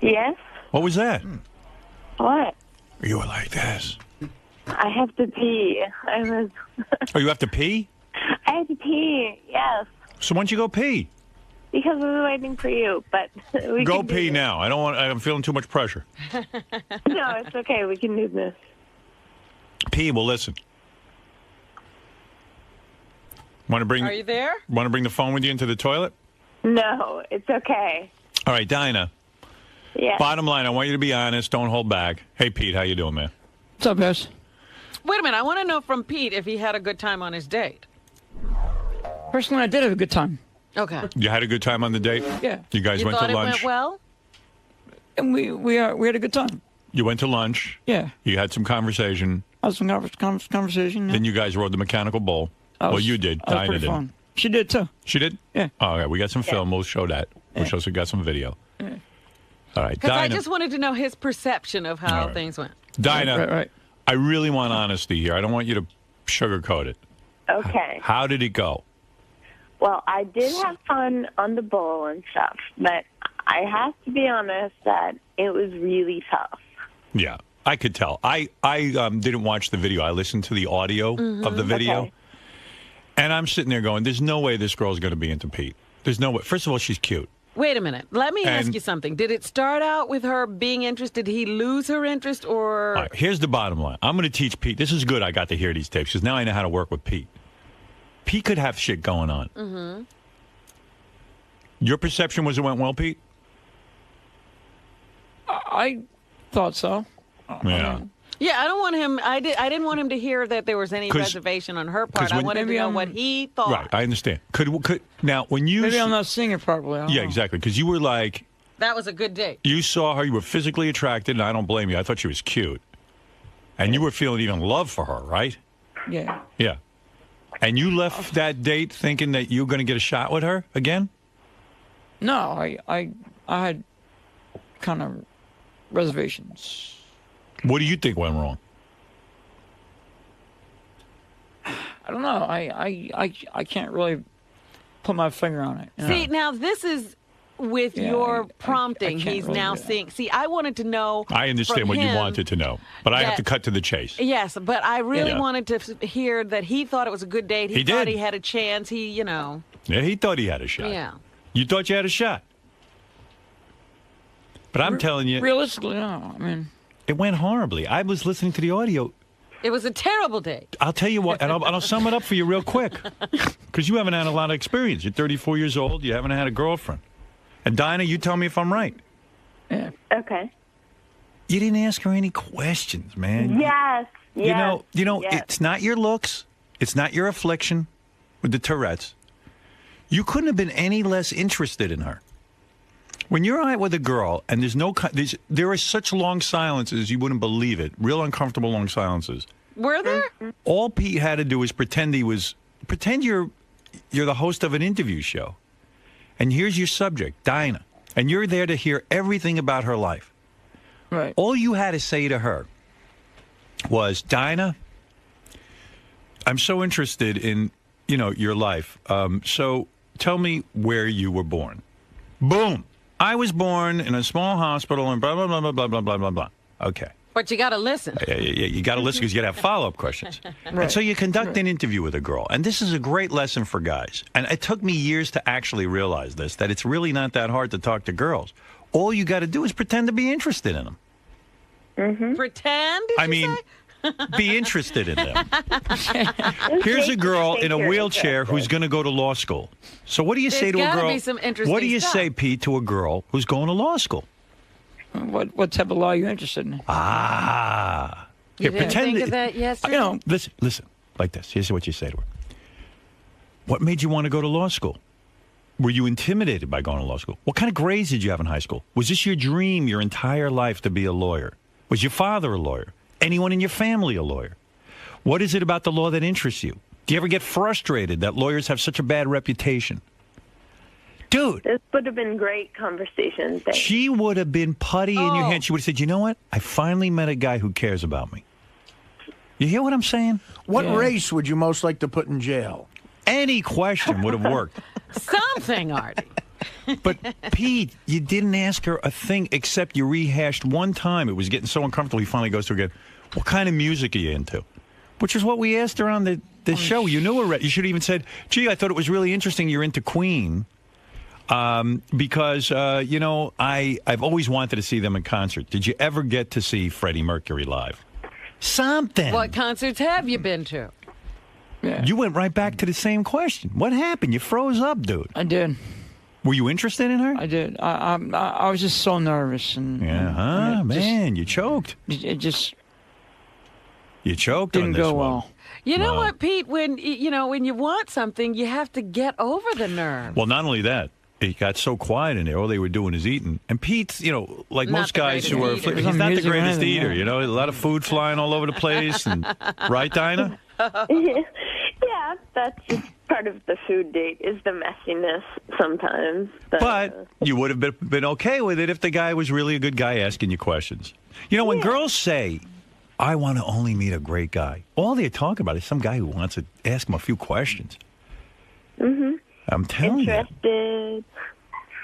Yes? What was that? What? You were like this. I have to pee. Oh, you have to pee? I have to pee, yes. So why don't you go pee? Because I was waiting for you, but we Go can do pee this. now. I'm feeling too much pressure. No, it's okay. We can do this. Pee, well, listen. Want to bring Are you there? the phone with you into the toilet? No, it's okay. All right, Dinah. Yeah. Bottom line, I want you to be honest. Don't hold back. Hey, Pete, how you doing, man? What's up, guys? Wait a minute. I want to know from Pete if he had a good time on his date. Personally, I did have a good time. Okay. You had a good time on the date? Yeah. You guys You went thought to it lunch? went well? And we had a good time. You went to lunch. Yeah. You had some conversation. I was some conversation. Yeah. Then you guys rode the mechanical bull. That Well, was- you did. that was Dinah pretty did. fun. She did, too. She did? Yeah. All right, we got some film. We'll show that. We'll show we got some video. All right, Because I Dinah. just wanted to know his perception of how All right. things went. Dinah, Right. I really want honesty here. I don't want you to sugarcoat it. Okay. How did it go? Well, I did have fun on the bowl and stuff, but I have to be honest that it was really tough. Yeah, I could tell. I didn't watch the video. I listened to the audio of the video. Okay. And I'm sitting there going, there's no way this girl's going to be into Pete. There's no way. First of all, she's cute. Wait a minute. Let me ask And- you something. Did it start out with her being interested? Did he lose her interest or... All right, here's the bottom line. I'm going to teach Pete. This is good I got to hear these tapes because now I know how to work with Pete. Pete could have shit going on. Mm-hmm. Your perception was it went well, Pete? I thought so. Yeah. Yeah, I don't want him... I didn't want him to hear that there was any 'Cause- reservation on her part. 'cause I when- wanted to Maybe know I'm- what he thought. Right, I understand. Could now when you Maybe I'm not seeing it properly. I don't yeah, know. exactly, because you were like That was a good date. you saw her, you were physically attracted, and I don't blame you. I thought she was cute, and you were feeling even love for her, right? Yeah. Yeah. And you left that date thinking that you were going to get a shot with her again? No, I had kind of reservations. What do you think went wrong? I don't know. I can't really put my finger on it. you know? See, now this is with Yeah, your I prompting. can't He's really now do that. seeing. See, I wanted to know. I understand from what you him- wanted to know, but I have that- to cut to the chase. Yes, but I really Yeah. wanted to hear that he thought it was a good date. He thought did. he had a chance. Yeah, he thought he had a shot. Yeah. You thought you had a shot. But I'm telling you, Realistically, no. I mean, it went horribly. I was listening to the audio. It was a terrible date. I'll tell you what, and I'll sum it up for you real quick. Because you haven't had a lot of experience. You're 34 years old. You haven't had a girlfriend. And Dinah, you tell me if I'm right. yeah. Okay. You didn't ask her any questions, man. Yes. Yes. You know, yes. it's not your looks. It's not your affliction with the Tourette's. You couldn't have been any less interested in her. When you're out with a girl and there are such long silences, you wouldn't believe it. Real uncomfortable long silences. Were there? All Pete had to do was pretend you're the host of an interview show. And here's your subject, Dinah. And you're there to hear everything about her life. Right. All you had to say to her was, Dinah, I'm so interested in, your life. So tell me where you were born. Boom. I was born in a small hospital and blah, blah, blah, blah, blah, blah, blah, blah, blah. Okay. But you got to listen. You got to listen because you got to have follow-up questions. And so you conduct an interview with a girl. And this is a great lesson for guys. And it took me years to actually realize this, that it's really not that hard to talk to girls. All you got to do is pretend to be interested in them. Pretend? I mean, be interested in them. Here's a girl in a Think you're wheelchair who's interested. going to go to law school. So what do you say to a gotta girl? be some interesting What do you stuff. say, Pete, to a girl who's going to law school? What type of law are you interested in? Ah. You Here, didn't think of that yesterday? You know, Listen, like this. Here's what you say to her. What made you want to go to law school? Were you intimidated by going to law school? What kind of grades did you have in high school? Was this your dream your entire life to be a lawyer? Was your father a lawyer? Anyone in your family a lawyer? What is it about the law that interests you? Do you ever get frustrated that lawyers have such a bad reputation? Dude, This would have been great conversation. Thanks. she would have been putty in your Oh. hand. She would have said, you know what? I finally met a guy who cares about me. You hear what I'm saying? What Yeah. race would you most like to put in jail? Any question would have worked. Something, Artie. But, Pete, you didn't ask her a thing except you rehashed one time. It was getting so uncomfortable. He finally goes to her again. What kind of music are you into? Which is what we asked her on the show. You knew already. You should have even said, gee, I thought it was really interesting you're into Queen. Because, I've always wanted to see them in concert. Did you ever get to see Freddie Mercury live? Something. What concerts have you been to? Yeah. You went right back to the same question. What happened? You froze up, dude. I did. Were you interested in her? I did. I was just so nervous. And man, you choked. It just You choked didn't on this go one. well. You know Wow. what, Pete? When you want something, you have to get over the nerve. Well, not only that, it got so quiet in there. All they were doing is eating. And Pete's, like Not most the guys who are, greatest eater. he's not the Music or greatest anything, eater. yeah. A lot of food flying all over the place. And right, Dinah? Yeah, that's just part of the food date is the messiness sometimes. But you would have been okay with it if the guy was really a good guy asking you questions. When girls say, I want to only meet a great guy, all they're talking about is some guy who wants to ask him a few questions. Mm-hmm. I'm telling Interested. you.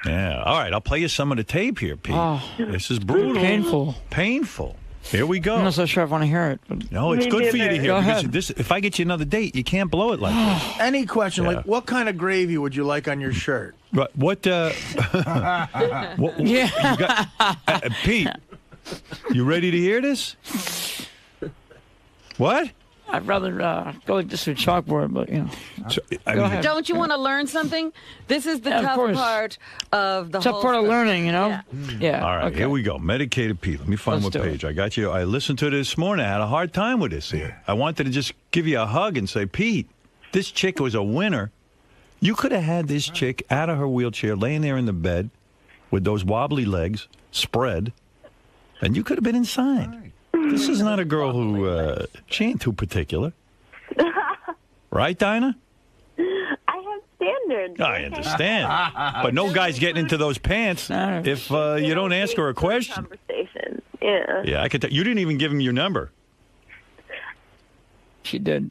Yeah. All right, I'll play you some of the tape here, Pete. Oh. This is brutal. Painful. Here we go. I'm not so sure if I want to hear it. But No, it's Me good for you to neither. hear. Go Because ahead. if I get you another date, you can't blow it like this. Any question, Yeah. like what kind of gravy would you like on your shirt? What? What Yeah. you got, Pete, you ready to hear this? What? I'd rather go like this with chalkboard, but So, I Go mean, ahead. Don't you want to learn something? This is the Yeah, of tough course. part of the it's a whole part of stuff. learning, Yeah. Yeah. All right, okay. here we go. Medicated Pete. Let me find Let's what do page. it. I got you. I listened to it this morning. I had a hard time with this here. I wanted to just give you a hug and say, Pete, this chick was a winner. You could have had this chick out of her wheelchair, laying there in the bed with those wobbly legs spread, and you could have been inside. This is not a girl who, she ain't too particular. Right, Dinah? I have standards. I understand. But no guy's getting into those pants if you don't ask her a question. Conversation. Yeah. Yeah, I could tell. You didn't even give him your number. She did.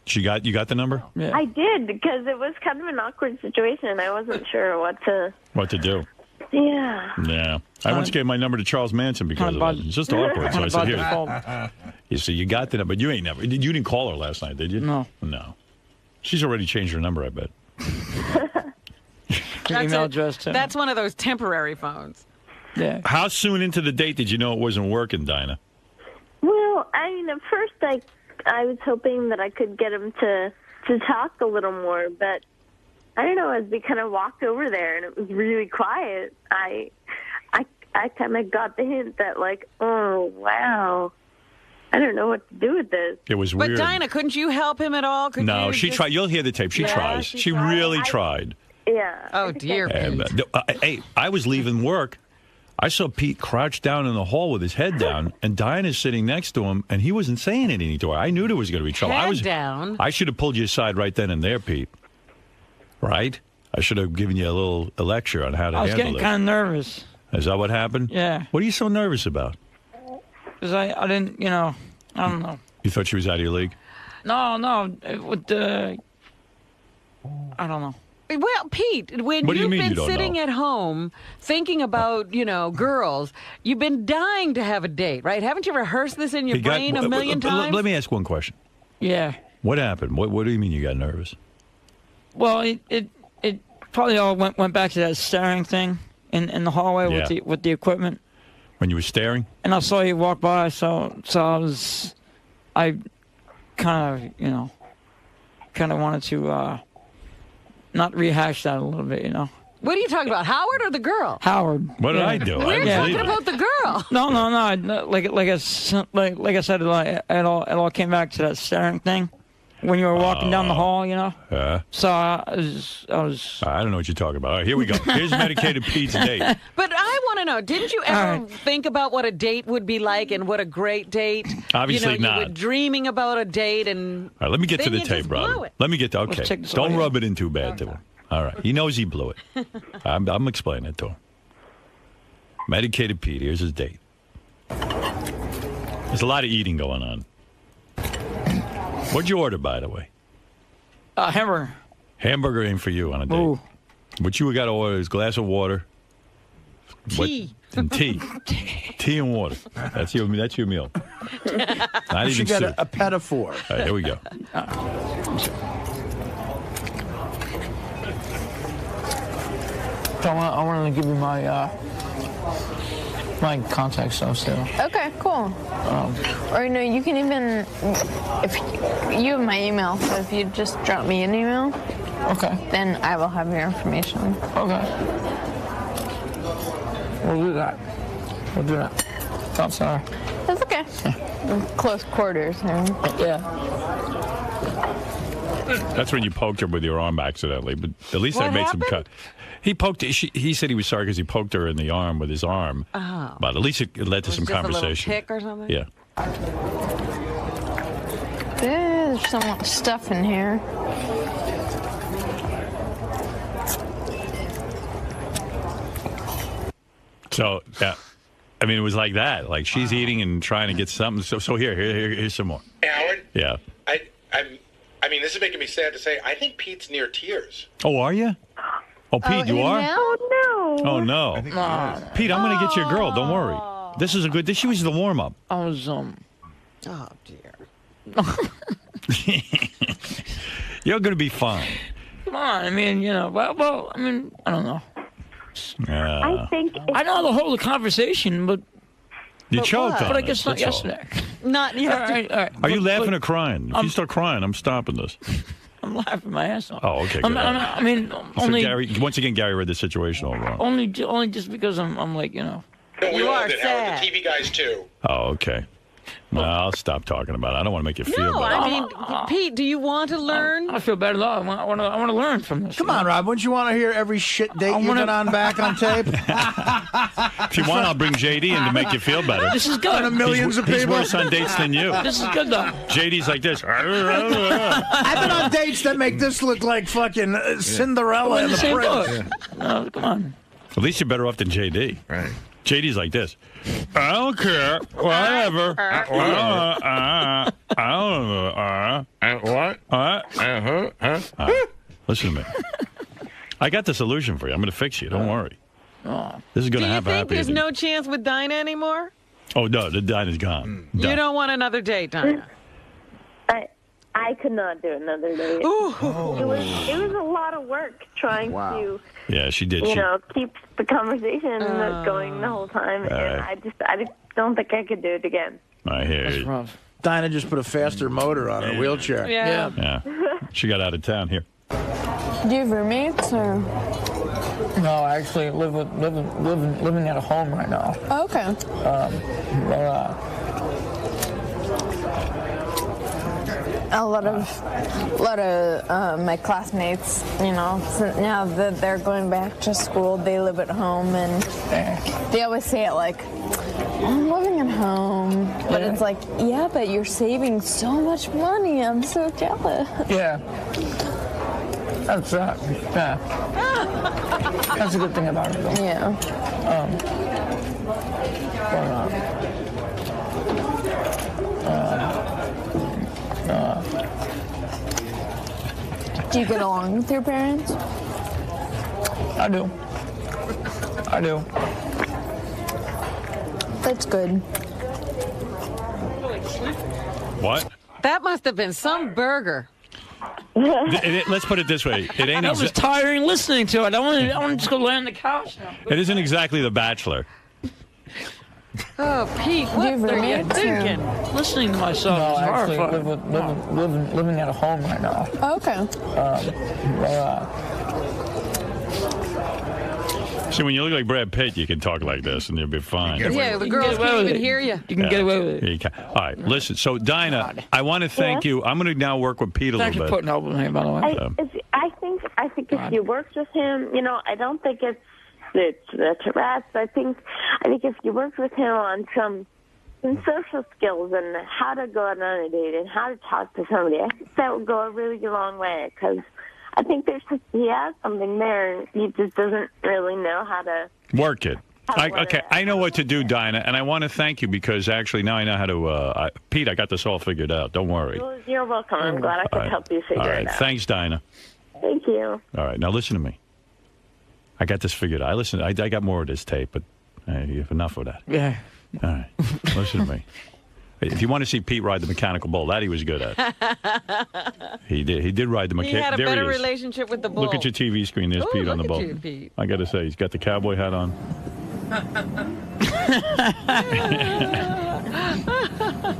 You got the number? Yeah. I did because it was kind of an awkward situation. I wasn't sure what to. What to do? Yeah. Yeah. I once gave my number to Charles Manson because of that. It's just awkward. So I said, here. You see, you got the number. But you ain't never. You didn't call her last night, did you? No. No. She's already changed her number, I bet. Your email address too. That's one of those temporary phones. Yeah. How soon into the date did you know it wasn't working, Dinah? Well, I mean, at first I was hoping that I could get him to talk a little more, but I don't know. As we kind of walked over there and it was really quiet, I kind of got the hint that like, oh wow, I don't know what to do with this. It was But weird. Dinah, couldn't you help him at all? Could No, you she just- tried. You'll hear the tape. She Yeah, tries. she She tried. really tried. Yeah. Oh I think dear, And, Pete. hey, I was leaving work. I saw Pete crouched down in the hall with his head down, and Dinah's sitting next to him, and he wasn't saying anything to her. I knew there was going to be trouble. Head down. I should have pulled you aside right then and there, Pete. Right? I should have given you a lecture on how to I was handle getting it. kind of nervous. Is that what happened? Yeah. What are you so nervous about? Because I didn't, I don't know. You thought she was out of your league? No, with the, I don't know. Well, Pete, when What do you you've mean you been don't sitting know? at home thinking about, girls, you've been dying to have a date, right? Haven't you rehearsed this in your You got- brain a million times? Let me ask one question. Yeah. What happened? What do you mean you got nervous? Well, it probably all went back to that staring thing in the hallway Yeah. with the equipment. When you were staring? And I saw you walk by, so I kind of wanted to not rehash that a little bit, What are you talking about, Howard or the girl? Howard. What did yeah. I do? We're I talking was leaving. about the girl. No. Like I said, it all came back to that staring thing when you were walking down the hall, So I was. I don't know what you're talking about. All right, here we go. Here's Medicated Pete's date. But I want to know, didn't you ever All right. think about what a date would be like and what a great date? Obviously you not. were dreaming about a date and All right, let me get to Then the you tape, just brother. blew it. Let me get to. Okay, check this don't audio. rub it in too bad to him. All right, he knows he blew it. I'm explaining it to him. Medicated Pete. Here's his date. There's a lot of eating going on. What'd you order, by the way? Hamburger. Hamburger ain't for you on a date. Ooh. What you got to order is a glass of water. Tea. And tea. Tea and water. That's your meal. Not You should even get soup. a pedophore. All right, here we go. So I wanted to give you my my contact stuff too. Okay, cool. Or you can even, if you have my email, so if you just drop me an email, Okay. then I will have your information. Okay. We'll do that. We'll do that. I'm sorry. That's okay. Close quarters. Yeah. That's when you poked her with your arm accidentally, but at least I What made some happened? cut. He poked. He said he was sorry because he poked her in the arm with his arm. Oh. But at least it led to Was some just a little conversation. tick or something? Yeah. There's some stuff in here. So yeah, I mean it was like that. Like she's eating and trying to get something. So here's some more. Hey, Howard, Yeah. I mean, this is making me sad to say. I think Pete's near tears. Oh, are you? Oh, Pete, you are? Oh, no. Oh no. Pete, I'm going to get your girl. Don't worry. This is a good. She was the warm up. I was Oh, dear. You're going to be fine. Come on. I mean, well, I mean, I don't know. I think I know the whole conversation, but You choked on but I it, guess not that's all. yesterday. Not All yet. right, all right. Are you But- laughing but or crying? If you start crying, I'm stopping this. I'm laughing my ass off. Oh, okay, I good. mean, So only once again, Gary read the situation all wrong. only just because I'm like, No, we You all are did, sad. Howard. The TV guys too. Oh, okay. No, I'll stop talking about it. I don't want to make you feel No, bad. I mean, Pete, do you want to learn? I feel bad at all. I want to learn from this. Come on, Rob. Wouldn't you want to hear every shit date you've been on back on tape? If you want, I'll bring JD in to make you feel better. This is In the good. millions of He's people. worse on dates than you. This is good though. JD's like this. I've been on dates that make this look like fucking Cinderella and the Same Prince. book. No, come on. At least you're better off than JD. Right. JD's like this. I don't care. Whatever. I don't know. What? Listen to me. I got the solution for you. I'm going to fix you. Don't worry. This is going Do to you happen. think there's no chance with Dinah anymore? Oh, no. The Dinah's gone. You don't want another date, Dinah? I could not do another date. Ooh. It was a lot of work trying to, Yeah, she did. keep the conversation going the whole time, and I just don't think I could do it again. I hear That's you. rough. Dinah just put a faster motor on her wheelchair. Yeah. Yeah. Yeah. She got out of town here. Do you have roommates or? No, I actually living at a home right now. Oh, okay. A lot of my classmates, so now that they're going back to school, they live at home, and they always say it like, I'm living at home, but it's like, yeah, but you're saving so much money. I'm so jealous. Yeah. That's yeah. That's a good thing about it, though. Yeah. Do you get along with your parents? I do. That's good. What? That must have been some burger. Let's put it this way. It ain't. That was tiring listening to it. I want to just go lay on the couch now. It isn't exactly The Bachelor. Oh, Pete, Do you have what are you roommates, or- thinking? Listening to myself No, is I actually horrifying. living at a home right now. Okay. See, when you look like Brad Pitt, you can talk like this, and you'll be fine. Yeah, the You can girls get away can't with even it. hear you. You can get away with Yeah, it. you can. All right, listen. So, Dinah, I want to thank you. I'm going to now work with Pete a Thanks little for bit. putting up with me, by the way. I think if you worked with him, I don't think it's the rats. I think if you worked with him on some social skills and how to go on a date and how to talk to somebody, I think that would go a really long way, because I think he has something there. He just doesn't really know how to. Work it. Okay, I know what to do, Dinah, and I want to thank you because actually now I know how to. Pete, I got this all figured out. Don't worry. Well, you're welcome. I'm glad I could All right. help you figure All right. it out. Thanks, Dinah. Thank you. All right. Now listen to me. I got this figured out. I got more of this tape, but you have enough of that. Yeah. All right. Listen to me. If you want to see Pete ride the mechanical bull, that he was good at. He did ride the He mechanical. had a There better he is. relationship with the bull. Look at your TV screen. There's Ooh, Pete on the look bull. at you, Pete. I got to say, he's got the cowboy hat on.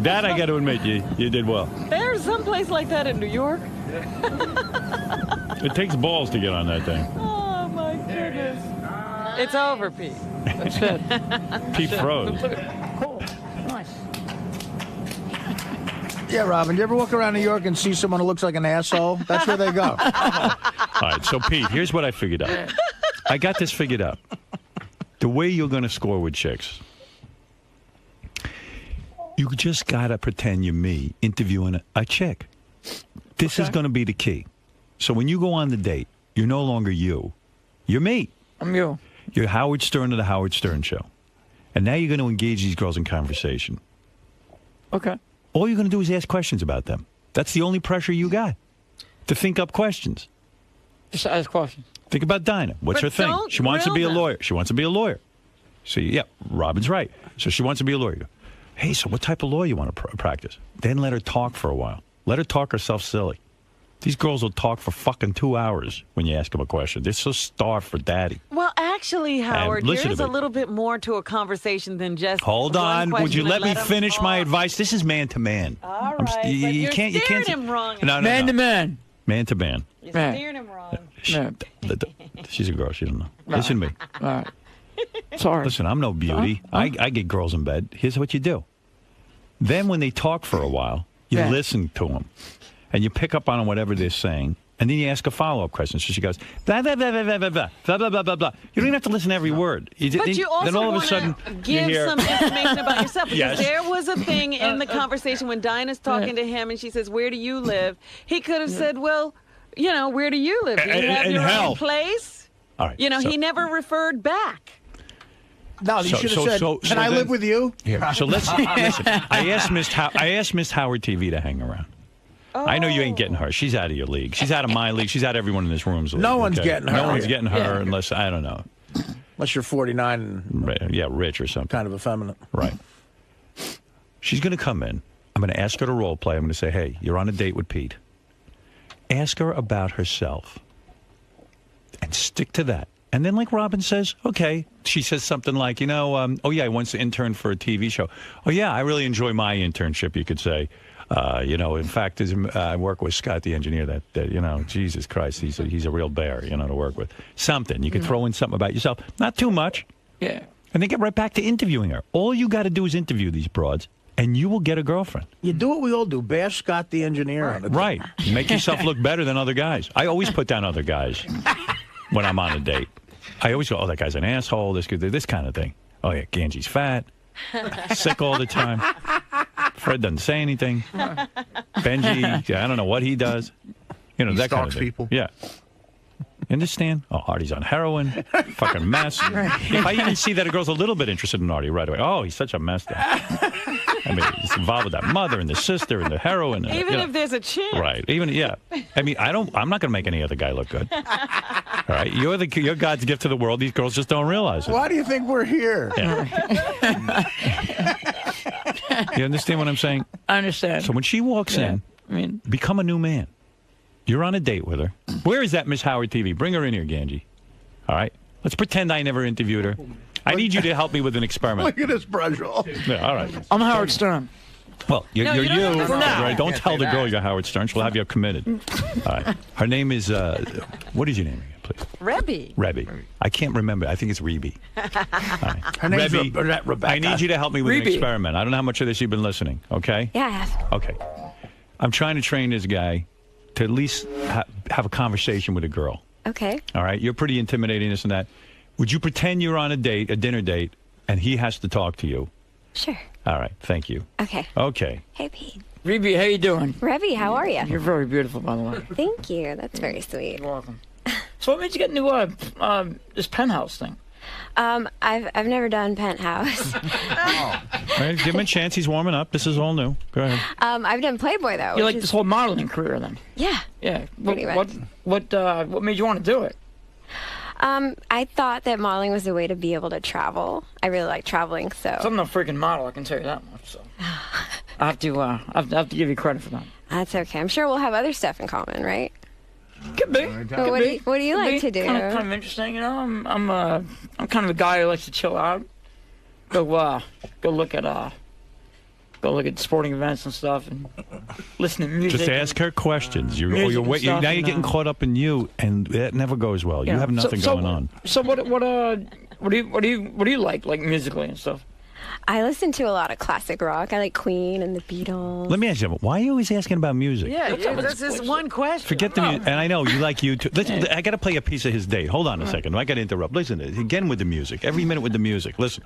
That I got to admit, you did well. There's some place like that in New York. It takes balls to get on that thing. Oh, my goodness. It's over, Pete. That's it. Pete froze. Cool. Nice. Yeah, Robin, do you ever walk around New York and see someone who looks like an asshole? That's where they go. All right, so Pete, here's what I figured out. I got this figured out. The way you're going to score with chicks, you just got to pretend you're me interviewing a chick. This is going to be the key. So when you go on the date, you're no longer you. You're me. I'm you. You're Howard Stern of the Howard Stern Show. And now you're going to engage these girls in conversation. Okay. All you're going to do is ask questions about them. That's the only pressure you got, to think up questions. Just ask questions. Think about Dinah. What's But her thing? don't She wants to be a grill them. lawyer. She wants to be a lawyer. So, yeah, Robin's right. So she wants to be a lawyer. You go, hey, so what type of law you want to practice? Then let her talk for a while. Let her talk herself silly. These girls will talk for fucking 2 hours when you ask them a question. They're so starved for daddy. Well, actually, Howard, there listen is to a me. little bit more to a conversation than just Hold one on. Would question you let and me them finish my talk. advice? This is man to man. All right, but you're steering him wrong. No, Man to man. Man to man. You're Man. steering him wrong. Man. She's a girl. She doesn't know. Listen to me. All right. Sorry. Listen, I'm no beauty. I get girls in bed. Here's what you do. Then when they talk for a while, you Yeah. listen to them. And you pick up on whatever they're saying. And then you ask a follow-up question. So she goes, blah, blah, blah, blah, blah, blah, blah, blah, blah, blah, blah, blah. You don't even have to listen to every word. But you then also all of a want sudden, to you give hear, some information about yourself. Because Yes. there was a thing in the conversation when Dinah's talking to him and she says, where do you live? He could have said, well, you know, where do you live? Do you have In your hell. own place? All right, You know, so- he never referred back. No, you should have said, can I then- live with you? Here, so let's listen. I asked Miss Howard TV to hang around. I know you ain't getting her. She's out of your league. She's out of my league. She's out of everyone in this room's league. No one's getting her. No one's Yeah. getting her unless, I don't know. Unless you're 49 and Yeah, rich or something. kind of effeminate. Right. She's going to come in. I'm going to ask her to role play. I'm going to say, hey, you're on a date with Pete. Ask her about herself. And stick to that. And then, like Robin says, okay. She says something like, oh, yeah, I once interned for a TV show. Oh, yeah, I really enjoy my internship, you could say. In fact, I work with Scott, the engineer, that Jesus Christ, he's a real bear, to work with. Something. You could throw in something about yourself. Not too much. Yeah. And then get right back to interviewing her. All you got to do is interview these broads, and you will get a girlfriend. You do what we all do. Bash Scott the engineer on it. Right. Make yourself look better than other guys. I always put down other guys when I'm on a date. I always go, oh, that guy's an asshole, this kind of thing. Oh, yeah, Gangie's fat, sick all the time. Fred doesn't say anything. Benji, I don't know what he does. That kind of stalks thing. people. Yeah. You understand? Oh, Artie's on heroin. Fucking mess. If I even see that a girl's a little bit interested in Artie right away, oh, he's such a mess. I mean, he's involved with that mother and the sister and the heroin. And, Even if there's a chance. Right. Even, yeah. I mean, I'm not going to make any other guy look good. All right. You're God's gift to the world. These girls just don't realize it. Why do you think we're here? You understand what I'm saying? I understand. So when she walks in, I mean, become a new man. You're on a date with her. Where is that Miss Howard TV? Bring her in here, Ganji. All right? Let's pretend I never interviewed her. I need you to help me with an experiment. Look at this brush roll. Yeah, all right. I'm Howard Stern. Well, you're No, you. you don't have to say Right? Don't tell the girl you're Howard Stern. She'll have you committed. All right. Her name is, what is your name again, please? Rebby. Rebby. I can't remember. I think it's Reby. Right. Her name's Rebby, Rebecca. I need you to help me with an Reby. experiment. I don't know how much of this you've been listening, okay? Yeah, I have. Okay. I'm trying to train this guy to at least have a conversation with a girl. Okay. All right? You're pretty intimidating, this and that. Would you pretend you're on a date, a dinner date, and he has to talk to you? Sure. All right. Thank you. Okay. Okay. Hey, Pete. Reby, how you doing? Revy, how are you? You're very beautiful, by the way. Thank you. That's very sweet. You're welcome. So what made you get into this penthouse thing? I've never done Penthouse. All right, give him a chance. He's warming up. This is all new. Go ahead. I've done Playboy though. You which like is- this whole modeling career then? Yeah. Yeah. Pretty much. What made you want to do it? I thought that modeling was a way to be able to travel. I really like traveling, so. I'm not a freaking model, I can tell you that much. So I have to give you credit for that. That's okay. I'm sure we'll have other stuff in common, right? Could be. But what do you like to do? Kind of interesting, you know. I'm kind of a guy who likes to chill out. Go look at sporting events and stuff, and listen to music. Just ask her questions. Now you're getting caught up in you, and that never goes well. You have nothing going on. So what do you like musically and stuff? I listen to a lot of classic rock. I like Queen and the Beatles. Let me ask you something. Why are you always asking about music? Yeah, that's just one question. Forget the music. And I know you like YouTube. Listen, I got to play a piece of his date. Hold on a second. I got to interrupt. Listen, again with the music. Every minute with the music. Listen.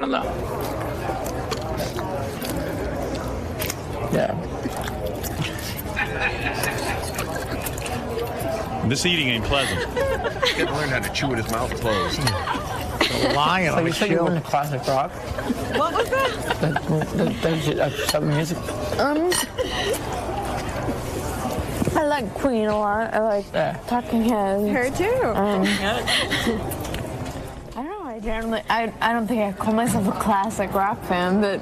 Yeah. This eating ain't pleasant. He's got to learn how to chew with his mouth closed. Lion. So you said you were into classic rock? What was that? Some music. I like Queen a lot. I like Talking Heads. Her too. I don't know. I don't think I call myself a classic rock fan, but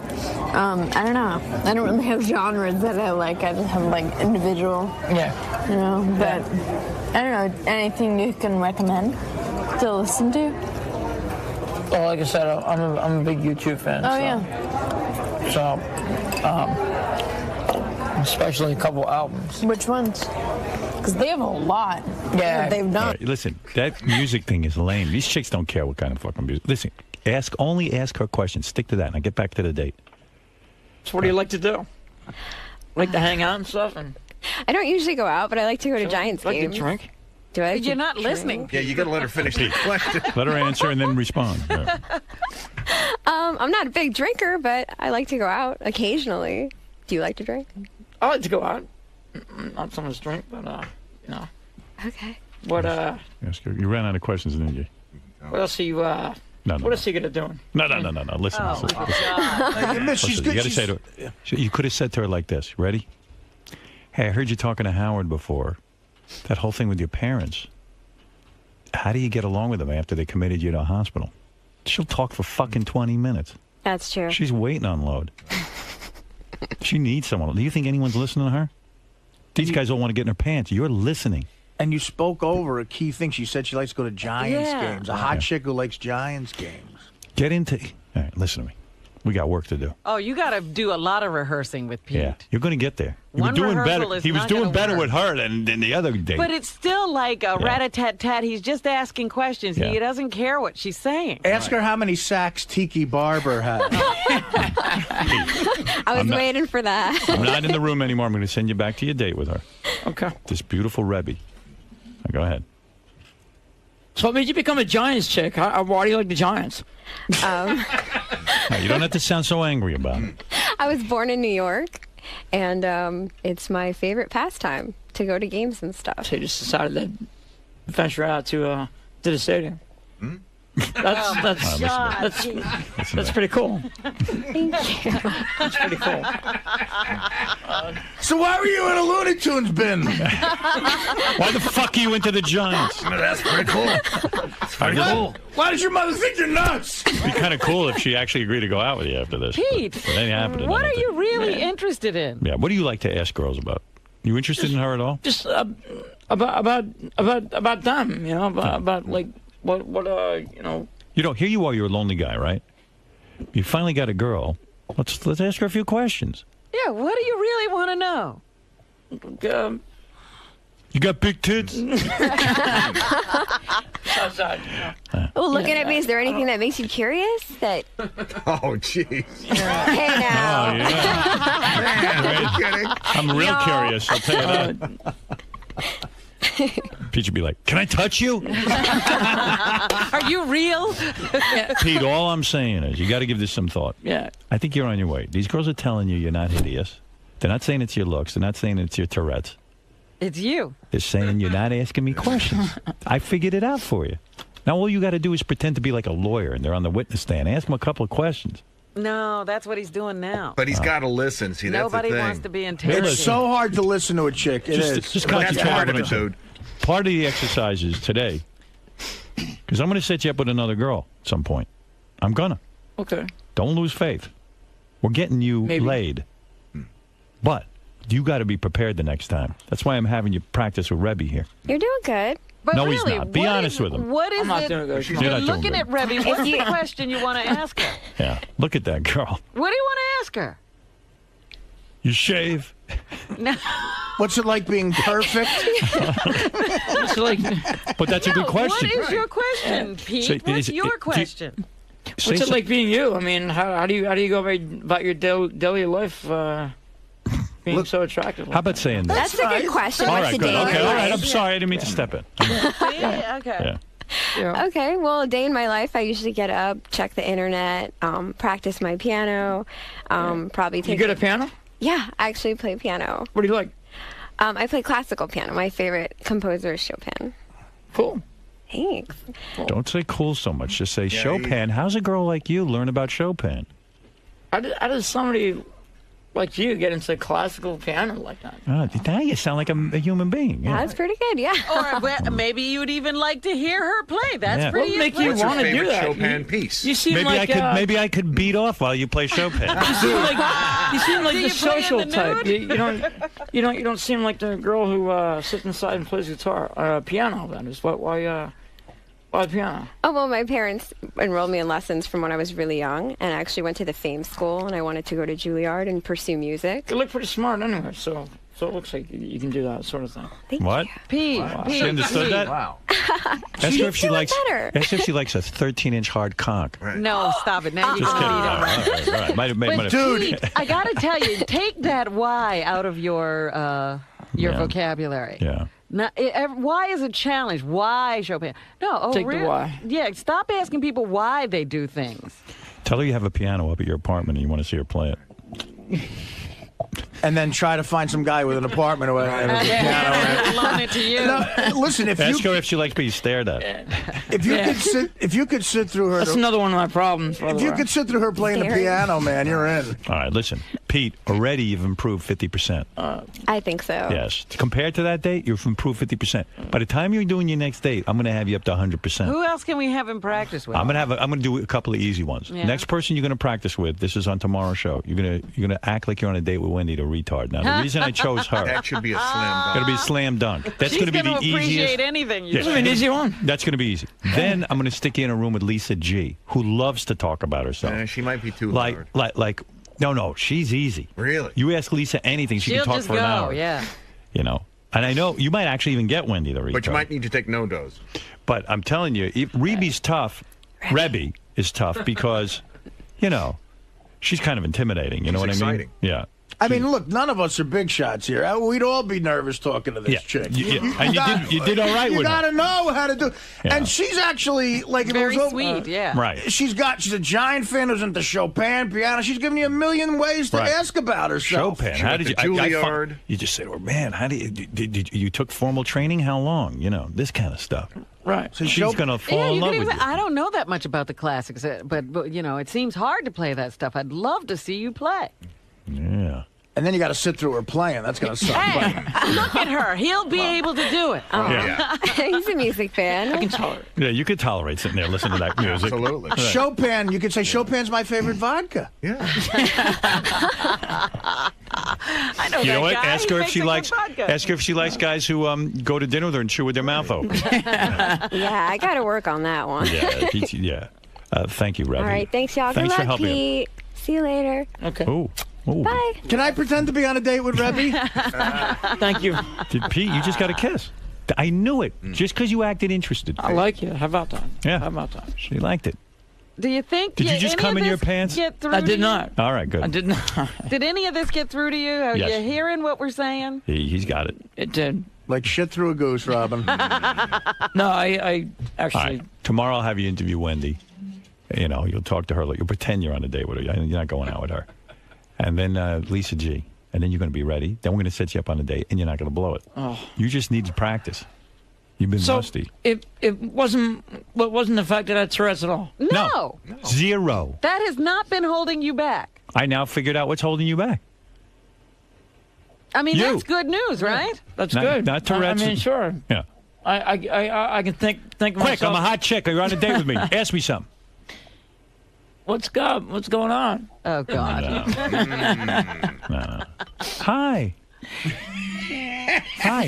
I don't know. I don't really have genres that I like. I just have individual. Yeah. You know, but I don't know. Anything you can recommend to listen to? Well, like I said, I'm a big YouTube fan. So especially a couple albums. Which ones? Because they have a lot. Yeah. They've done. Right, listen, that music thing is lame. These chicks don't care what kind of fucking music. Listen, only ask her questions. Stick to that. Now get back to the date. So what do you like to do? Like to hang out and stuff? And I don't usually go out, but I like to go to Giants games. Like to drink? Do I? You're not listening. Yeah, you got to let her finish the question. Let her answer and then respond. Yeah. I'm not a big drinker, but I like to go out occasionally. Do you like to drink? I like to go out. Not so much drink, but you know. Okay. What Yes, you ran out of questions, didn't you? What else are you No. What else are you gonna do? No. Listen. Oh, listen. my God. Listen, you got to say to her. You could have said to her like this. Ready? Hey, I heard you talking to Howard before. That whole thing with your parents. How do you get along with them after they committed you to a hospital? She'll talk for fucking 20 minutes. That's true. She's waiting on load. She needs someone. Do you think anyone's listening to her? These guys all want to get in her pants. You're listening. And you spoke over a key thing. She said she likes to go to Giants games. A hot chick who likes Giants games. Get into... All right, listen to me. We got work to do. Oh, you got to do a lot of rehearsing with Pete. Yeah, you're going to get there. One rehearsal is He was not doing gonna better work. with her than the other day. But it's still like a rat-a-tat-tat. He's just asking questions. Yeah. He doesn't care what she's saying. Ask her how many sacks Tiki Barber had. I was waiting for that. I'm not in the room anymore. I'm going to send you back to your date with her. Okay. This beautiful Rebbe. Now, go ahead. So what made you become a Giants chick? Why do you like the Giants? Now, you don't have to sound so angry about it. I was born in New York, and it's my favorite pastime to go to games and stuff. So you just decided to venture out to the stadium. That's pretty cool. Thank you. That's pretty cool. So why were you in a Looney Tunes bin? Why the fuck are you into the Giants? That's pretty cool. Pretty cool. Why does your mother think you're nuts? It'd be kind of cool if she actually agreed to go out with you after this. Pete, But it ain't happening. what I are don't you think. really interested in? Yeah, what do you like to ask girls about? You interested in her at all? Just about them, you know, about like what you know. You know, here you are. You're a lonely guy, right? You finally got a girl. Let's ask her a few questions. Yeah, what do you really want to know? You got big tits? Outside. Well, looking at me, is there anything that makes you curious? That Oh, jeez. hey now. Oh, yeah. Are you kidding? I'm real curious. I'll tell you that. Pete would be like, "Can I touch you?" Are you real? Pete, all I'm saying is you got to give this some thought. Yeah. I think you're on your way. These girls are telling you you're not hideous. They're not saying it's your looks. They're not saying it's your Tourette's. It's you. They're saying you're not asking me questions. I figured it out for you. Now all you got to do is pretend to be like a lawyer, and they're on the witness stand. Ask them a couple of questions. No, that's what he's doing now. But he's got to listen. See, that's Nobody the thing. wants to be interrogated. It's so hard to listen to a chick. It is. Just That's concentrate part on of it, it. dude. Part of the exercises today Because I'm going to set you up with another girl at some point. I'm gonna. Okay. Don't lose faith. We're getting you laid. But you got to be prepared the next time. That's why I'm having you practice with Rebby here. You're doing good. But no, really, he's not. Be honest with him. What is I'm not it? doing good. You're You're not doing looking good. at Rebby. What's the question you want to ask her? Yeah. Look at that girl. What do you want to ask her? You shave. No. What's it like being perfect? It's like, But that's a good question. What is your question, Pete? So What's is- your do you- question? Say what's it some- like being you? I mean, how do you go about your daily life being so attractive? How about saying that? That's a good question. All What's right, the good. day in Okay, my all right. life? I'm sorry. I didn't mean to step in. Okay. Yeah. Okay, well, a day in my life, I usually get up, check the internet, practice my piano, probably You take. good at piano? Yeah, I actually play piano. What do you like? I play classical piano. My favorite composer is Chopin. Cool. Thanks. Don't say cool so much. Just say Chopin. How's a girl like you learn about Chopin? How does somebody like you get into classical piano like that? Now you sound like a human being. Yeah. That's pretty good, yeah. Or maybe you'd even like to hear her play. That's Yeah. pretty What make you What's your want to do favorite that? Chopin piece? You seem Maybe like maybe I could beat off while you play Chopin. you seem like Do the you play in social the type. nude? You don't seem like the girl who sits inside and plays guitar, piano. That is why piano? Oh, well, my parents enrolled me in lessons from when I was really young, and I actually went to the Fame School, and I wanted to go to Juilliard and pursue music. You look pretty smart anyway, so it looks like you can do that sort of thing. Thank What? you. Pete, Pete, She understood that? Wow. Ask her if she doing likes. better. Ask her if she likes a 13-inch hard cock. No, stop it. Now you Just can kidding. beat All her. right, all right. Might have, Dude. Pete, I got to tell you, take that why out of your Yeah. vocabulary. Yeah. Now, why is a challenge? Why Chopin? No, Take the why. Yeah, stop asking people why they do things. Tell her you have a piano up at your apartment and you want to see her play it. And then try to find some guy with an apartment or a piano. Loan it to you. No, listen, if Ask you her if she likes being stared at. if you could sit through her, That's another one of my problems. By if the you way. could sit through her playing the Staring. piano, man, you're in. All right, listen. Pete, already you've improved 50%. I think so. Yes. Compared to that date, you've improved 50%. By the time you're doing your next date, I'm going to have you up to 100%. Who else can we have in practice with? I'm gonna do a couple of easy ones. Yeah. Next person you're gonna practice with. This is on tomorrow's show. You're gonna act like you're on a date with Wendy, the retard. Now the reason I chose her, That should be a slam dunk. gonna be a slam dunk. That's She's gonna be the appreciate easiest. anything you Yeah. say. An easy one. That's gonna be easy. Then I'm gonna stick you in a room with Lisa G, who loves to talk about herself. She might be too like, hard. like, no, she's easy. Really? You ask Lisa anything, she She'll can talk just for go. an hour. Yeah. You know. And I know you might actually even get Wendy the retard. But you might need to take no dose. But I'm telling you, Rebbie's tough. Rebby is tough because, you know, she's kind of intimidating. You know what She's I mean? exciting. Yeah. I mean, look, none of us are big shots here. We'd all be nervous talking to this Yeah. chick. And you did all right you with her. gotta know how to do. Yeah. And she's actually like if it Very was over- sweet, yeah. Right. She's a giant fan who's into Chopin piano. She's giving you a million ways to Right. ask about herself. Chopin. She How went did you? to Juilliard. You just say, "Oh man, how do you? Did you took formal training? How long? You know this kind of stuff." Right. So She's gonna fall Yeah, in you love could with even, you. I don't know that much about the classics, but you know, it seems hard to play that stuff. I'd love to see you play. Yeah. And then you got to sit through her playing. That's gonna suck. Hey, look at her. He'll be able to do it. Yeah. He's a music fan. I can tolerate. Yeah, you could tolerate sitting there listening to that music. Absolutely. Chopin, you could say Chopin's my favorite vodka. Yeah. I know You that know what? guy. Ask He her if makes she a good likes. vodka. Ask her if she likes guys who go to dinner with her and chew with their mouth open. Yeah, I got to work on that one. Yeah. Thank you, Rebby. All right, thanks, y'all. Thanks for Good luck, helping. Pete. See you later. Okay. Oh. Bye. Can I pretend to be on a date with Rebby? Thank you. Pete, you just got a kiss. I knew it. Just because you acted interested. I like you. How about that? Yeah. How about that? She liked it. Do you think? Did you just any come of in your this pants? Get through I to did you? not. All right, good. I did not. Did any of this get through to you? Are Yes. you hearing what we're saying? He's got it. It did. Like shit through a goose, Robin. No, I All actually. right. Tomorrow I'll have you interview Wendy. You know, you'll talk to her. You'll pretend you're on a date with her. You're not going out with her. And then Lisa G. And then you're going to be ready. Then we're going to set you up on a date, and you're not going to blow it. Oh. You just need to practice. You've been So rusty. it wasn't the fact that I had Tourette's at all. No. Zero. That has not been holding you back. I now figured out what's holding you back. I mean, You. that's good news, right? That's Not- good. not Tourette's. I mean, sure. Yeah. I can think Quick, myself. I'm a hot chick. You're on a date with me. Ask me something. What's going on? Oh, God. No. Hi. Hi.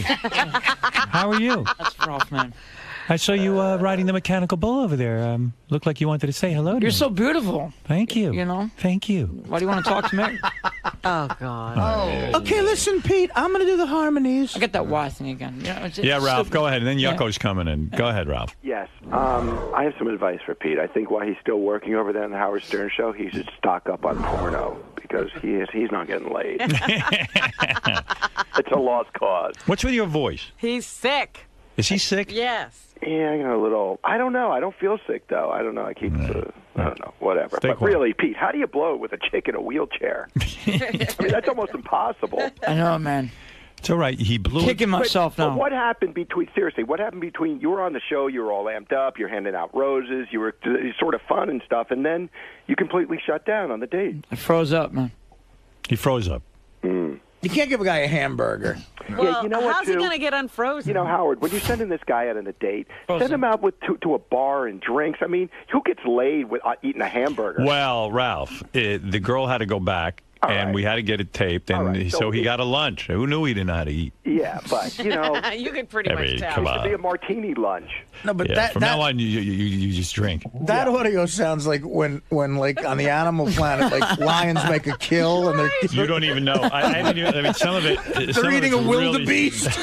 How are you? That's rough, man. I saw you riding the mechanical bull over there. Looked like you wanted to say hello to me. You're so beautiful. Thank you. You know? Thank you. Why do you want to talk to me? Oh, God. Okay, listen, Pete. I'm gonna do the harmonies. I get that Y thing again. You know, Yeah, Ralph, go ahead. And then Yucko's coming in. Go ahead, Ralph. Yes. I have some advice for Pete. I think while he's still working over there on the Howard Stern show, he should stock up on porno because he's not getting laid. It's a lost cause. What's with your voice? He's sick. Is he sick? Yes. Yeah, I got a little. I don't know. I don't feel sick though. I don't know. I keep. I don't know. Whatever. Stay but quiet. really, Pete, how do you blow it with a chick in a wheelchair? I mean, that's almost impossible. I know, man. It's all right. He blew Kicking myself But now. what happened between? Seriously, what happened between? You were on the show. You were all amped up. You're handing out roses. You were sort of fun and stuff, and then you completely shut down on the date. I froze up, man. He froze up. You can't give a guy a hamburger. Well, yeah, you know what? how's he going to get unfrozen? You know, Howard, when you're sending this guy out on a date, send him out to a bar and drinks. I mean, who gets laid with eating a hamburger? Well, Ralph, the girl had to go back, and we had to get it taped, and so he got a lunch. Who knew he didn't know how to eat? Yeah, but, you know. You could pretty much tell. Come It should be on. a martini lunch. No, but Yeah, from now on, you just drink. That audio sounds like when like on the Animal Planet, like lions make a kill and they're You don't even know. I mean, some of it. they're eating a wildebeest.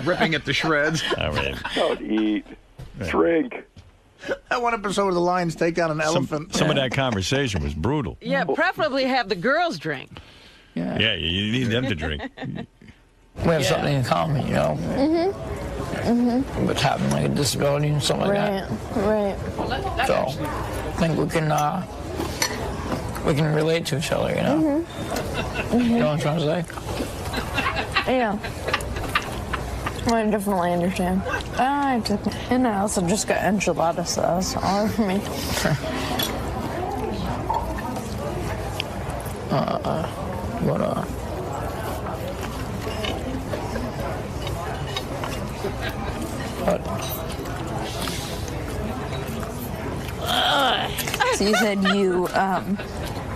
Ripping it to shreds. I mean, don't eat, drink. That one episode where the lions take down an elephant. Some of that conversation was brutal. Yeah, preferably have the girls drink. Yeah, you need them to drink. We have something in common, you know. With having like a disability and something like that. Right. So I think we can relate to each other, you know. You know what I'm trying to say? Yeah. I definitely understand. And I also just got enchiladas, so that's all for me. So you said you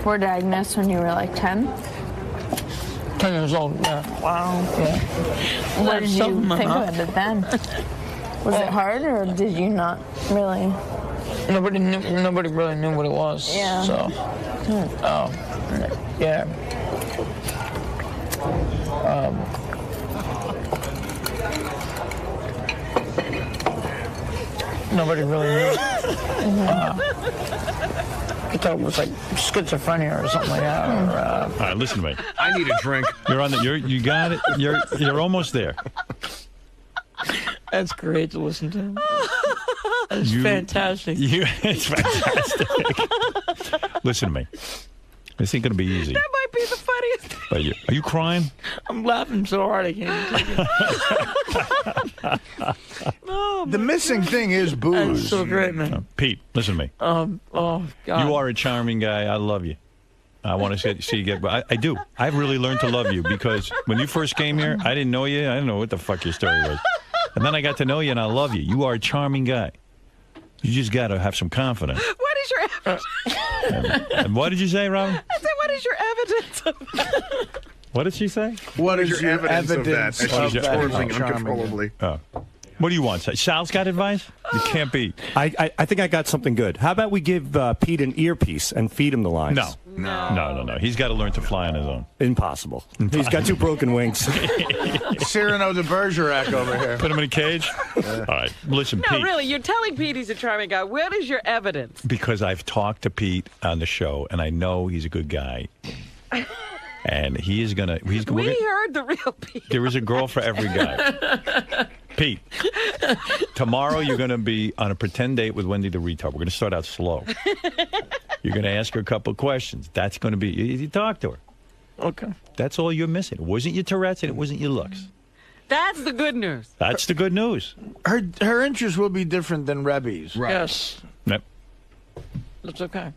were diagnosed when you were like 10? 10 years old, yeah. Wow. Yeah. What did you think about it then? Was it hard, or did you not really? Nobody really knew what it was. Yeah. So, yeah. Nobody really knew. I thought it was like schizophrenia or something like that. Or, All right, listen to me. I need a drink. You're on the. You got it. You're almost there. That's great to listen to. That's fantastic. It's fantastic. Listen to me. This ain't gonna be easy. That might be the funniest. Are you crying? I'm laughing so hard I can't even take it. The missing thing is booze. That's so great, man. Pete, listen to me. Oh, God. You are a charming guy. I love you. I want to see you get. I do. I've really learned to love you because when you first came here, I didn't know you. I didn't know what the fuck your story was. And then I got to know you, and I love you. You are a charming guy. You just got to have some confidence. What is your evidence? And what did you say, Robin? I said, what is your evidence of that? What did she say? What is your evidence of that? As she's twirling uncontrollably. Oh. What do you want? Sal's got advice? You can't beat. I think I got something good. How about we give Pete an earpiece and feed him the lines? No. He's got to learn to fly on his own. Impossible. He's got 2 broken wings. Cyrano de Bergerac over here. Put him in a cage? All right. Listen, No, Pete. really, you're telling Pete he's a charming guy. What is your evidence? Because I've talked to Pete on the show, and I know he's a good guy. And he is going to... We heard the real Pete. There is a girl for every guy. Pete, tomorrow you're going to be on a pretend date with Wendy the retard. We're going to start out slow. You're going to ask her a couple of questions. That's going to be... You talk to her. Okay. That's all you're missing. It wasn't your Tourette's and it wasn't your looks. That's the good news. That's the good news. Her interests will be different than Rebby's. Right. Yes. Yep. That's okay.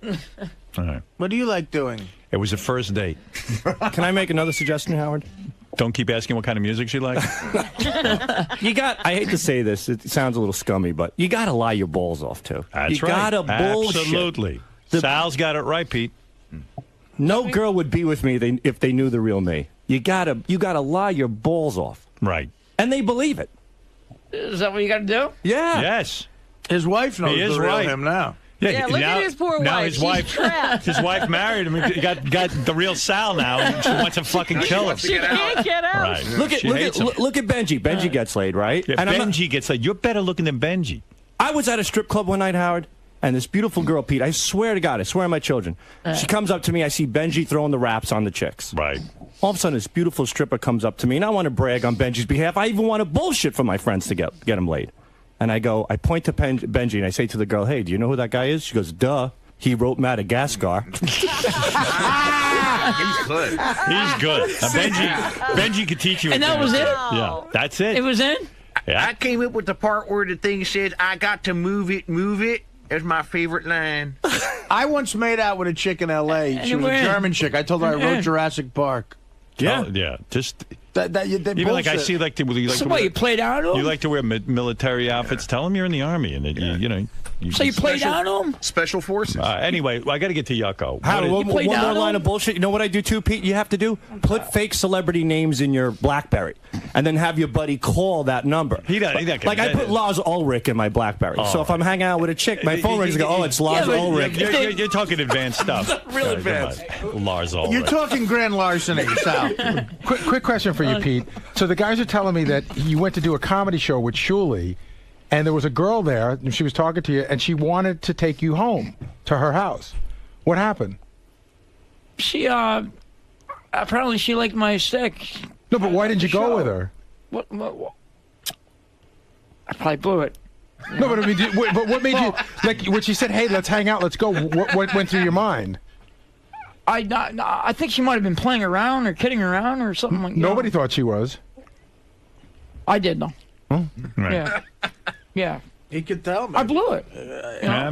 All right. What do you like doing? It was a first date. Can I make another suggestion, Howard? Don't keep asking what kind of music she likes. I hate to say this, it sounds a little scummy, but you got to lie your balls off, too. That's you right. got to bullshit. Absolutely. Sal's got it right, Pete. No girl would be with me if they knew the real me. You gotta lie your balls off. Right. And they believe it. Is that what you got to do? Yeah. Yes. His wife knows He is the real right. him now. Yeah, look now, at his poor now wife. His She's wife, trapped. his wife married him. He got the real Sal now. And she wants to fucking kill him. She can't get out. Right. Look at Benji. Benji gets laid, right? Yeah, Benji gets laid. You're better looking than Benji. I was at a strip club one night, Howard, and this beautiful girl, Pete, I swear to God, I swear on my children, she comes up to me, I see Benji throwing the raps on the chicks. Right. All of a sudden, this beautiful stripper comes up to me, and I want to brag on Benji's behalf. I even want to bullshit for my friends to get him laid. And I point to Benji, and I say to the girl, hey, do you know who that guy is? She goes, duh. He wrote Madagascar. He's good. He's good. Now, Benji could teach you. And that was it? Yeah, that's it. It was in? Yeah. I came up with the part where the thing says, I got to move it. That's my favorite line. I once made out with a chick in L.A. She was a German chick. I told her I wrote Jurassic Park. Yeah. Oh, yeah. Just... Even like I see, like you played out on him? You like to wear military outfits. Tell them you're in the army, and you know. So you played out on him? Special forces. Anyway, I got to get to Yucko. Howard, one more line of bullshit. You know what I do too, Pete? You have to do put fake celebrity names in your BlackBerry, and then have your buddy call that number. Like I put Lars Ulrich in my BlackBerry. So if I'm hanging out with a chick, my phone rings and go, oh, it's Lars Ulrich. You're talking advanced stuff. Real advanced. Lars Ulrich. You're talking grand larceny, Sal. Quick question for you, Pete. So the guys are telling me that you went to do a comedy show with Shuli, and there was a girl there, and she was talking to you, and she wanted to take you home to her house. What happened? She, apparently she liked my stick. No, but why didn't you go with her? What? I probably blew it. No, but I mean, but what made you, like, when she said, hey, let's hang out, let's go, what went through your mind? I think she might have been playing around or kidding around or something like that. Nobody thought she was. I did, though. Huh? Right. Yeah. Yeah. He could tell me. I blew it.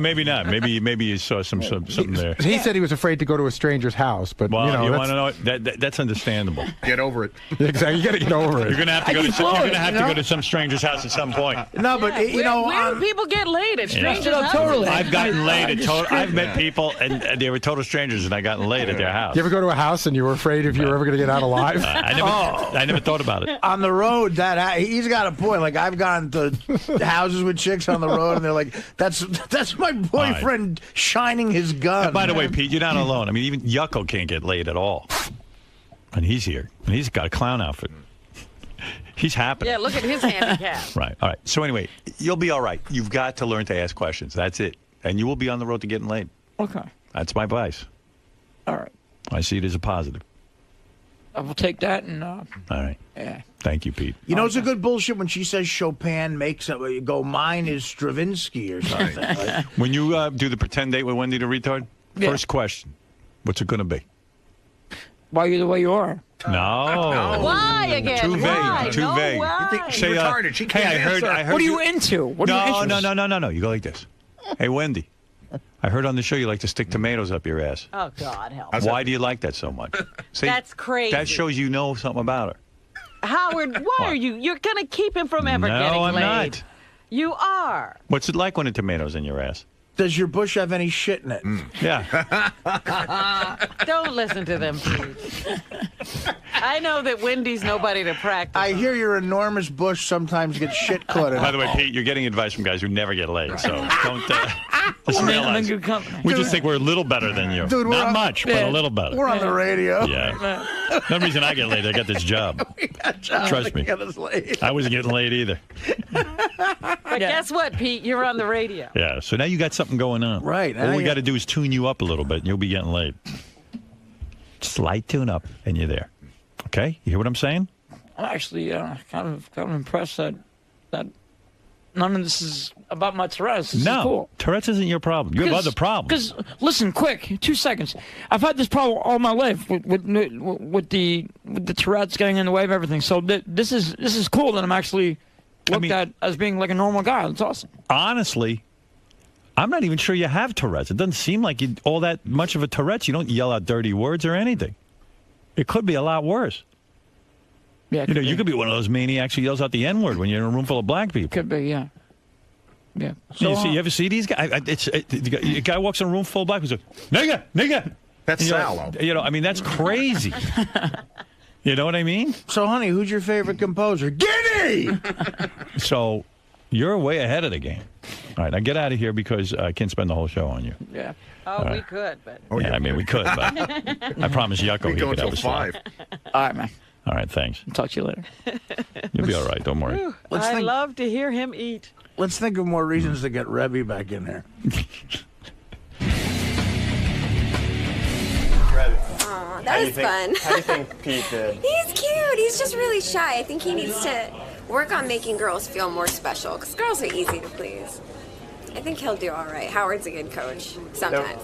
Maybe not. Maybe you saw something there. He said he was afraid to go to a stranger's house, but Well, you want to know what? That's understandable. Get over it. Exactly. You got to get over it. You're gonna have to go. You're gonna have to go to some stranger's house at some point. No, but where do people get laid at strangers' houses? Totally. I've gotten laid at I've met people and they were total strangers, and I gotten laid at their house. You ever go to a house and you were afraid if you were ever going to get out alive? I never thought about it. On the road, he's got a point. Like I've gone to houses with chicks on the road, and they're like, "That's my boyfriend shining his gun." And by the way, Pete, you're not alone. I mean, even Yucko can't get laid at all, and he's here, and he's got a clown outfit. He's happy. Yeah, look at his handicap. Right. All right. So anyway, you'll be all right. You've got to learn to ask questions. That's it, and you will be on the road to getting laid. Okay. That's my advice. All right. I see it as a positive. I will take that and. All right. Yeah. Thank you, Pete. You know, it's a good bullshit when she says Chopin makes it. You go, mine is Stravinsky or something. Like, When you do the pretend date with Wendy the retard, first question, what's it going to be? Why are you the way you are? No. Why again? Too vague. Why? Too No, vague. why? You think she's retarded? She can't hey, I heard. What are you into? What are you interested in? No. You go like this. Hey, Wendy, I heard on the show you like to stick tomatoes up your ass. Oh, God, help. Why do you like that so much? See, That's crazy. That shows you know something about her. Howard, why are you? You're going to keep him from ever getting No, I'm laid. not. You are. What's it like when a tomato's in your ass? does your bush have any shit in it? Yeah. Don't listen to them, please. I know that Wendy's nobody to practice. I hear your enormous bush sometimes gets shit caught in it. By the way, Pete, you're getting advice from guys who never get laid, so don't just realize. We just think we're a little better than you. Dude, not much, but a little better. We're on the radio. Yeah. No reason I get laid. I got this job. Trust me. I wasn't getting laid either. But guess what, Pete? You're on the radio. Yeah. So now you got something going on. Right. All we got to do is tune you up a little bit, and you'll be getting laid. Slight tune up, and you're there. Okay? You hear what I'm saying? I'm actually kind of impressed that none of this is about my Tourette's. This is cool. Tourette's isn't your problem. You have other problems. Because listen, quick, 2 seconds. I've had this problem all my life with the Tourette's getting in the way of everything. So this is cool that I'm actually looked at as being like a normal guy. That's awesome. Honestly, I'm not even sure you have Tourette's. It doesn't seem like you all that much of a Tourette's. You don't yell out dirty words or anything. It could be a lot worse. Yeah, you know, you could be one of those maniacs who yells out the N-word when you're in a room full of black people. Could be, yeah. Yeah. So, you ever see these guys? A guy walks in a room full of black people, nigga, nigga. That's sallow. You know, I mean, that's crazy. You know what I mean? So, honey, who's your favorite composer? Guinea! So, you're way ahead of the game. All right, now get out of here because I can't spend the whole show on you. Yeah. Oh, we could, but... Yeah, I mean, we could, but I promise Yucko he could have a slot. All right, man. All right, thanks. Talk to you later. You'll be all right, don't worry. Whew, I love to hear him eat. Let's think of more reasons to get Rebby back in there. Aw, that was fun. How do you think Pete did? He's cute. He's just really shy. I think he needs to work on making girls feel more special, because girls are easy to please. I think he'll do all right. Howard's a good coach, sometimes.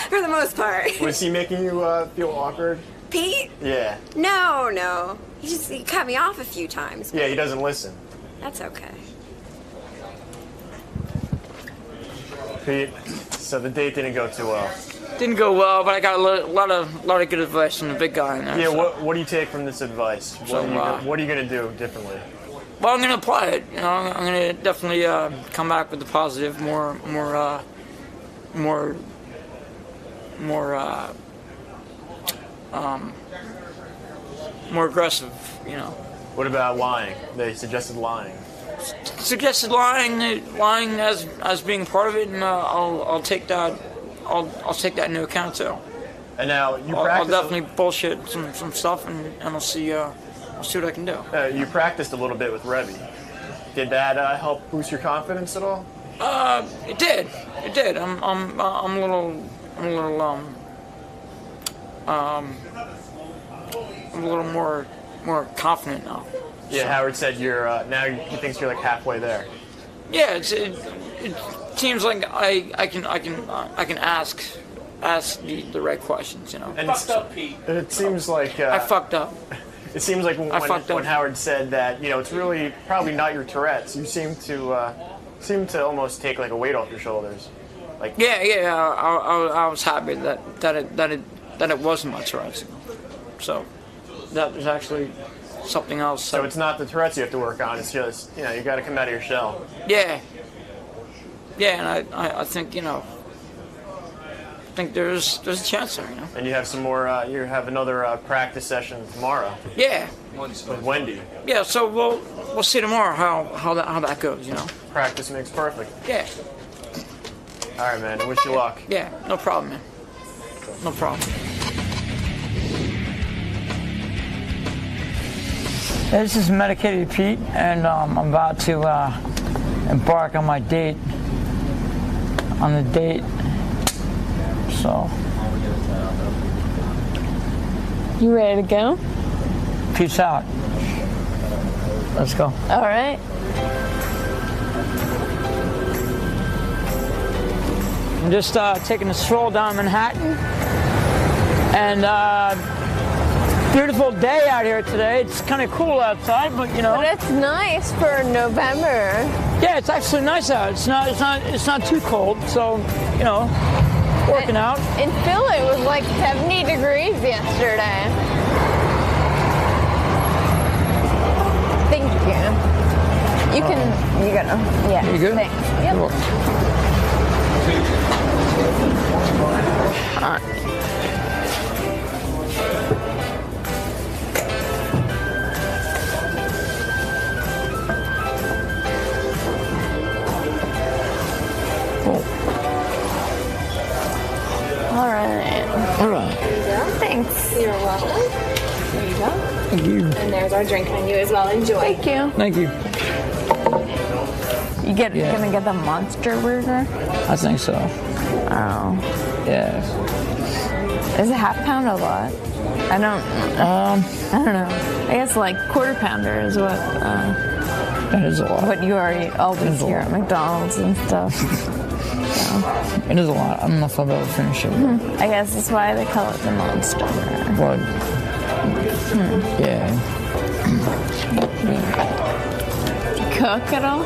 For the most part. Was he making you feel awkward? Pete? Yeah. No. He cut me off a few times. Yeah, he doesn't listen. That's okay. Pete, so the date didn't go too well. Didn't go well, but I got a lot of good advice from the big guy in there. Yeah, so. what do you take from this advice? What are you going to do differently? Well, I'm going to apply it. You know, I'm going to definitely come back with the positive, more aggressive, you know. What about lying? They suggested lying. Suggested lying as being part of it, and I'll take that. I'll take that into account too. And now I'll definitely bullshit some stuff, and I'll see what I can do. You practiced a little bit with Rebby. Did that help boost your confidence at all? It did. I'm a little more confident now. Yeah, So. Howard said you're now he thinks you're like halfway there. Yeah, it seems like I can ask the right questions, you know. And fucked up, Pete. It seems like I fucked up. It seems like when Howard said that, you know, it's really probably not your Tourette's. You seem to almost take like a weight off your shoulders. Like I was happy that it wasn't my Tourette's. So that was actually something else. So it's not the Tourette's you have to work on. It's just, you know, you got to come out of your shell. Yeah, and I think, you know, there's a chance there, you know. And you have some more. You have another practice session tomorrow. Yeah. With Wendy. Yeah. So we'll see tomorrow how that goes, you know. Practice makes perfect. Yeah. All right, man. I wish you luck. Yeah. No problem, man. No problem. This is Medicated Pete, and I'm about to embark on my date. On the date. So. You ready to go? Peace out. Let's go. All right. I'm just taking a stroll down Manhattan, and beautiful day out here today. It's kind of cool outside, but you know. But it's nice for November. Yeah, it's actually nice out. It's not too cold, so you know, working out. In Philly, it was like 70 degrees yesterday. Thank you. You gotta. Yeah. You good? Thanks. Yep. You're welcome. All right. All right. There you go. Thanks. You're welcome. There you go. Thank you. And there's our drink menu as well. Enjoy. Thank you. Thank you. You gonna get the monster burger? I think so. Oh. Yeah. Is a half pound a lot? I don't know. I guess like quarter pounder is what. That is a lot. What you always hear at McDonald's and stuff. So. It is a lot. I don't know if I'll be able to finish it. I guess that's why they call it the monster burger. What? Yeah. Cook at all?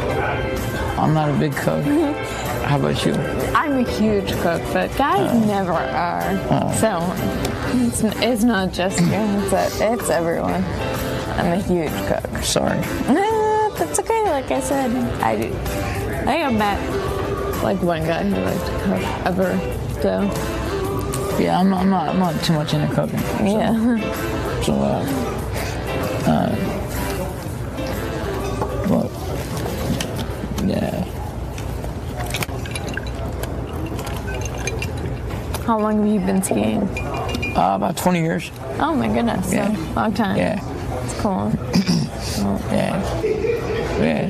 I'm not a big cook. How about you? I'm a huge cook, but guys never are. So it's not just you. It's everyone. I'm a huge cook. Sorry. That's okay. Like I said, I think I met like one guy who liked to cook ever. So yeah, I'm not too much into cooking. So, yeah. So but yeah. How long have you been skiing? About 20 years. Oh my goodness. Yeah. So long time. Yeah. It's cool. Yeah. Yeah.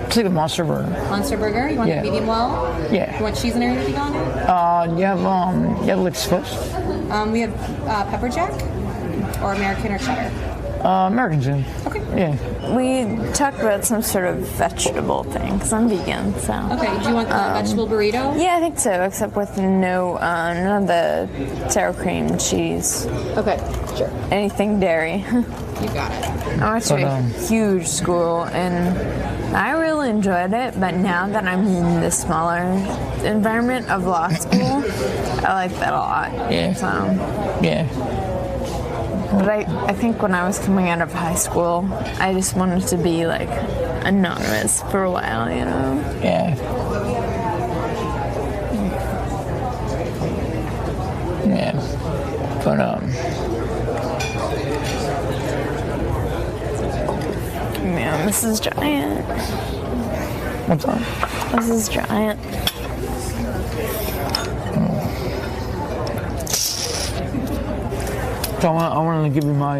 Let's take a Monster Burger. Monster Burger? You want Yeah. the medium well? Yeah. You want cheese and everything on it? You have licks first. We have pepper jack or American or cheddar. American Zoom. Okay. Yeah. We talked about some sort of vegetable thing because I'm vegan. So. Okay. Do you want the vegetable burrito? Yeah, I think so. Except with none of the sour cream cheese. Okay. Sure. Anything dairy. You got it. I went to a huge school and I really enjoyed it, but now that I'm in the smaller environment of law school, I like that a lot. Yeah. So. Yeah. But I think when I was coming out of high school, I just wanted to be like anonymous for a while, you know? Yeah. Yeah. But yeah, Mrs. Giant. What's up? Mrs. Giant. So I wanted to give you my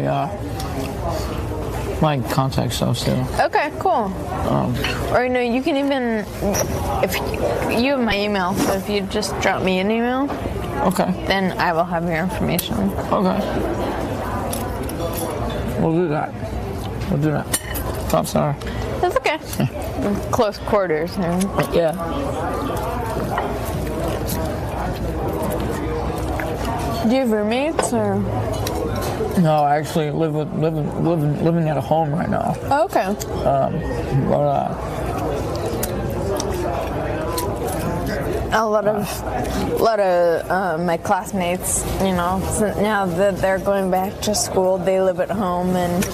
my contact stuff still. Okay, cool. Or you can even, if you have my email, so if you just drop me an email, okay, then I will have your information. Okay. We'll do that. We'll do that. I'm sorry. That's okay. Close quarters. Yeah. Do you have roommates or? No, I actually living at a home right now. Oh, okay. A lot of my classmates, now that they're going back to school, they live at home, and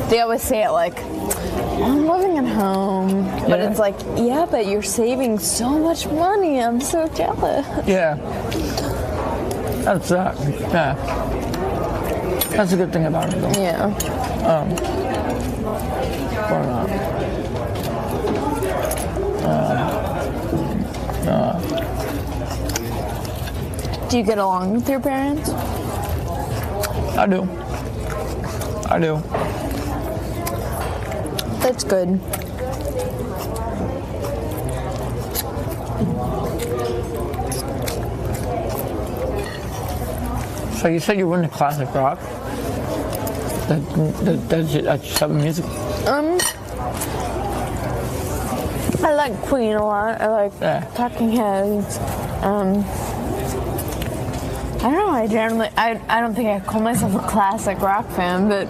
they always say it like, I'm living at home, but it's like, yeah, but you're saving so much money. I'm so jealous. Yeah. That's that. Yeah. That's a good thing about it, though. Yeah. Do you get along with your parents? I do. That's good. So you said you were into classic rock? That's your type of music? I like Queen a lot. I like Talking Heads. I don't know. I don't think I call myself a classic rock fan, but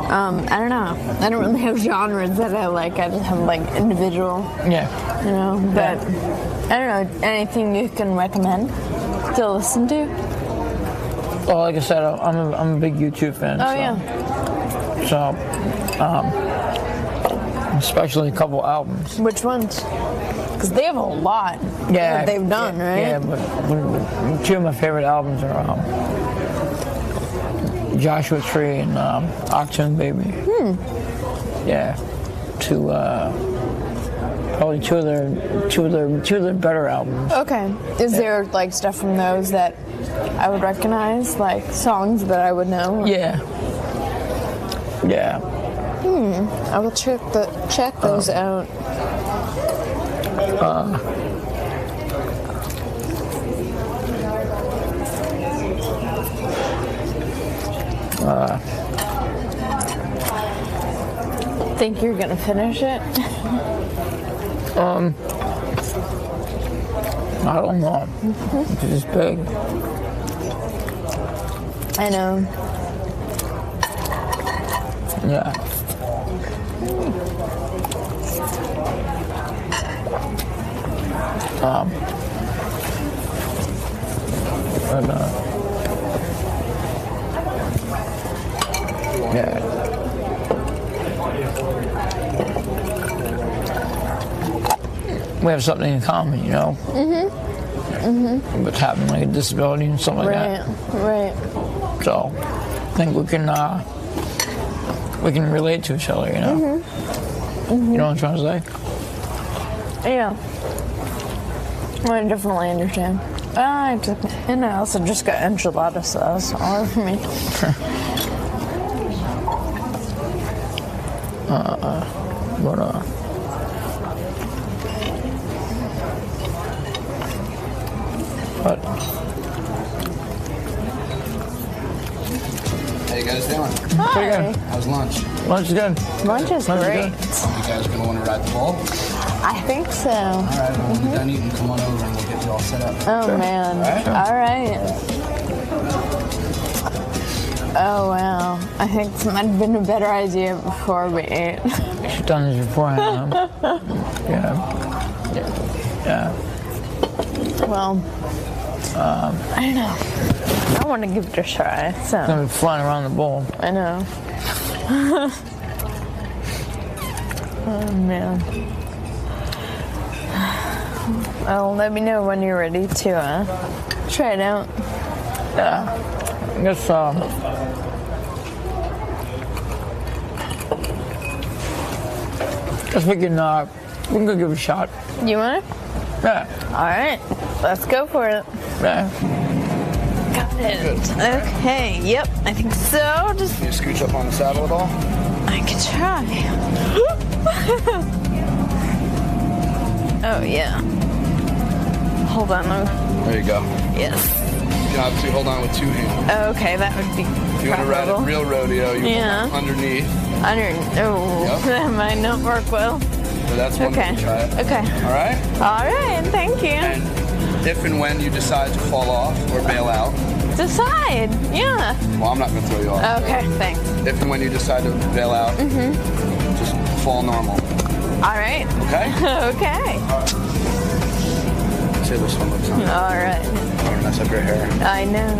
I don't know. I don't really have genres that I like. I just have like individual. Yeah. But I don't know. Anything you can recommend to listen to? Well, like I said, I'm a big YouTube fan. Oh, so. yeah. So, especially a couple albums. Which ones? Because they have a lot that they've done, right? Yeah, but two of my favorite albums are Joshua Tree and Octane Baby. Yeah, probably two of their better albums. Okay. Is there like stuff from those that I would recognize, like songs that I would know? Yeah. Yeah. I will check those out. Think you're gonna finish it? I don't know. It's big. I know. Yeah. Yeah. We have something in common, you know? With having like a disability and something like that. Right. So I think we can relate to each other, you know? You know what I'm trying to say? Yeah. I definitely understand. And I also just got enchilada sauce all over me. But How you guys doing? Hi. How's lunch? Lunch is good. Lunch is great. You guys gonna want to ride the ball? I think so. All right, well, when you're done eating, come on over and we'll get you all set up. Oh, man. All right. Oh, wow. I think this might have been a better idea before we ate. You've done this beforehand. Yeah. Well, I don't know. I want to give it a try. So. It's gonna be flying around the bowl. I know. Oh, man. Well, let me know when you're ready to try it out. Yeah. I guess, we can go give it a shot. You want it? Yeah. All right. Let's go for it. Yeah. Got it. Okay. Yep. I think so. Just. Can you scooch up on the saddle at all? I can try. Oh, yeah. Hold on. There you go. Yes. You can obviously hold on with two hands. Okay, that would be If you want to ride a real rodeo, you hold on underneath. That might not work well. So that's one way to try it. Okay. All right? All right, thank you. And if and when you decide to fall off or bail out. Decide, yeah. Well, I'm not going to throw you off. Okay, thanks. If and when you decide to bail out, just fall normal. All right. Okay? Okay. Say this one looks on. All right. I don't want to mess up your hair. I know.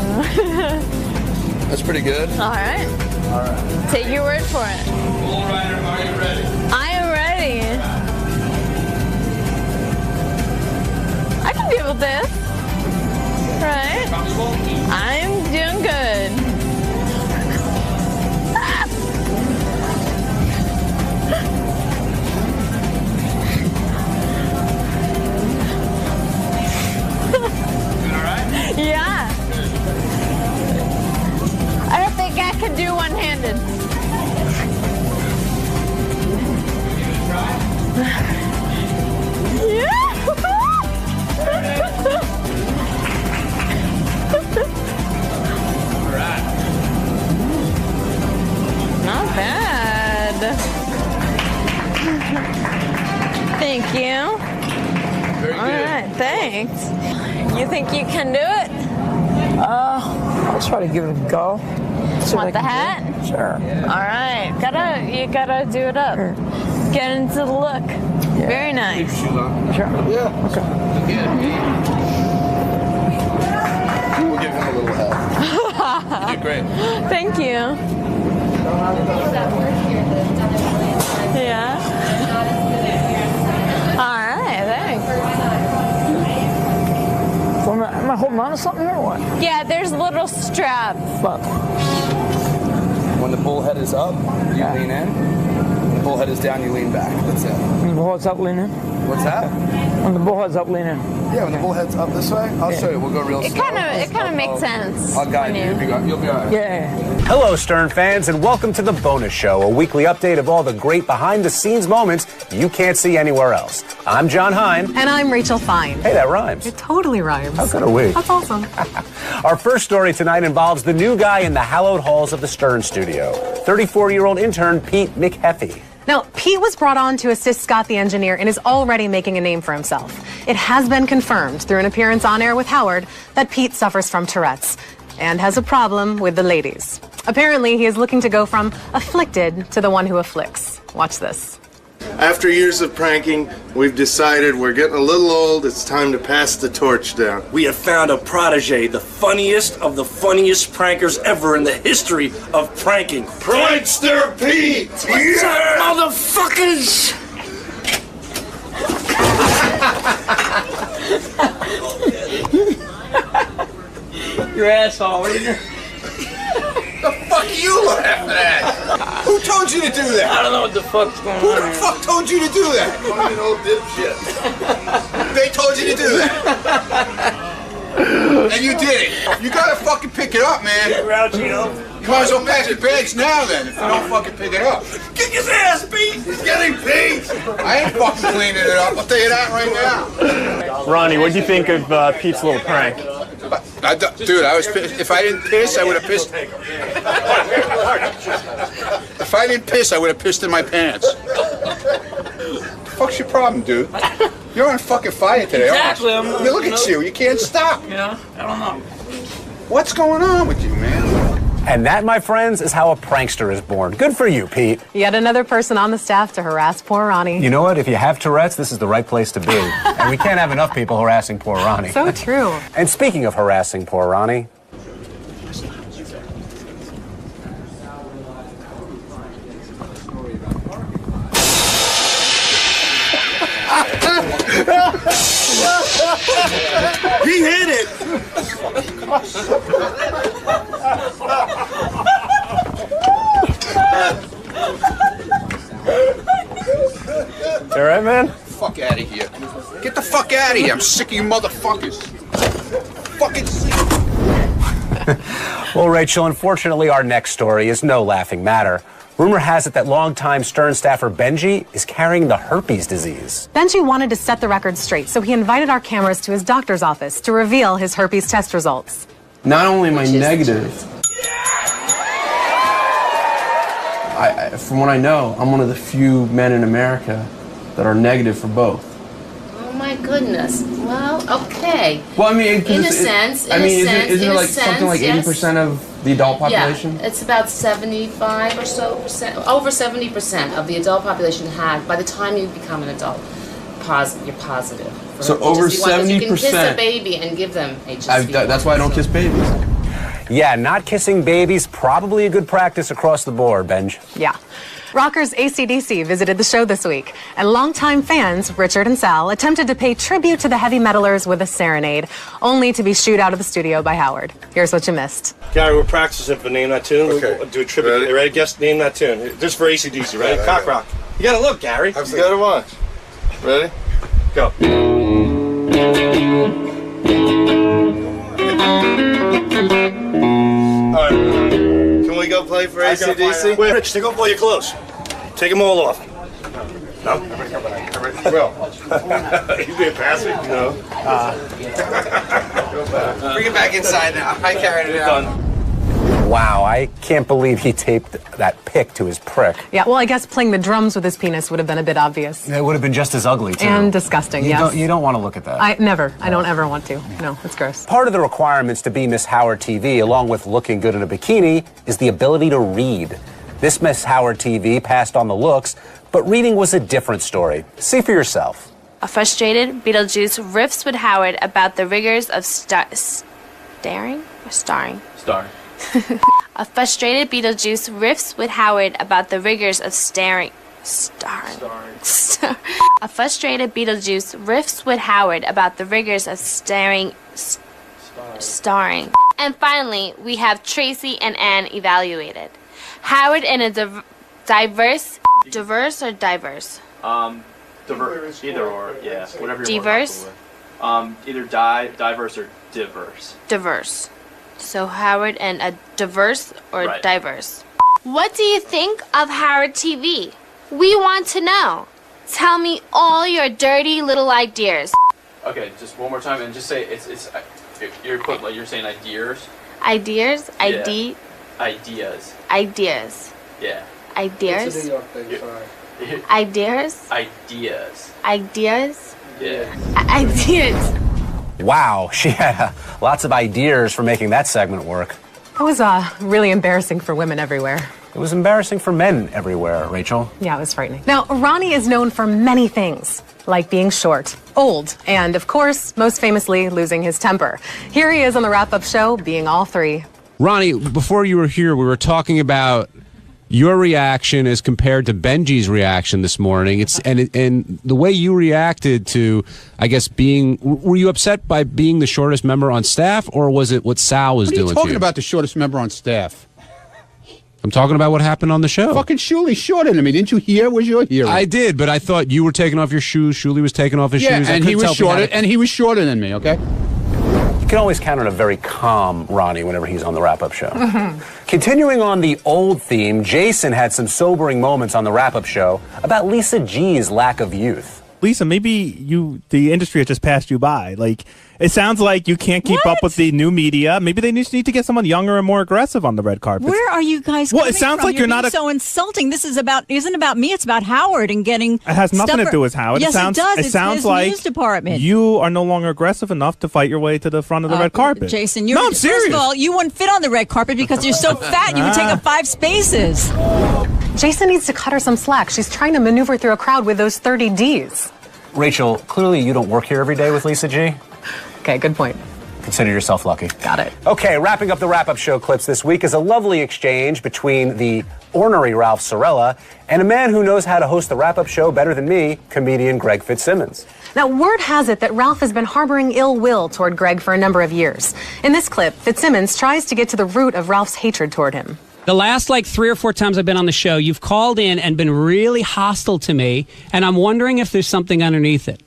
That's pretty good. All right. All right. Take your word for it. Bull Rider, are you ready? I am ready. I can deal with this. Right? I'm doing good. Yeah. I don't think I can do one-handed. Yeah. Not bad. Thank you. Very good. All right, thanks. You think you can do it? I'll try to give it a go. Want the hat? Sure. All right. You gotta do it up. Get into the look. Yeah. Very nice. Sure. Yeah. Okay. We'll give him a little help. You did great. Thank you. Yeah. All right. Thanks. Am I holding on to something or what? Yeah, there's a little strap. Fuck. When the bullhead is up, you lean in. When the bullhead is down, you lean back. That's it. When the bullhead's up, lean in? What's that? When the bullhead's up, lean in. Yeah, when the bullhead's up this way, I'll show you. We'll go real slow. It kind of makes sense. I'll guide you. You'll be all right. Yeah. Hello, Stern fans, and welcome to The Bonus Show, a weekly update of all the great behind-the-scenes moments you can't see anywhere else. I'm John Hein. And I'm Rachel Fine. Hey, that rhymes. It totally rhymes. How good are we? That's awesome. Our first story tonight involves the new guy in the hallowed halls of the Stern studio, 34-year-old intern Pete McHeffy. Now, Pete was brought on to assist Scott the engineer and is already making a name for himself. It has been confirmed through an appearance on air with Howard that Pete suffers from Tourette's. and has a problem with the ladies. Apparently, he is looking to go from afflicted to the one who afflicts. Watch this. After years of pranking, we've decided we're getting a little old. It's time to pass the torch down. We have found a protege, the funniest of the funniest prankers ever in the history of pranking. Prankster Pete! What's up, motherfuckers? Your asshole, isn't it? The fuck are you laughing at? Who told you to do that? I don't know what the fuck's going on. Who the fuck told you to do that? Fucking old dipshit. They told you to do that. And you did it. You gotta fucking pick it up, man. You might as well pack your bags now then, if you don't fucking pick it up. Kick his ass, Pete! He's getting Pete! I ain't fucking cleaning it up. I'll tell you that right now. Ronnie, what do you think of Pete's little prank? Dude, I was pissed. If I didn't piss, I would have pissed. If I didn't piss, I would have pissed in my pants. What the fuck's your problem, dude? You're on fucking fire today. Exactly. I mean, look at you. You can't stop. Yeah, I don't know. What's going on with you, man? And that, my friends, is how a prankster is born. Good for you, Pete. Yet another person on the staff to harass poor Ronnie. You know what? If you have Tourette's, this is the right place to be. And we can't have enough people harassing poor Ronnie. So true. And speaking of harassing poor Ronnie, He hit it! All right, man? Fuck out of here. Get the fuck out of here. I'm sick of you motherfuckers. Fucking sick. well, Rachel, unfortunately, our next story is no laughing matter. Rumor has it that longtime Stern staffer Benji is carrying the herpes disease. Benji wanted to set the record straight, so he invited our cameras to his doctor's office to reveal his herpes test results. Not only am I negative, from what I know, I'm one of the few men in America that are negative for both. Oh my goodness. Well, okay. Well, I mean, in a sense, isn't it like something like 80% of the adult population? Yeah, it's about 75 or so percent, over 70% of the adult population have, by the time you become an adult, you're positive. So over 70%. You can kiss a baby and give them HSV. That's why I don't kiss babies. Yeah, not kissing babies, probably a good practice across the board, Benj. Yeah. Rockers AC/DC visited the show this week, and longtime fans, Richard and Sal, attempted to pay tribute to the heavy metalers with a serenade, only to be shooed out of the studio by Howard. Here's what you missed. Gary, we're practicing for Name That Tune. Okay. We'll do a tribute. Ready? You ready? Guess Name That Tune. Just for AC/DC, ready? Right, Cock rock. You gotta look, Gary. You gotta watch. Ready? Go. All right. Can we go play for AC/DC? Wait, Rich, take off all your clothes. Take them all off. No? Well. You being passive? No. Bring it back inside now. I carried it out. Wow, I can't believe he taped that pic to his prick. Yeah, well, I guess playing the drums with his penis would have been a bit obvious. It would have been just as ugly, too. And disgusting, yes. You don't want to look at that. I don't ever want to. No, it's gross. Part of the requirements to be Miss Howard TV, along with looking good in a bikini, is the ability to read. This Miss Howard TV passed on the looks, but reading was a different story. See for yourself. A frustrated Beetlejuice riffs with Howard about the rigors of starring. A frustrated Beetlejuice riffs with Howard about the rigors of starring. A frustrated Beetlejuice riffs with Howard about the rigors of starring. And finally, we have Tracy and Anne evaluated. Howard in a diverse or diverse? Diverse, either or, yeah, whatever you diverse? Want to either diverse or diverse. Diverse. So Howard and a diverse or right. Diverse. What do you think of Howard TV? We want to know. Tell me all your dirty little ideas. Okay, just one more time and just say you're saying ideas. Ideas? Yeah. Ideas. Yeah. Ideas? Yeah. Ideas? Ideas. Ideas? Yeah. Ideas. Wow, she had lots of ideas for making that segment work. That was really embarrassing for women everywhere. It was embarrassing for men everywhere, Rachel. Yeah, it was frightening. Now, Ronnie is known for many things, like being short, old, and, of course, most famously, losing his temper. Here he is on the wrap-up show, being all three. Ronnie, before you were here, we were talking about your reaction as compared to Benji's reaction this morning. And the way you reacted to, I guess, were you upset by being the shortest member on staff, or was it what Sal was doing to you? What are you talking about, the shortest member on staff? I'm talking about what happened on the show. Fucking Shuley's shorter than me. Didn't you hear? Was your hearing? I did, but I thought you were taking off your shoes. Shuley was taking off his shoes. And he was shorter than me, okay? You can always count on a very calm Ronnie whenever he's on the wrap-up show. Continuing on the old theme, Jason had some sobering moments on the wrap-up show about Lisa G's lack of youth. Lisa, maybe the industry has just passed you by. Like, it sounds like you can't keep up with the new media. Maybe they just need to get someone younger and more aggressive on the red carpet. Where are you guys Well, coming it sounds from? like you're not so insulting. This isn't about me. It's about Howard and getting. It has nothing to do with Howard. Yes, it does. It's sounds his like news department. You are no longer aggressive enough to fight your way to the front of the red carpet. Jason, no, I'm serious. First of all, you wouldn't fit on the red carpet because you're so fat. You would take up 5 spaces. Jason needs to cut her some slack. She's trying to maneuver through a crowd with those 30 Ds. Rachel, clearly you don't work here every day with Lisa G. Okay, good point. Consider yourself lucky. Got it. Okay, wrapping up the wrap-up show clips this week is a lovely exchange between the ornery Ralph Sorella and a man who knows how to host the wrap-up show better than me, comedian Greg Fitzsimmons. Now, word has it that Ralph has been harboring ill will toward Greg for a number of years. In this clip, Fitzsimmons tries to get to the root of Ralph's hatred toward him. The last 3 or 4 times I've been on the show, you've called in and been really hostile to me, and I'm wondering if there's something underneath it.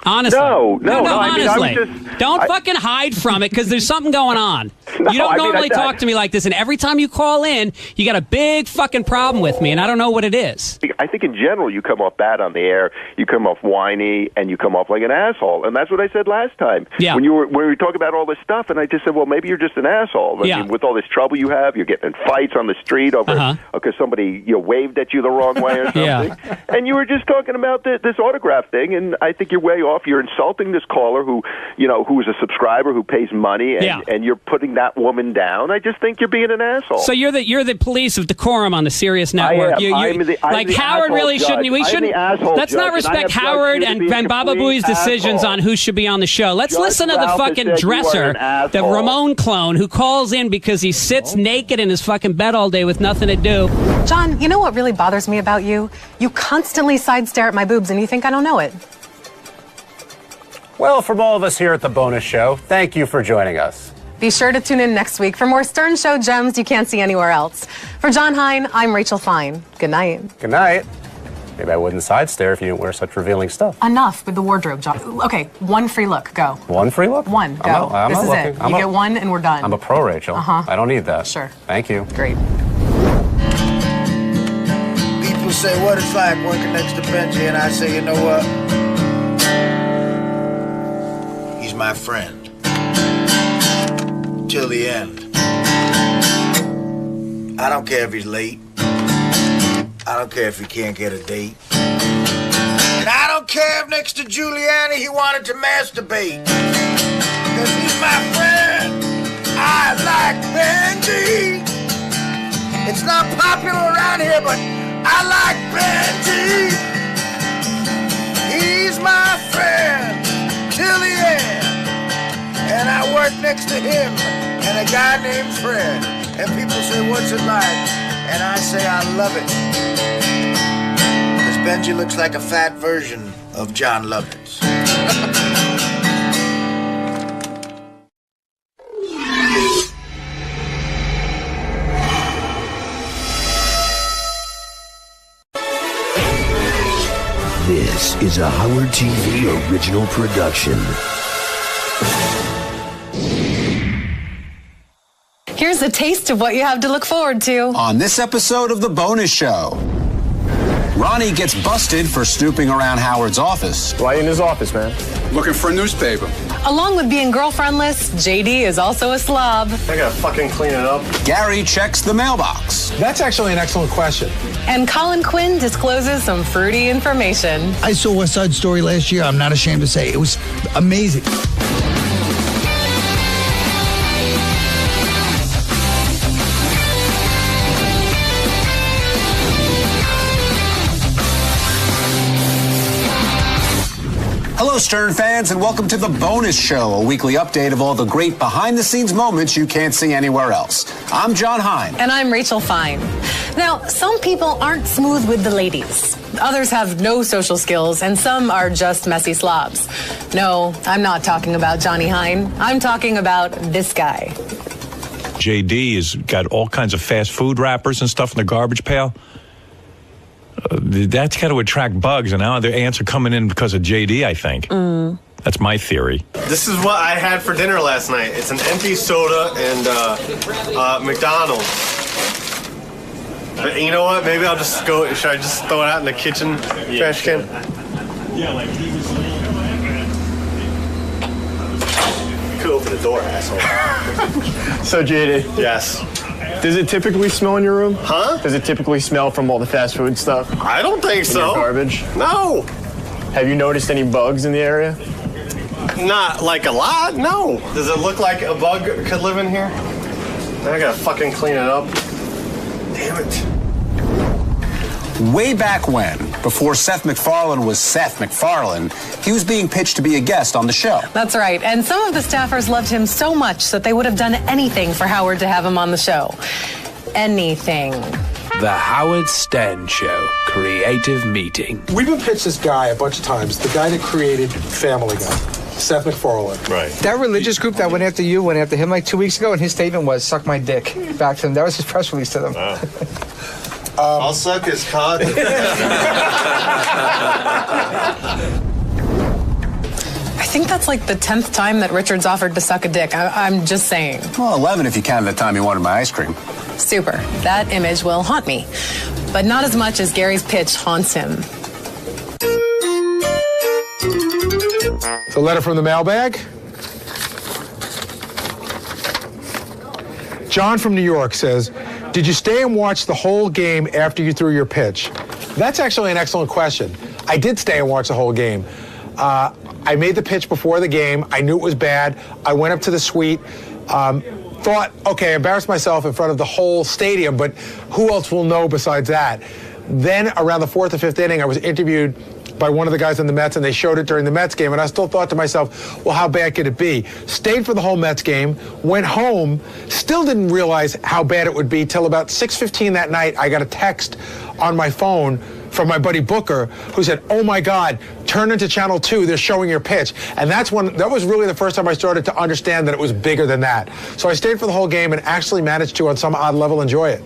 Honestly. No, honestly. I mean, don't fucking hide from it because there's something going on. You don't normally talk to me like this, and every time you call in, you got a big fucking problem with me, and I don't know what it is. I think in general you come off bad on the air, you come off whiny, and you come off like an asshole, and that's what I said last time. Yeah. When we were talking about all this stuff, and I just said, well, maybe you're just an asshole. I mean, with all this trouble you have, you're getting in fights on the street over because somebody waved at you the wrong way or something. And you were just talking about this autograph thing, and I think you're way off. You're insulting this caller who is a subscriber who pays money, and you're putting that woman down. I just think you're being an asshole. So you're the police of decorum on the Sirius network. I'm the Howard really judge. shouldn't. We shouldn't. Let's not respect Howard and Baba Booey's decisions on who should be on the show. Let's listen to the fucking dresser, the Ramon clone, who calls in because he sits naked in his fucking bed all day with nothing to do. John, you know what really bothers me about you? You constantly side stare at my boobs, and you think I don't know it. Well, from all of us here at The Bonus Show, thank you for joining us. Be sure to tune in next week for more Stern Show gems you can't see anywhere else. For John Hein, I'm Rachel Fine. Good night. Good night. Maybe I wouldn't side stare if you didn't wear such revealing stuff. Enough with the wardrobe, John. Okay, one free look. Go. One free look? One. Go. This is it. You get one and we're done. I'm a pro, Rachel. I don't need that. Sure. Thank you. Great. People say what it's like working next to Benji, and I say, you know what? He's my friend. Till the end. I don't care if he's late. I don't care if he can't get a date. And I don't care if next to Giuliani he wanted to masturbate. Because he's my friend. I like Benji. It's not popular around here, but I like Benji. He's my friend till the end. And I work next to him and a guy named Fred. And people say, what's it like? And I say, I love it. Because Benji looks like a fat version of John Lovitz. This is a Howard TV original production. Here's a taste of what you have to look forward to. On this episode of The Bonus Show, Ronnie gets busted for snooping around Howard's office. Why in his office, man? Looking for a newspaper. Along with being girlfriendless, JD is also a slob. I gotta fucking clean it up. Gary checks the mailbox. That's actually an excellent question. And Colin Quinn discloses some fruity information. I saw West Side Story last year. I'm not ashamed to say it was amazing. Hello, Stern fans, and welcome to The Bonus Show, a weekly update of all the great behind-the-scenes moments you can't see anywhere else. I'm John Hein. And I'm Rachel Fine. Now, some people aren't smooth with the ladies. Others have no social skills, and some are just messy slobs. No, I'm not talking about Johnny Hein. I'm talking about this guy. JD has got all kinds of fast food wrappers and stuff in the garbage pail. That's got to attract bugs, and now the ants are coming in because of JD, I think. That's my theory. This is what I had for dinner last night. It's an empty soda and McDonald's. But you know what? Maybe I'll just go. Should I just throw it out in the kitchen trash can? Yeah, like he was. You could open the door, asshole. So, JD. Yes. Does it typically smell in your room? Huh? Does it typically smell from all the fast food stuff? I don't think so. Garbage? No. Have you noticed any bugs in the area? Not like a lot, no. Does it look like a bug could live in here? I gotta fucking clean it up. Damn it. Way back when, before Seth MacFarlane was Seth MacFarlane, he was being pitched to be a guest on the show. That's right. And some of the staffers loved him so much that they would have done anything for Howard to have him on the show. Anything. The Howard Stern Show Creative Meeting. We've been pitched this guy a bunch of times, the guy that created Family Guy, Seth MacFarlane. Right. That religious group that went after you went after him like 2 weeks ago, and his statement was, suck my dick, back to them. That was his press release to them. I'll suck his cock. I think that's like the 10th time that Richard's offered to suck a dick. I'm just saying. Well, 11 if you count the time he wanted my ice cream. Super. That image will haunt me. But not as much as Gary's pitch haunts him. It's a letter from the mailbag. John from New York says, did you stay and watch the whole game after you threw your pitch? That's actually an excellent question. I did stay and watch the whole game. I made the pitch before the game. I knew it was bad. I went up to the suite, thought, okay, I embarrassed myself in front of the whole stadium, but who else will know besides that? Then around the 4th or 5th inning, I was interviewed by one of the guys on the Mets, and they showed it during the Mets game, and I still thought to myself, well, how bad could it be? Stayed for the whole Mets game, went home, still didn't realize how bad it would be till about 6:15 that night. I got a text on my phone from my buddy Booker, who said, oh my God, turn into Channel 2, they're showing your pitch. And that was really the first time I started to understand that it was bigger than that. So I stayed for the whole game and actually managed to, on some odd level, enjoy it.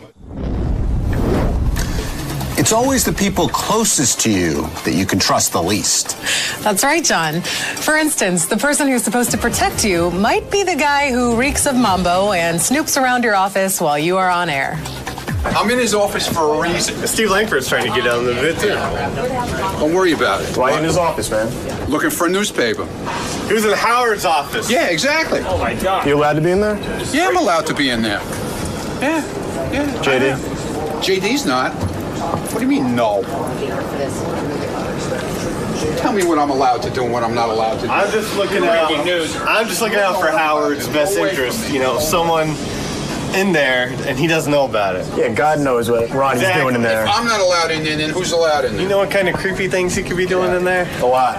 It's always the people closest to you that you can trust the least. That's right, John. For instance, the person who's supposed to protect you might be the guy who reeks of mambo and snoops around your office while you are on air. I'm in his office for a reason. Steve Langford's trying to get out of the bit, too. Don't worry about it. Why in his office, man? Looking for a newspaper. He was in Howard's office. Yeah, exactly. Oh, my God. You allowed to be in there? Yeah, I'm allowed to be in there. Yeah. JD? JD's not. What do you mean, no? Tell me what I'm allowed to do and what I'm not allowed to do. I'm just looking out for Howard's best interest. You know, someone in there, and he doesn't know about it. Yeah, God knows what Ronnie's doing in there. If I'm not allowed in there, then who's allowed in there? You know what kind of creepy things he could be doing in there? A lot.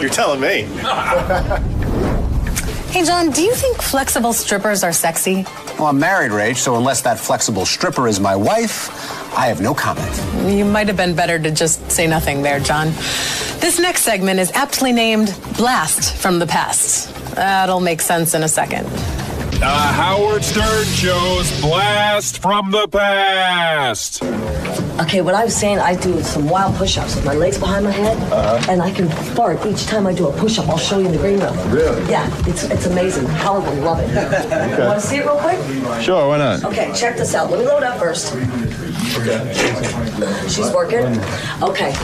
You're telling me. Hey, John, do you think flexible strippers are sexy? Well, I'm married, Rach, so unless that flexible stripper is my wife, I have no comment. You might have been better to just say nothing there, John. This next segment is aptly named Blast from the Past. That'll make sense in a second. The Howard Stern Show's Blast from the Past. Okay, what I was saying, I do some wild push-ups with my legs behind my head, and I can fart each time I do a push-up. I'll show you in the green room. Really? Yeah, it's amazing. Howard will love it. Okay. Want to see it real quick? Sure, why not? Okay, check this out. Let me load up first. Okay. She's working. Okay.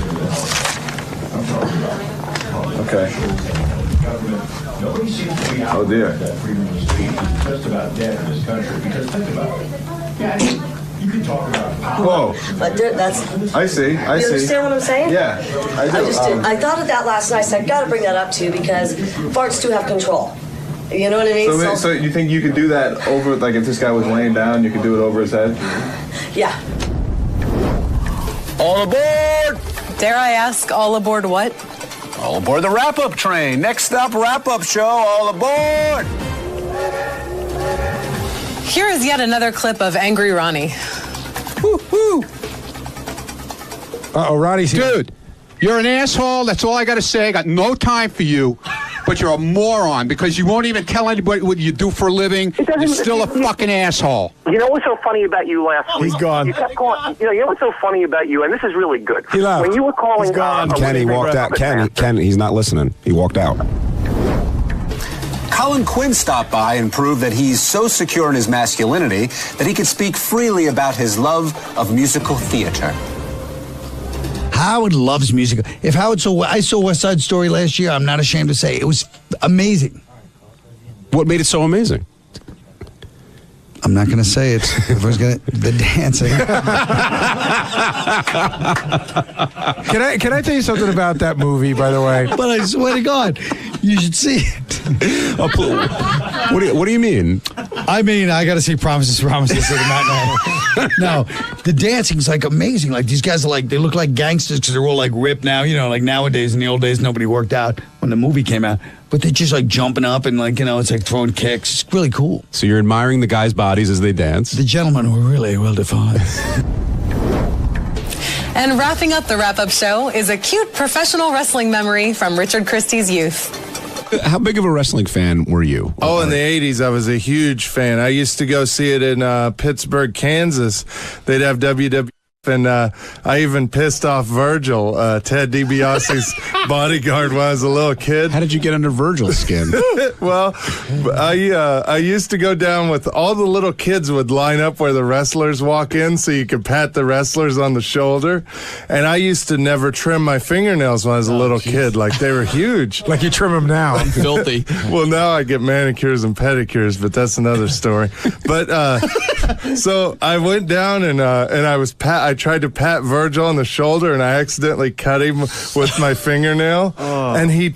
Okay. Oh dear. Just about dead in this country because think about it. You can talk about power. Whoa. But that's. I see. You understand what I'm saying? Yeah, I do. I thought of that last night, so I got to bring that up too because farts do have control. You know what I mean? So you think you could do that over, like if this guy was laying down, you could do it over his head? Yeah. All aboard! Dare I ask, all aboard what? All aboard the wrap-up train. Next stop, wrap-up show. All aboard. Here is yet another clip of Angry Ronnie. Woo-hoo. Uh-oh, Ronnie's here. Dude, you're an asshole. That's all I got to say. I got no time for you. But you're a moron because you won't even tell anybody what you do for a living. You're still a fucking asshole. You know what's so funny about you last week? He's gone. You kept calling, you know what's so funny about you, and this is really good. He left. When you were calling... He's gone. Kenny walked out. Kenny, he's not listening. He walked out. Colin Quinn stopped by and proved that he's so secure in his masculinity that he could speak freely about his love of musical theater. Howard loves music. If Howard saw, I saw West Side Story last year. I'm not ashamed to say it was amazing. What made it so amazing? I'm not going to say it. If I was going to, the dancing. Can I tell you something about that movie, by the way? But I swear to God, you should see it. What do you mean? I mean, I got to see Promises at the Matinee. No, the dancing's like amazing. Like these guys are like, they look like gangsters because they're all like ripped now. You know, like nowadays, in the old days, nobody worked out when the movie came out. But they're just like jumping up and like, you know, it's like throwing kicks. It's really cool. So you're admiring the guys' bodies as they dance? The gentlemen were really well defined. And wrapping up the wrap-up show is a cute professional wrestling memory from Richard Christie's youth. How big of a wrestling fan were you? Oh, in the 80s, I was a huge fan. I used to go see it in Pittsburgh, Kansas. They'd have WWF, and I even pissed off Virgil, Ted DiBiase's bodyguard when I was a little kid. How did you get under Virgil's skin? Well, I used to go down with all the little kids would line up where the wrestlers walk in so you could pat the wrestlers on the shoulder. And I used to never trim my fingernails when I was a little kid. Like, they were huge. Like you trim them now. I'm filthy. Well, now I get manicures and pedicures, but that's another story. But so I went down and I tried to pat Virgil on the shoulder, and I accidentally cut him with my fingernail. And he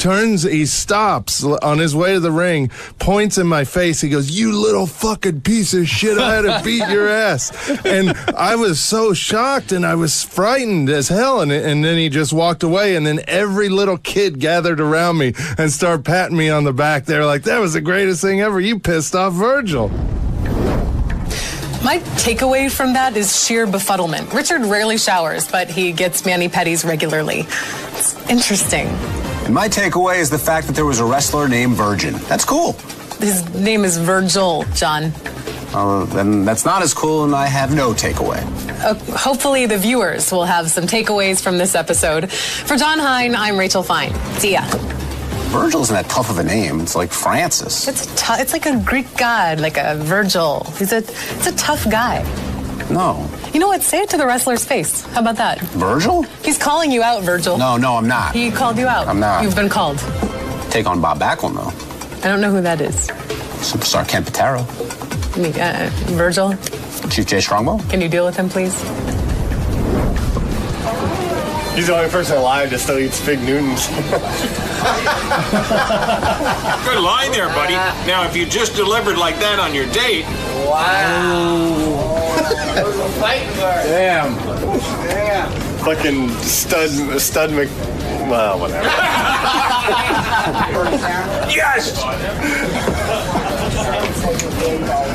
stops on his way to the ring, points in my face. He goes, "You little fucking piece of shit, I had to beat your ass." And I was so shocked, and I was frightened as hell. And then he just walked away, and then every little kid gathered around me and started patting me on the back. They were like, "That was the greatest thing ever. You pissed off Virgil." My takeaway from that is sheer befuddlement. Richard rarely showers, but he gets mani-pedis regularly. It's interesting. And my takeaway is the fact that there was a wrestler named Virgin. That's cool. His name is Virgil, John. Then that's not as cool, and I have no takeaway. Hopefully the viewers will have some takeaways from this episode. For John Hein, I'm Rachel Fine. See ya. Virgil isn't that tough of a name. It's like Francis. It's like a Greek god, like a Virgil. It's a tough guy. No. You know what? Say it to the wrestler's face. How about that? Virgil? He's calling you out, Virgil. No, I'm not. He called you out. I'm not. You've been called. Take on Bob Backlund, though. I don't know who that is. Superstar Ken Patero. Virgil? Chief Jay Strongbow? Can you deal with him, please? He's the only person alive that still eats Fig Newtons. Good line there, buddy. Now, if you just delivered like that on your date... Wow. Damn. Fucking stud Mc... Well, whatever. Yes!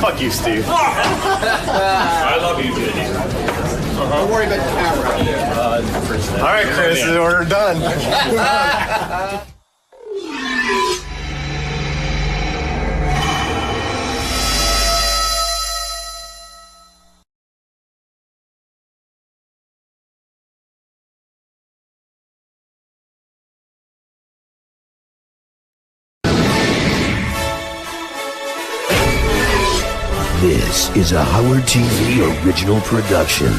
Fuck you, Steve. I love you, Judy. Don't worry about the camera. All right, Chris, the order done. This is a Howard TV original production.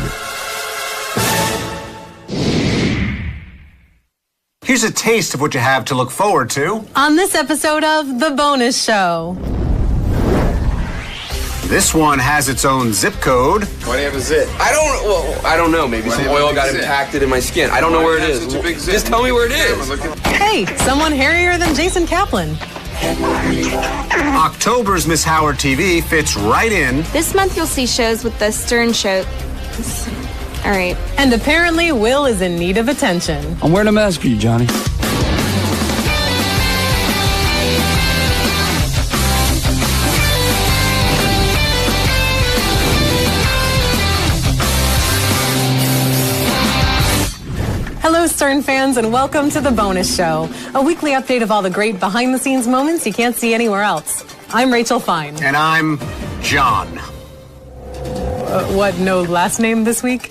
Here's a taste of what you have to look forward to on this episode of The Bonus Show. This one has its own zip code. Why do you have a zip? I don't know. Maybe some oil got impacted in my skin. I don't know where it is. Just tell me where it is. Hey, someone hairier than Jason Kaplan. October's Miss Howard TV fits right in. This month you'll see shows with the Stern Show. All right. And apparently Will is in need of attention. I'm wearing a mask for you, Johnny. Stern fans, and welcome to The Bonus Show, a weekly update of all the great behind-the-scenes moments you can't see anywhere else. I'm Rachel Fine. And I'm John. What, no last name this week?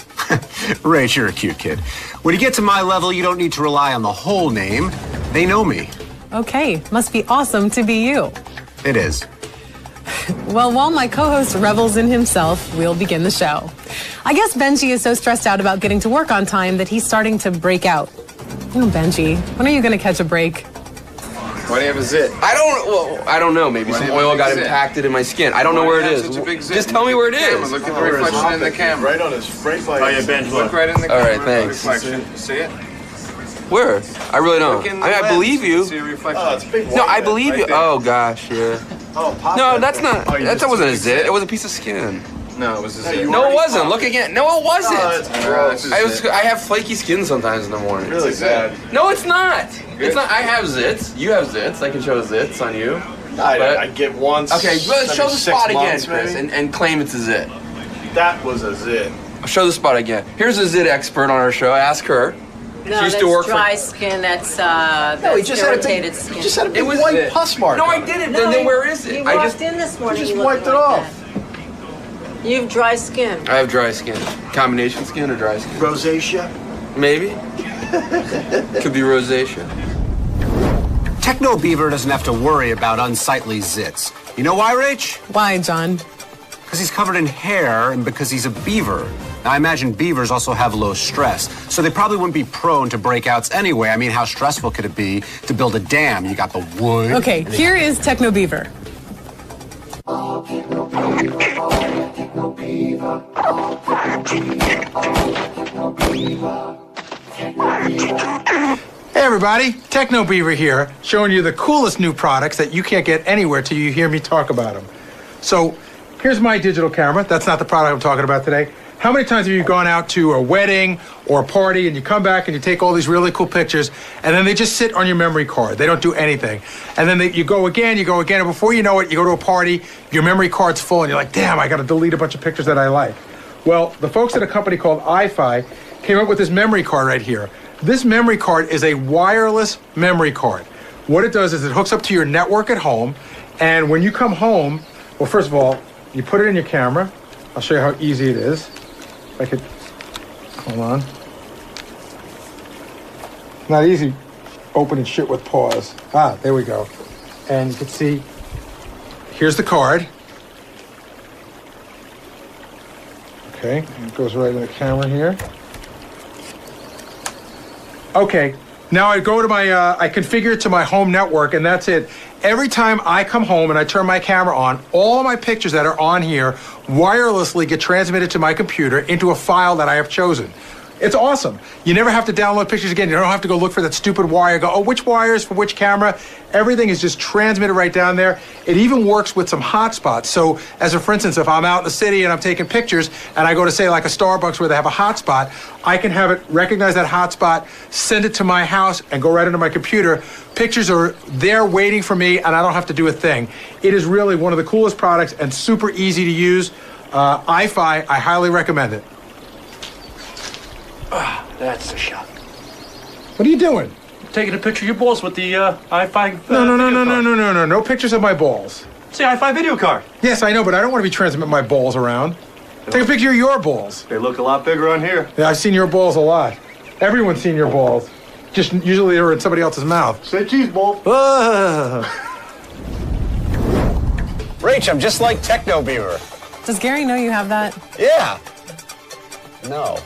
Rach, you're a cute kid. When you get to my level, you don't need to rely on the whole name. They know me. Okay, must be awesome to be you. It is. Well, while my co-host revels in himself, we'll begin the show. I guess Benji is so stressed out about getting to work on time that he's starting to break out. Oh, Benji, when are you going to catch a break? Why do you have a zit? I don't know. Maybe some oil got impacted in my skin. I don't know where it is. Just tell me where it is. Look at the reflection in the camera. Right on his brake light. Oh, yeah, Ben, look right in the camera. All right, thanks. Reflection. See it? Where? I really don't. I believe you. See a reflection. Oh, it's a big No, I believe you. Oh, gosh, yeah. Oh, pop No, that. that's not. Oh, That wasn't a zit. It was a piece of skin. No, it was a zit. No, it wasn't. Look again. No, it wasn't. Oh, that's gross. I have flaky skin sometimes in the morning. Really bad. No, it's not. It's not. I have zits. You have zits. I can show zits on you. I get once. Okay, let's show the 6 spot again, months, Chris, maybe. and claim it's a zit. That was a zit. I'll show the spot again. Here's a zit expert on our show. Ask her. No, she used that's to work dry skin. That's he just had a big- irritated skin. he just had a big It was white zit. pus mark. No, I didn't. No, then where is it? You I walked in this morning. just you wiped looking it like off. that. You have dry skin. I have dry skin. Combination skin or dry skin? Rosacea? Maybe. Could be rosacea. Techno Beaver doesn't have to worry about unsightly zits. You know why, Rach? Why, John? Because he's covered in hair and because he's a beaver. Now, I imagine beavers also have low stress, so they probably wouldn't be prone to breakouts anyway. I mean, how stressful could it be to build a dam? You got the wood. Okay, here is Techno Beaver. Hey everybody, Techno Beaver here, showing you the coolest new products that you can't get anywhere till you hear me talk about them. So, here's my digital camera. That's not the product I'm talking about today. How many times have you gone out to a wedding or a party and you come back and you take all these really cool pictures and then they just sit on your memory card? They don't do anything. And then you go again, and before you know it, you go to a party, your memory card's full and you're like, damn, I gotta delete a bunch of pictures that I like. Well, the folks at a company called iFi came up with this memory card right here. This memory card is a wireless memory card. What it does is it hooks up to your network at home, and when you come home, well, first of all, you put it in your camera. I'll show you how easy it is. I could, hold on. Not easy opening shit with pause. Ah, there we go. And you can see, here's the card. Okay, and it goes right in the camera here. Okay, now I go to my, I configure it to my home network, and that's it. Every time I come home and I turn my camera on, all my pictures that are on here wirelessly get transmitted to my computer into a file that I have chosen. It's awesome. You never have to download pictures again. You don't have to go look for that stupid wire. Go, oh, which wire is for which camera? Everything is just transmitted right down there. It even works with some hotspots. So, as a, for instance, if I'm out in the city and I'm taking pictures and I go to, say, like a Starbucks where they have a hotspot, I can have it recognize that hotspot, send it to my house, and go right into my computer. Pictures are there waiting for me, and I don't have to do a thing. It is really one of the coolest products and super easy to use. iFi, I highly recommend it. That's the shot. What are you doing? Taking a picture of your balls with the iFi. No pictures of my balls. It's the iFi video card. Yes, I know, but I don't want to be transmitting my balls around. Take a picture of your balls. They look a lot bigger on here. Yeah, I've seen your balls a lot. Everyone's seen your balls. Just usually they're in somebody else's mouth. Say cheese ball. Rach, I'm just like Techno Beaver. Does Gary know you have that? Yeah. No.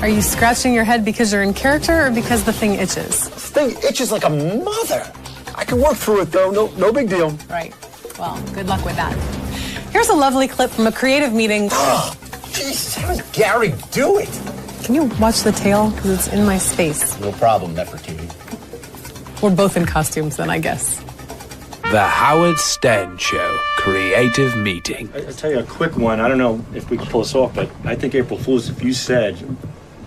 Are you scratching your head because you're in character or because the thing itches? This thing itches like a mother. I can work through it though. No big deal. Right. Well, good luck with that. Here's a lovely clip from a creative meeting. Jesus, how does Gary do it? Can you watch the tail? Because it's in my space. No problem, Nefertiti. We're both in costumes then, I guess. The Howard Stern Show Creative Meeting. I'll tell you a quick one. I don't know if we can pull this off, but I think April Fool's, if you said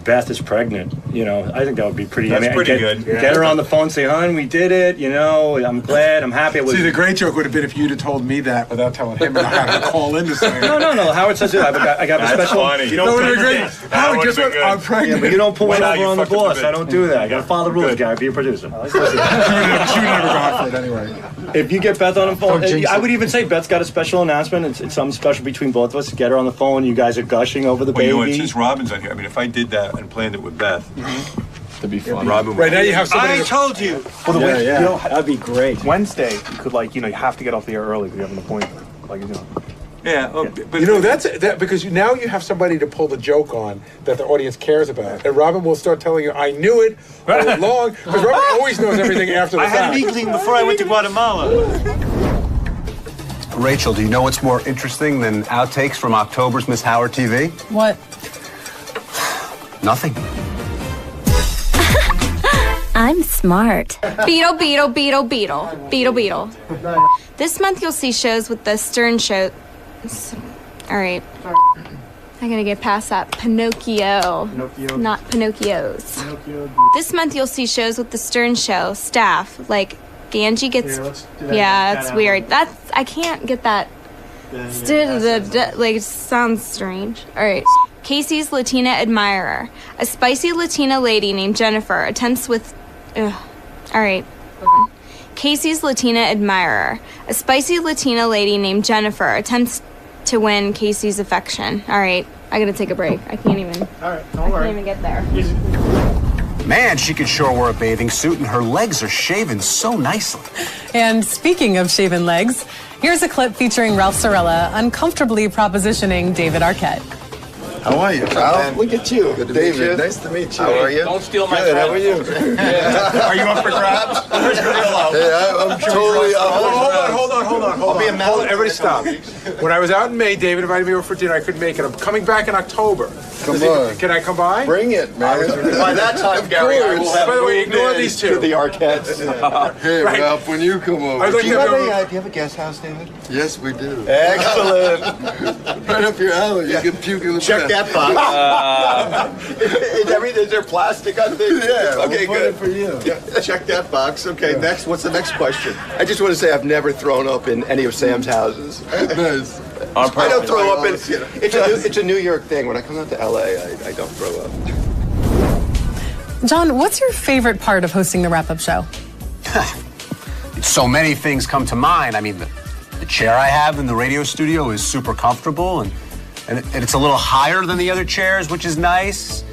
Beth is pregnant, I think that would be pretty. That's pretty good. Get her on the phone, say, "Hon, we did it. I'm glad. I'm happy." See, the great joke would have been if you'd have told me that without telling him and I had to call in to say it. No. Howard says it. I got a special. Funny. You don't No, put it'd be great. Howard, guess what? I'm pregnant. Yeah, but you don't put one Wow, over you on the fucked up boss. the bit. I don't do that. I got to follow the rules, guy. Be a producer. She would never gone for it anyway. If you get Beth on the phone, Don't jinx I it. would even say Beth's got a special announcement. It's something special between both of us. Get her on the phone. You guys are gushing over the Well, baby. since Robin's on here, if I did that and planned it with Beth, that'd be fun. Robin, Right now you have somebody. I told you. Well, that'd be great. Wednesday, you could you have to get off the air early because you have an appointment. Yeah, But that's because now you have somebody to pull the joke on that the audience cares about, and Robin will start telling you, "I knew it all along," because Robin always knows everything after the I fact. had an inkling before I went to Guatemala. Rachel, do you know what's more interesting than outtakes from October's Miss Howard TV? What? Nothing. I'm smart. Beetle, beetle, beetle, beetle. Beetle, beetle. This month you'll see shows with the Stern Show. All right. I gotta get past that Pinocchio. Not Pinocchios. This month you'll see shows with the Stern Show staff, like Ganji gets. Yeah, that's weird. I can't get that. It sounds strange. All right. Casey's Latina admirer. A spicy Latina lady named Jennifer attempts with. All right. Casey's Latina admirer. A spicy Latina lady named Jennifer attempts to win Casey's affection. All right. I gotta take a break. I can't even. All right, don't worry. I can't even get there. Man, she could sure wear a bathing suit, and her legs are shaven so nicely. And speaking of shaven legs, here's a clip featuring Ralph Sorella uncomfortably propositioning David Arquette. how are you? Ralph, look at you. Good to David, meet you. nice to meet you. How are you? Don't steal my Good, how are you? Are you up for grabs? I'm totally up for grabs. Hold on. I'll be a melon. Everybody stop. When I was out in May, David invited me over for dinner. I couldn't make it. I'm coming back in October. Come on. Can I come by? Bring it, man. By that time, Gary, I will have By the way, moved ignore in these two. to the Arquettes. Hey, Right. Ralph, when you come over. I'd like do you to have have do you have a guest house, David? Yes, we do. Excellent. Right up your alley. You can puke in the Check bed. that box. Is there plastic on things? Yeah. Okay, we'll put good. it for you. Yeah, check that box. Okay, next. What's the next question? I just want to say I've never thrown up in any of Sam's houses. Nice. I don't throw up in. It's a New York thing. When I come out to LA, I don't throw up. John, what's your favorite part of hosting the wrap-up show? So many things come to mind. I mean, the chair I have in the radio studio is super comfortable, and it's a little higher than the other chairs, which is nice.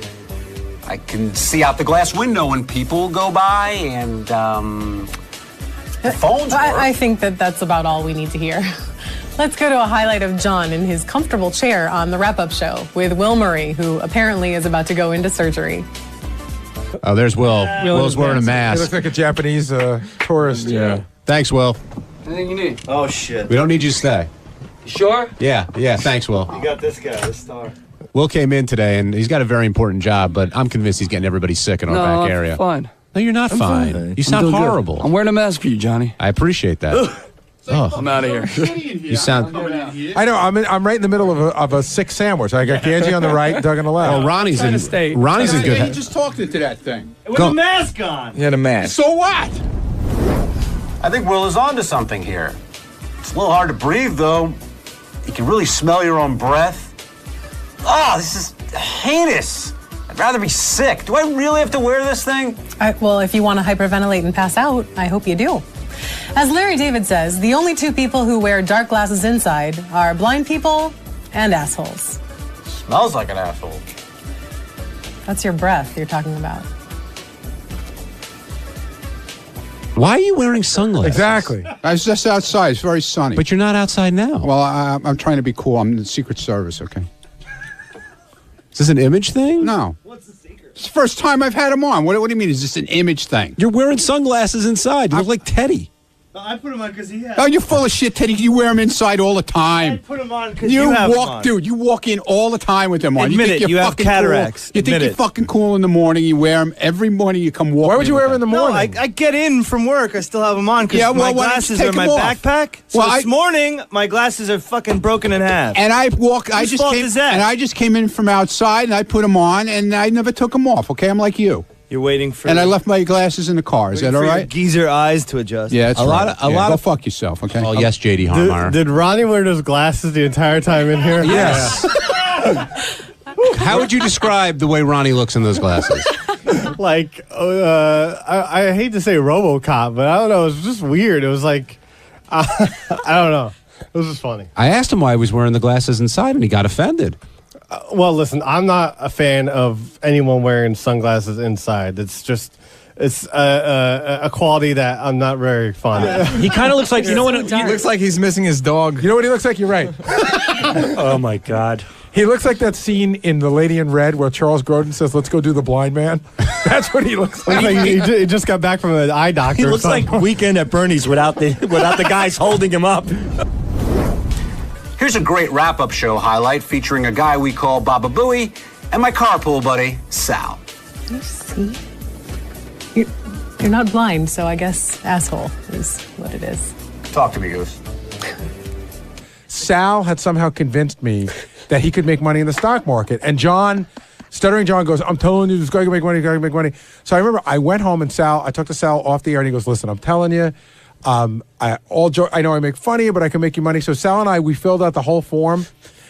I can see out the glass window when people go by, and the phones work. I think that's about all we need to hear. Let's go to a highlight of John in his comfortable chair on the wrap-up show with Will Murray, who apparently is about to go into surgery. Oh, there's Will. Will's wearing a He mask. looks like a Japanese tourist. Yeah. Thanks, Will. Anything you need? Oh shit. We don't need you to stay. Sure? Yeah. Thanks, Will. You got this guy, this star. Will came in today, and he's got a very important job, but I'm convinced he's getting everybody sick in our back area. Fine. No, you're not fine. You sound horrible. I'm wearing a mask for you, Johnny. I appreciate that. Oh, I'm out of here. you sound. I know. I'm right in the middle of a sick sandwich. I got Ganji on the right, Doug on the left. Oh, Ronnie's in good. He just talked into that thing. With a mask on. He had a mask. So what? I think Will is onto something here. It's a little hard to breathe, though. You can really smell your own breath. Oh, this is heinous. I'd rather be sick. Do I really have to wear this thing? Well, if you want to hyperventilate and pass out, I hope you do. As Larry David says, the only two people who wear dark glasses inside are blind people and assholes. Smells like an asshole. That's your breath you're talking about. Why are you wearing sunglasses? Exactly. I was just outside. It's very sunny. But you're not outside now. Well, I'm trying to be cool. I'm in the Secret Service, okay? Is this an image thing? No. What's the secret? It's the first time I've had them on. What do you mean? Is this an image thing? You're wearing sunglasses inside. You look like Teddy. I put them on because he has. Oh, you're full of shit, Teddy. You wear them inside all the time. I put them on because you have them on. Dude, you walk in all the time with them on. Admit you think it, you're you have fucking cataracts. Cool. You think Admit you're it. fucking cool in the morning. You wear them every morning. You come walk. Why would you wear them in the morning? No, I get in from work. I still have them on because my glasses are in my backpack. So Well, this morning, my glasses are fucking broken in half. And I walk. I Whose just fault came. is that? And I just came in from outside, and I put them on, and I never took them off. Okay, I'm like you. You're waiting for. And I left my glasses in the car. Is that all right? Geezer eyes to adjust. Yeah, that's a right. lot Go of. fuck yourself. Okay. Oh yes, JD Harmeyer. Did Ronnie wear those glasses the entire time in here? Yes. How would you describe the way Ronnie looks in those glasses? Like, I hate to say RoboCop, but I don't know. It was just weird. It was like, I don't know. It was just funny. I asked him why he was wearing the glasses inside, and he got offended. Well, listen, I'm not a fan of anyone wearing sunglasses inside. It's a quality that I'm not very fond of. He kind of looks like, you know what? He looks like he's missing his dog. You know what he looks like? You're right. Oh my God. He looks like that scene in The Lady in Red where Charles Grodin says, "Let's go do the blind man." That's what he looks like. He just got back from an eye doctor. He looks like Weekend at Bernie's without the guys holding him up. Here's a great wrap-up show highlight featuring a guy we call Baba Booey and my carpool buddy, Sal. You see? You're not blind, so I guess asshole is what it is. Talk to me, Goose. Sal had somehow convinced me that he could make money in the stock market. And Stuttering John goes, "I'm telling you, this guy can make money, can make money." So I remember I went home and I talked to Sal off the air and he goes, "Listen, I'm telling you, I know I make fun of you, but I can make you money." So Sal and we filled out the whole form.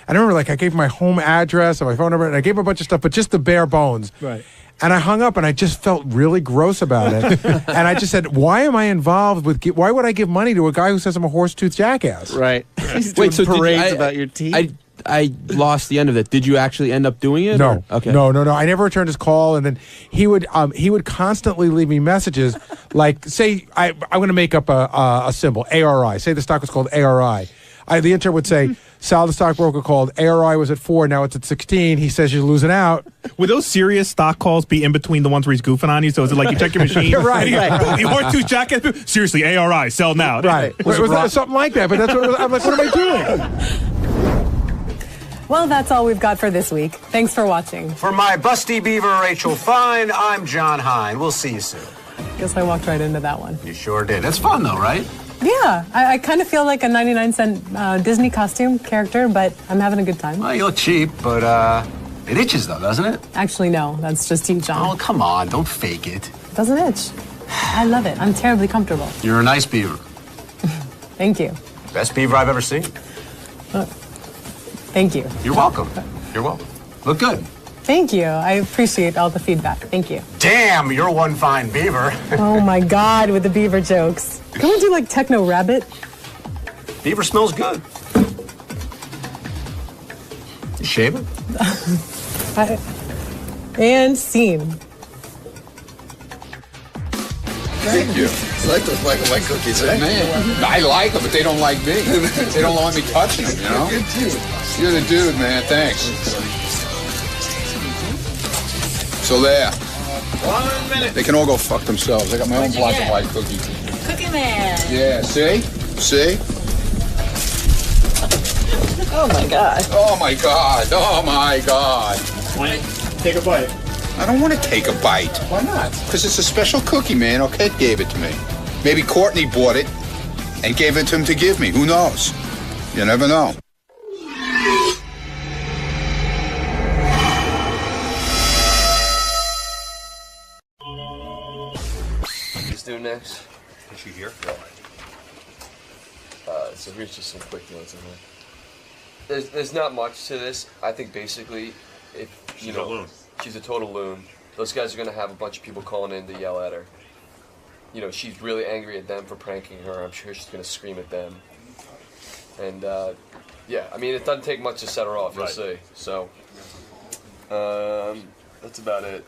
And I remember I gave him my home address and my phone number and I gave him a bunch of stuff, but just the bare bones. Right. And I hung up and I just felt really gross about it. And I just said, why am I involved with, why would I give money to a guy who says I'm a horse-toothed jackass? Right. Wait, so parades about your teeth? I lost the end of it. Did you actually end up doing it? No. Or? Okay. No. I never returned his call, and then he would constantly leave me messages like, say, I'm going to make up a symbol, ARI. Say the stock was called ARI. The intern would say, Sal, the stockbroker called. ARI was at 4, now it's at 16. He says you're losing out. Would those serious stock calls be in between the ones where he's goofing on you? So is it like you check your machine? Right. The horse-tooth jacket? Seriously, ARI, sell now. Right. Was that something like that? But that's what it was. I'm like, what am I doing? Well, that's all we've got for this week. Thanks for watching. For my busty beaver, Rachel Fine, I'm John Hine. We'll see you soon. Guess I walked right into that one. You sure did. That's fun, though, right? Yeah, I kind of feel like a 99-cent Disney costume character, but I'm having a good time. Well, you look cheap, but it itches, though, doesn't it? Actually, no. That's just you, John. Oh, come on. Don't fake it. It doesn't itch. I love it. I'm terribly comfortable. You're a nice beaver. Thank you. Best beaver I've ever seen. Thank you. You're welcome. You're welcome. Look good. Thank you. I appreciate all the feedback. Thank you. Damn, you're one fine beaver. Oh, my God, with the beaver jokes. Can we do, like, Techno Rabbit? Beaver smells good. You shave it? And scene. Thank you. You like those black and white cookies, eh? Man, I like them, but they don't like me. They don't want me touching them, you know? You're the dude, man. Thanks. So there. 1 minute. They can all go fuck themselves. I got my own black and white cookie. Cookie Man. Yeah, see? See? Oh my God. Oh my God. Oh my God. Take a bite. I don't want to take a bite. Why not? Because it's a special cookie, man. Okay, gave it to me. Maybe Courtney bought it and gave it to him to give me. Who knows? You never know. Let's do next. Is she here? So here's just some quick notes in there. There's not much to this. I think basically, if you know, a loon. She's a total loon. Those guys are gonna have a bunch of people calling in to yell at her. You know, she's really angry at them for pranking her. I'm sure she's gonna scream at them. And yeah, I mean, it doesn't take much to set her off. You'll see. So that's about it.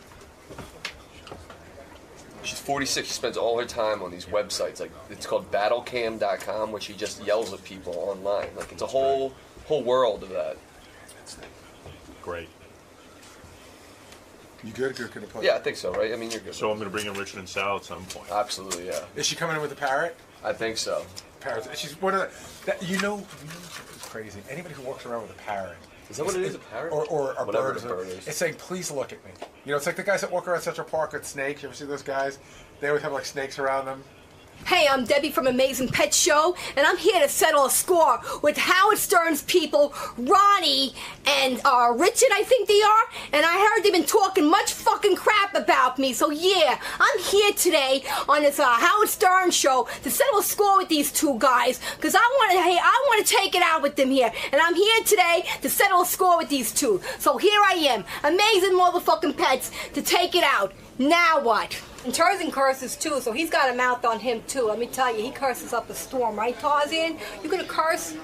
She's 46. She spends all her time on these websites. Like, it's called battlecam.com, where she just yells at people online. Like, it's a whole world of that. Great. You good? Good. Can I Yeah, I think so, right? I mean, you're good. So I'm going to bring in Richard and Sal at some point. Absolutely, yeah. Is she coming in with a parrot? I think so. Parrots. She's one of the. You know it's crazy. Anybody who walks around with a parrot. Is that what it is? A parrot? Or a Whatever bird. the bird is. It's saying, "Please look at me." You know, it's like the guys that walk around Central Park with snakes. You ever see those guys? They always have like snakes around them. Hey, I'm Debbie from Amazing Pet Show, and I'm here to settle a score with Howard Stern's people, Ronnie and Richard, I think they are. And I heard they've been talking much fucking crap about me. So yeah, I'm here today on this Howard Stern show to settle a score with these two guys, because I want to take it out with them here. And I'm here today to settle a score with these two. So here I am, Amazing Motherfucking Pets, to take it out. Now what? And Tarzan curses too, so he's got a mouth on him too. Let me tell you, he curses up a storm, right, Tarzan? You gonna curse?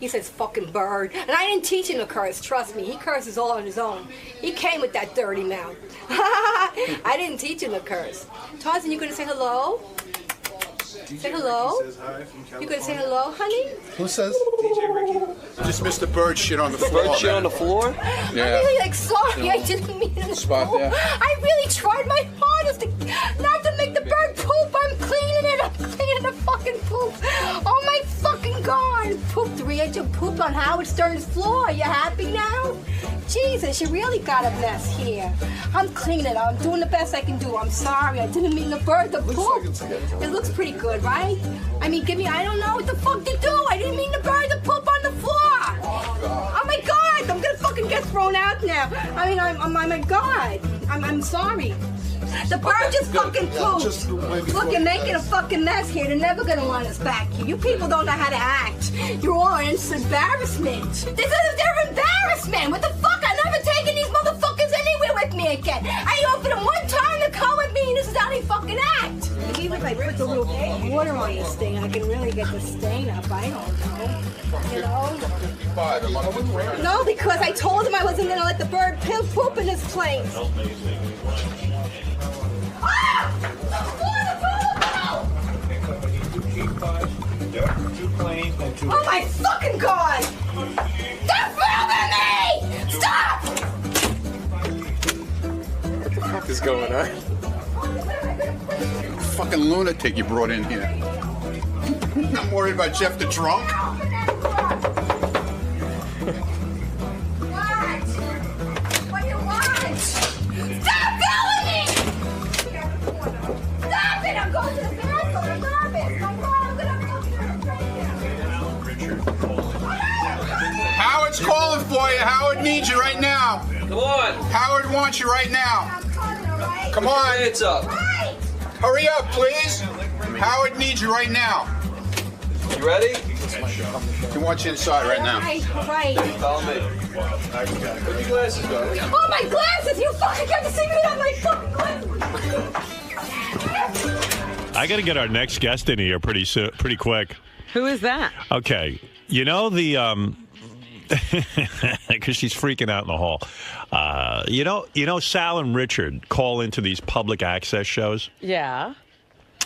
He says fucking bird. And I didn't teach him to curse, trust me. He curses all on his own. He came with that dirty mouth. I didn't teach him to curse. Tarzan, you gonna say hello? Say hello. You gonna say hello, honey? Who says? DJ Ricky. Just missed the bird shit on the floor. Bird shit on the floor? I'm really sorry. I didn't mean to. Spot there. I really tried my hardest not to make the bird poop. I'm cleaning it. I'm cleaning the fucking poop. Oh my fucking god! Pooped. Rachel pooped on Howard Stern's floor. Are you happy now? Jesus, you really got a mess here. I'm cleaning it. I'm doing the best I can do. I'm sorry. I didn't mean the bird to poop. It looks pretty good, right? I mean, I don't know what the fuck to do. I didn't mean the bird to poop on the floor. Oh my god, I'm gonna fucking get thrown out now. I mean, oh my god. I'm sorry. The bird just fucking pooped. Look, you're making a fucking mess here. They're never gonna want us back here. You people don't know how to act. You're all in embarrassment. They're embarrassment. What the fuck? I'm never taking these motherfuckers anywhere with me again. I offered them one time to come with me, and this is how they fucking act. Even if I put the little water on this thing, I can really get the stain up. I don't know. You know? No, because I told him I wasn't gonna let the bird poop in this place. Oh my fucking god! Stop filming me! Stop! What the fuck is going on? Fucking lunatic you brought in here. I'm worried about Jeff the drunk. What do you want? Stop filming me! Stop it! I'm going to the bathroom. Stop it! I'm gonna go Howard's calling for you. Howard needs you right now. Come on. Howard wants you right now. Come on. It's up. Hurry up, please. Howard needs you right now. You ready? He wants you inside right now. Right. Follow me. Put your glasses on. Oh, my glasses! You fucking got to see me on my fucking glasses! I got to get our next guest in here pretty quick. Who is that? Okay. You know the because she's freaking out in the hall. You know Sal and Richard call into these public access shows. Yeah.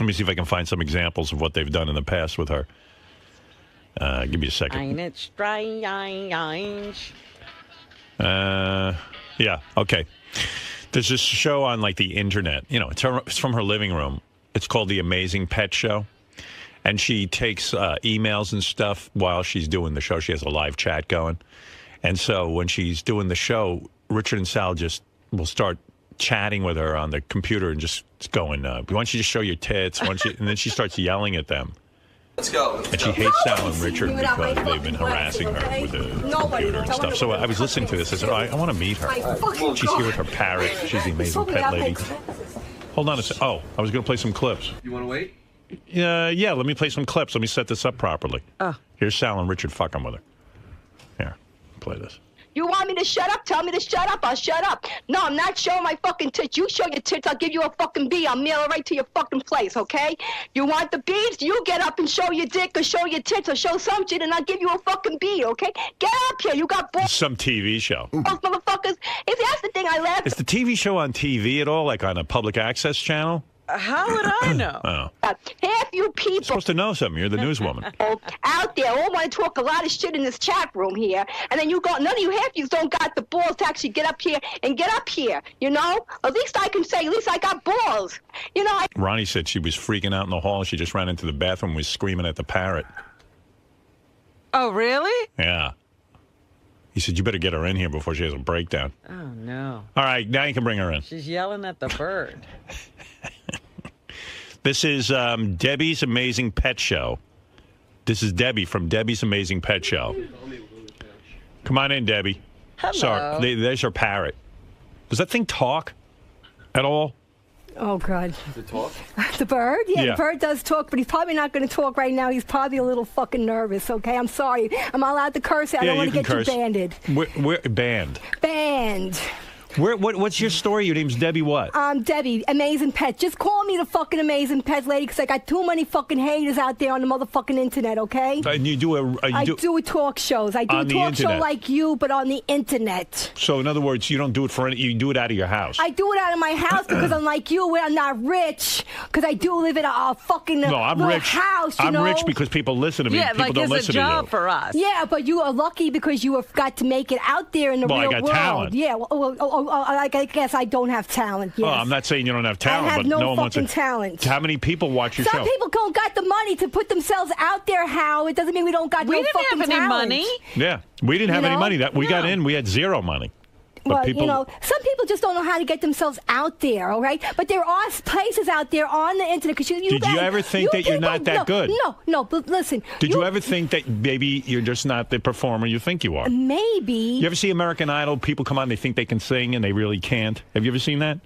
Let me see if I can find some examples of what they've done in the past with her. Give me a second. Ain't it strange? Yeah. Okay. There's this show on like the internet. You know, it's from her living room. It's called The Amazing Pet Show. And she takes emails and stuff while she's doing the show. She has a live chat going. And so when she's doing the show, Richard and Sal just will start chatting with her on the computer and just going, why don't you just show your tits? And then she starts yelling at them. Let's go. And she hates Sal and Richard because they've been harassing her with the computer and stuff. So I was listening to this. I said, I want to meet her. She's here with her parrot. She's the amazing pet lady. Hold on a second. Oh, I was going to play some clips. You want to wait? Yeah, let me play some clips. Let me set this up properly. Oh. Here's Sal and Richard fucking with her. Here, play this. You want me to shut up? Tell me to shut up. I'll shut up. No, I'm not showing my fucking tits. You show your tits, I'll give you a fucking bee. I'll mail it right to your fucking place, okay? You want the bees? You get up and show your dick or show your tits or show some shit and I'll give you a fucking bee, okay? Get up here. You got balls. Some TV show. Those motherfuckers. That's the thing I laugh. Is the TV show on TV at all, like on a public access channel? How would I know? Oh. Half you people You're supposed to know something. You're the newswoman. out there all want to talk a lot of shit in this chat room here, and then none of you half you don't got the balls to actually get up here. You know, at least I can say, at least I got balls. You know. Ronnie said she was freaking out in the hall. She just ran into the bathroom and was screaming at the parrot. Oh, really? Yeah. He said, you better get her in here before she has a breakdown. Oh, no. All right, now you can bring her in. She's yelling at the bird. This is Debbie's Amazing Pet Show. This is Debbie from Debbie's Amazing Pet Show. Come on in, Debbie. Hello. Sorry, there's her parrot. Does that thing talk at all? Oh, God. Does it talk? The bird? Yeah, Yeah. the bird does talk, but he's probably not going to talk right now. He's probably a little fucking nervous, okay? I'm sorry. Am I allowed to curse? I don't want to get you banded. We're banned. Banned. What's your story? Your name's Debbie what? Debbie, Amazing Pet. Just call me the fucking Amazing Pet lady, because I got too many fucking haters out there on the motherfucking internet, okay? And you do I do talk shows. I do a on the talk show internet. like you, but on the internet. So in other words, you don't do it for any. You do it out of your house. I do it out of my house because I'm like you, where I'm not rich. Because I do live in a fucking No, I'm little rich. house, you I'm know? rich because people listen to me. Yeah, People like don't it's a listen job to you. for us. Yeah, but you are lucky because you have got to make it out there in the Well, I real got world. talent. Yeah, I guess I don't have talent. Yes. Oh, I'm not saying you don't have talent, I have but no no one wants fucking to. talent. How many people watch your Some show? people don't got the money to put themselves out there, How? It doesn't mean we don't got We no didn't fucking have any talent. money. Yeah, we didn't You have any know? money. That we got No. in, we had zero money. But Well, people, you know, some people just don't know how to get themselves out there, all right? But there are places out there on the internet. Cause Did you ever think that you're not that good? No, but listen. Did you ever think that maybe you're just not the performer you think you are? Maybe. You ever see American Idol? People come on, they think they can sing, and they really can't. Have you ever seen that?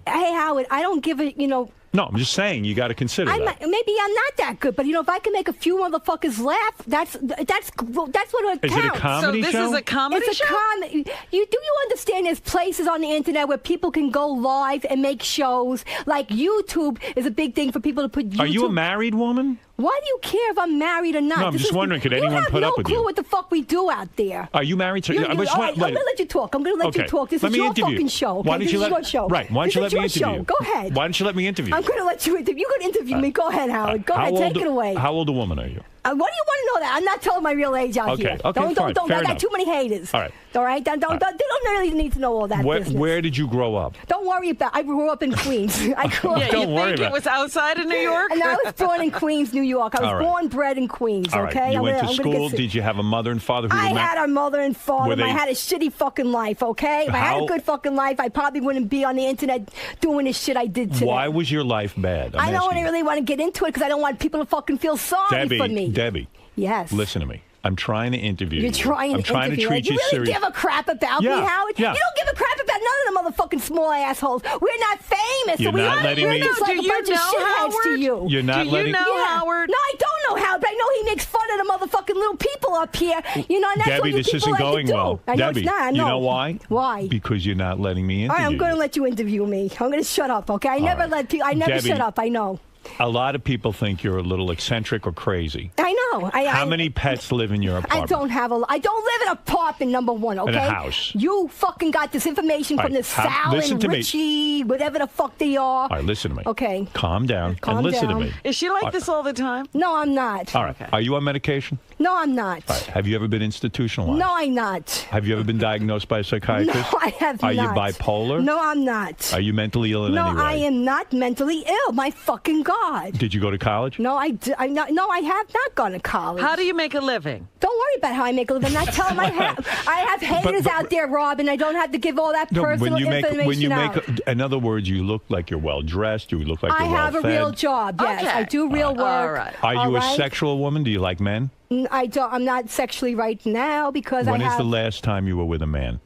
Hey, Howard, I don't give it, No, I'm just saying you got to consider that. Maybe I'm not that good, but if I can make a few motherfuckers laugh, that's what counts. Is it a comedy So this show? is a comedy It's a show? comedy. You understand? There's places on the internet where people can go live and make shows. Like YouTube is a big thing for people to put. YouTube. Are you a married woman? Why do you care if I'm married or not? No, I'm just wondering, could anyone put up with You you? have no clue what the fuck we do out there. Are you married to? All I right, just want- I'm going to let you talk. I'm going to let you Okay. talk. This Let is me your interview. fucking show. Okay? Why don't This you is let- your show. Right. Why don't This you is let me your interview show. you? Go ahead. Why don't you let me interview? I'm going to let you interview. You're going to interview me. Go ahead, Howard. Go ahead. Take it away. How old a woman are you? What do you want to know that? I'm not telling my real age out Okay, here. okay, don't. fine. Fair I got enough. too many haters. All right. All right. They don't really need to know all that business. Where did you grow up? Don't worry about. I grew up in Queens. I grew up. Yeah, Don't you worry think about it was outside of New York? And I was born in Queens, New York. I was All right. born, bred in Queens. All right. Okay. You went to I'm gonna school. get Did you have a mother and father who I were had a mother and father. Were they- I had a shitty fucking life, okay? If I had How- a good fucking life, I probably wouldn't be on the internet doing this shit I did today. Why was your life bad? I don't asking you. really want to get into it because I don't want people to fucking feel sorry for me. Debbie, Yes. listen to me. I'm trying to interview You're you. trying I'm to trying interview. to treat you you really serious. give a crap about Yeah, me, Howard? yeah. You don't give a crap about none of the motherfucking small assholes. We're not famous. You're so we not are, letting we're me- just like Do a you bunch of know shitheads to Howard? you. You're not Do letting- you know Yeah. Howard? No, I don't know Howard, but I know he makes fun of the motherfucking little people up here. And that's Debbie, what you this people isn't like going to do. well. I know Debbie, it's not. I know. you know why? Why? Because you're not letting me All interview right, I'm going to you. let you interview me. I'm going to shut up, okay? I never let people. I never Debbie, shut up. I know. A lot of people think you're a little eccentric or crazy. I know. How many pets live in your I apartment? don't have a. I don't live in an apartment. Number one, okay. In a house. You fucking got this information All from right, this Sal listen and to me. Richie, whatever the fuck they are. All right, listen to me. Okay. Calm down Calm and listen down. to me. Is she like this all the time? No, I'm not. All right. Are you on medication? No, I'm not. All right. Have you ever been institutionalized? No, I'm not. Have you ever been diagnosed by a psychiatrist? No, I have Are not. you bipolar? No, I'm not. Are you mentally ill in No, any way? I am not mentally ill. My fucking God. Did you go to college? No, I'm not. No, I have not gone to college. How do you make a living? Don't worry about how I make a living. I'm not telling I have haters out there, Robin. I don't have to give all that No, personal information out. in other words, you look like you're well dressed. You look like I you're well have a fed. real job. Yes, Okay. I do real work. All right. Are you All a right? sexual woman? Do you like men? I don't. I'm not sexually right now because When I is have. the last time you were with a man?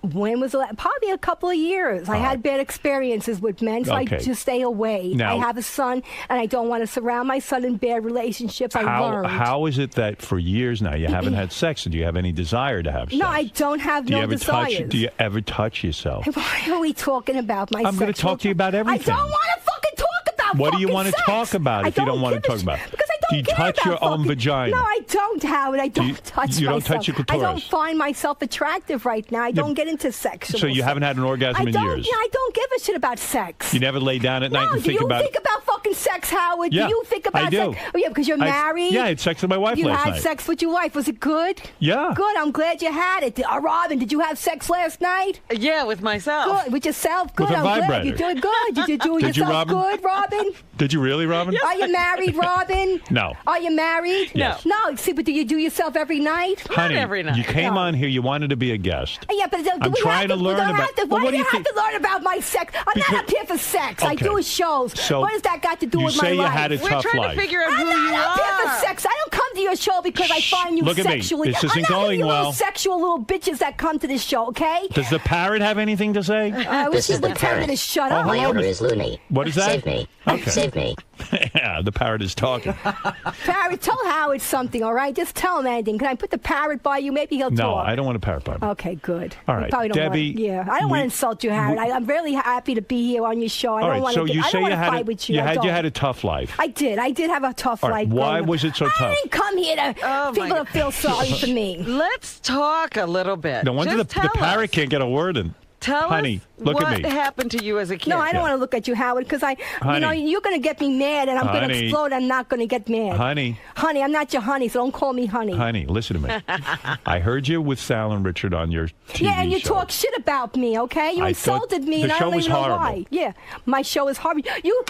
When was the last? Probably a couple of years. I had bad experiences with men, so Okay. I just stay away. Now- I have a son, and I don't want to surround my son in bad relationships. I learned. How is it that for years now you haven't had sex? Do you have any desire to have sex? No, I don't have Do you no ever desires. touch? Do you ever touch yourself? Why are we talking about my? I'm going to talk to you about everything. I don't want to fucking talk about. What do you fucking want to sex. talk about I if you don't want to give a talk about? Because I don't Do you touch your own vagina? No, I don't, Howard. I don't touch myself. You don't touch your clitoris? I don't find myself attractive right now. I don't get into sexual. So you haven't had an orgasm in years? Yeah, I don't give a shit about sex. You never lay down at night and think about... Do you think about fucking sex, Howard? Yeah, do you think about I do. sex? Oh, yeah, because you're married? Yeah, I had sex with my wife last night. You had sex with your wife. Was it good? Yeah. Good. I'm glad you had it. Robin, did you have sex last night? Yeah, with myself. Good. With yourself? Good. With a I'm glad vibrator. you did good. Did you do Did you, yourself Robin? good, Robin? Did you really, Robin? Are you married, Robin? No. Are you married? Yes. No. See, but do you do yourself every night? Honey, Not every night. you came on here. You wanted to be a guest. Yeah, but I'm trying to learn about... Why do you have to learn about my sex? I'm not up here for sex. I Okay. do shows. So what does that got to do you with my say life? you had a tough We're trying life. to figure out who I'm you not up here are. for sex. I don't come to your show because I find you Look at me. sexually. This isn't I'm not going one of you well. little sexual little bitches that come to this show, okay? Does the parrot have anything to say? I wish you would tell me to shut up. My hello, is Looney. What is that? Save me. Okay. Save me. Yeah, the parrot is talking. Parrot, tell Howard something, all right? Just tell him anything. Can I put the parrot by you? Maybe he'll No, talk. I don't want a parrot by me. Okay, good. All You right, probably don't Debbie, I don't want to insult you, Howard. I'm really happy to be here on your show. I All don't right, want so to. you I say don't you want to had fight with you. you I had don't. a tough life. I did. I did have a tough All right, life. why growing up. was it so I tough? didn't come here to people to feel sorry for me. Let's talk a little bit. No wonder the Just tell parrot us. can't get a word in. Tell Honey, us look what at me. happened to you as a kid. No, I don't want to look at you, Howard, because Honey. you're going to get me mad, and I'm going to Honey. explode. I'm not going to get mad. Honey. Honey, I'm not your honey, so don't call me honey. Honey, listen to me. I heard you with Sal and Richard on your TV Yeah, and you show. talk shit about me, okay? You I thought insulted me, the and I show don't was even know horrible. why. Yeah, my show is horrible. You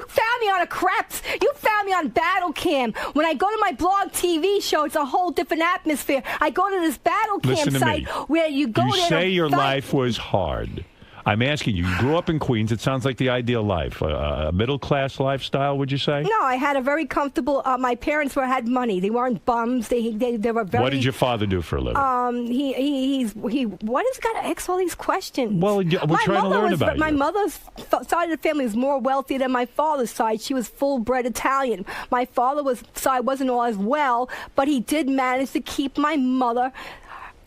found me on a craps. You found me on Battle Cam. When I go to my blog TV show, it's a whole different atmosphere. I go to this Battle Cam Listen to site me. where you go You there say to your fight. life was hard. I'm asking you. You grew up in Queens. It sounds like the ideal life. A middle-class lifestyle, would you say? No, I had a very comfortable. My parents had money. They weren't bums. They were very. What did your father do for a living? He. What has got to ask all these questions? Well, we're trying to learn about My you. mother's side of the family was more wealthy than my father's side. She was full-bred Italian. My father's side wasn't all as well, but he did manage to keep my mother.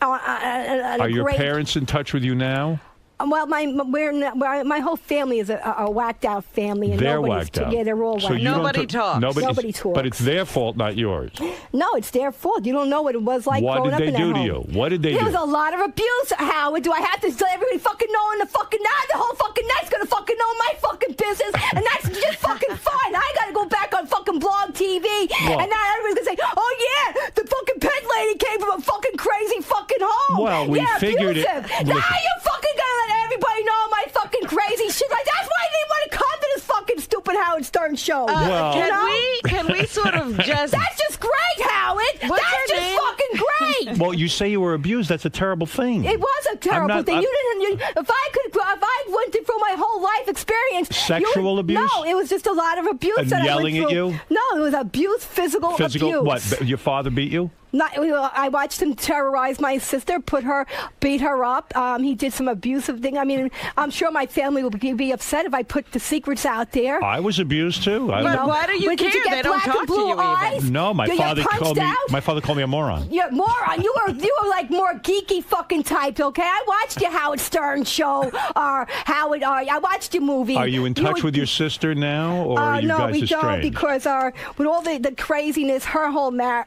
Are your parents in touch with you now? Well, my whole family is a whacked out family, and They're nobody's whacked out. Yeah, they're all So whacked. you don't Nobody talks. Nobody talks. But it's their fault, not yours. No, it's their fault. You don't know what it was like What growing did up they in that do to home. you? What did they There do? was a lot of abuse, Howard. Do I have to let everybody fucking know in the fucking night? The whole fucking night's gonna fucking know my fucking business, and that's just fucking fine. I gotta go back on fucking blog TV, Well- and now everybody's gonna say, "Oh yeah, the fucking pet lady came from a fucking crazy fucking home." Well, we yeah, figured it- abusive. Now listen. you fucking gotta let everybody know my fucking crazy shit. Like that's why they want to come to this fucking stupid Howard Stern show. Well- You know? Can we sort of just? That's just great, Howard. What's That's her just name? fucking great. Well, you say you were abused. That's a terrible thing. It was a terrible not- thing. I'm- If I went through my whole life experience, Sexual abuse? No, it was just a lot of abuse. And that yelling I at went through. you? No, it was abuse, physical abuse. What? Your father beat you? I watched him terrorize my sister, beat her up. He did some abusive thing. I mean, I'm sure my family would be upset if I put the secrets out there. I was abused too. But why do you But did care? you get They don't black talk and to blue you eyes? even. No, my You get father punched called me. out? My father called me a moron. You're a moron. You were like more geeky fucking type, okay? I watched your Howard Stern show, or Howard. I watched your movie. Are you in touch with your sister now, or are you no, guys we don't, estranged? because with all the craziness, her whole marriage,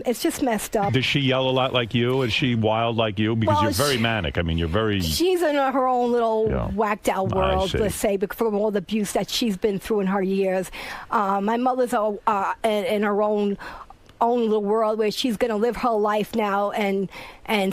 it's just messed up. Does she yell a lot like you? Is she wild like you? Because Well, you're very manic. I mean, you're very. She's in her own little Yeah. whacked out I world, see. let's say, from all the abuse that she's been through in her years. My mother's in her own little world where she's going to live her life now, and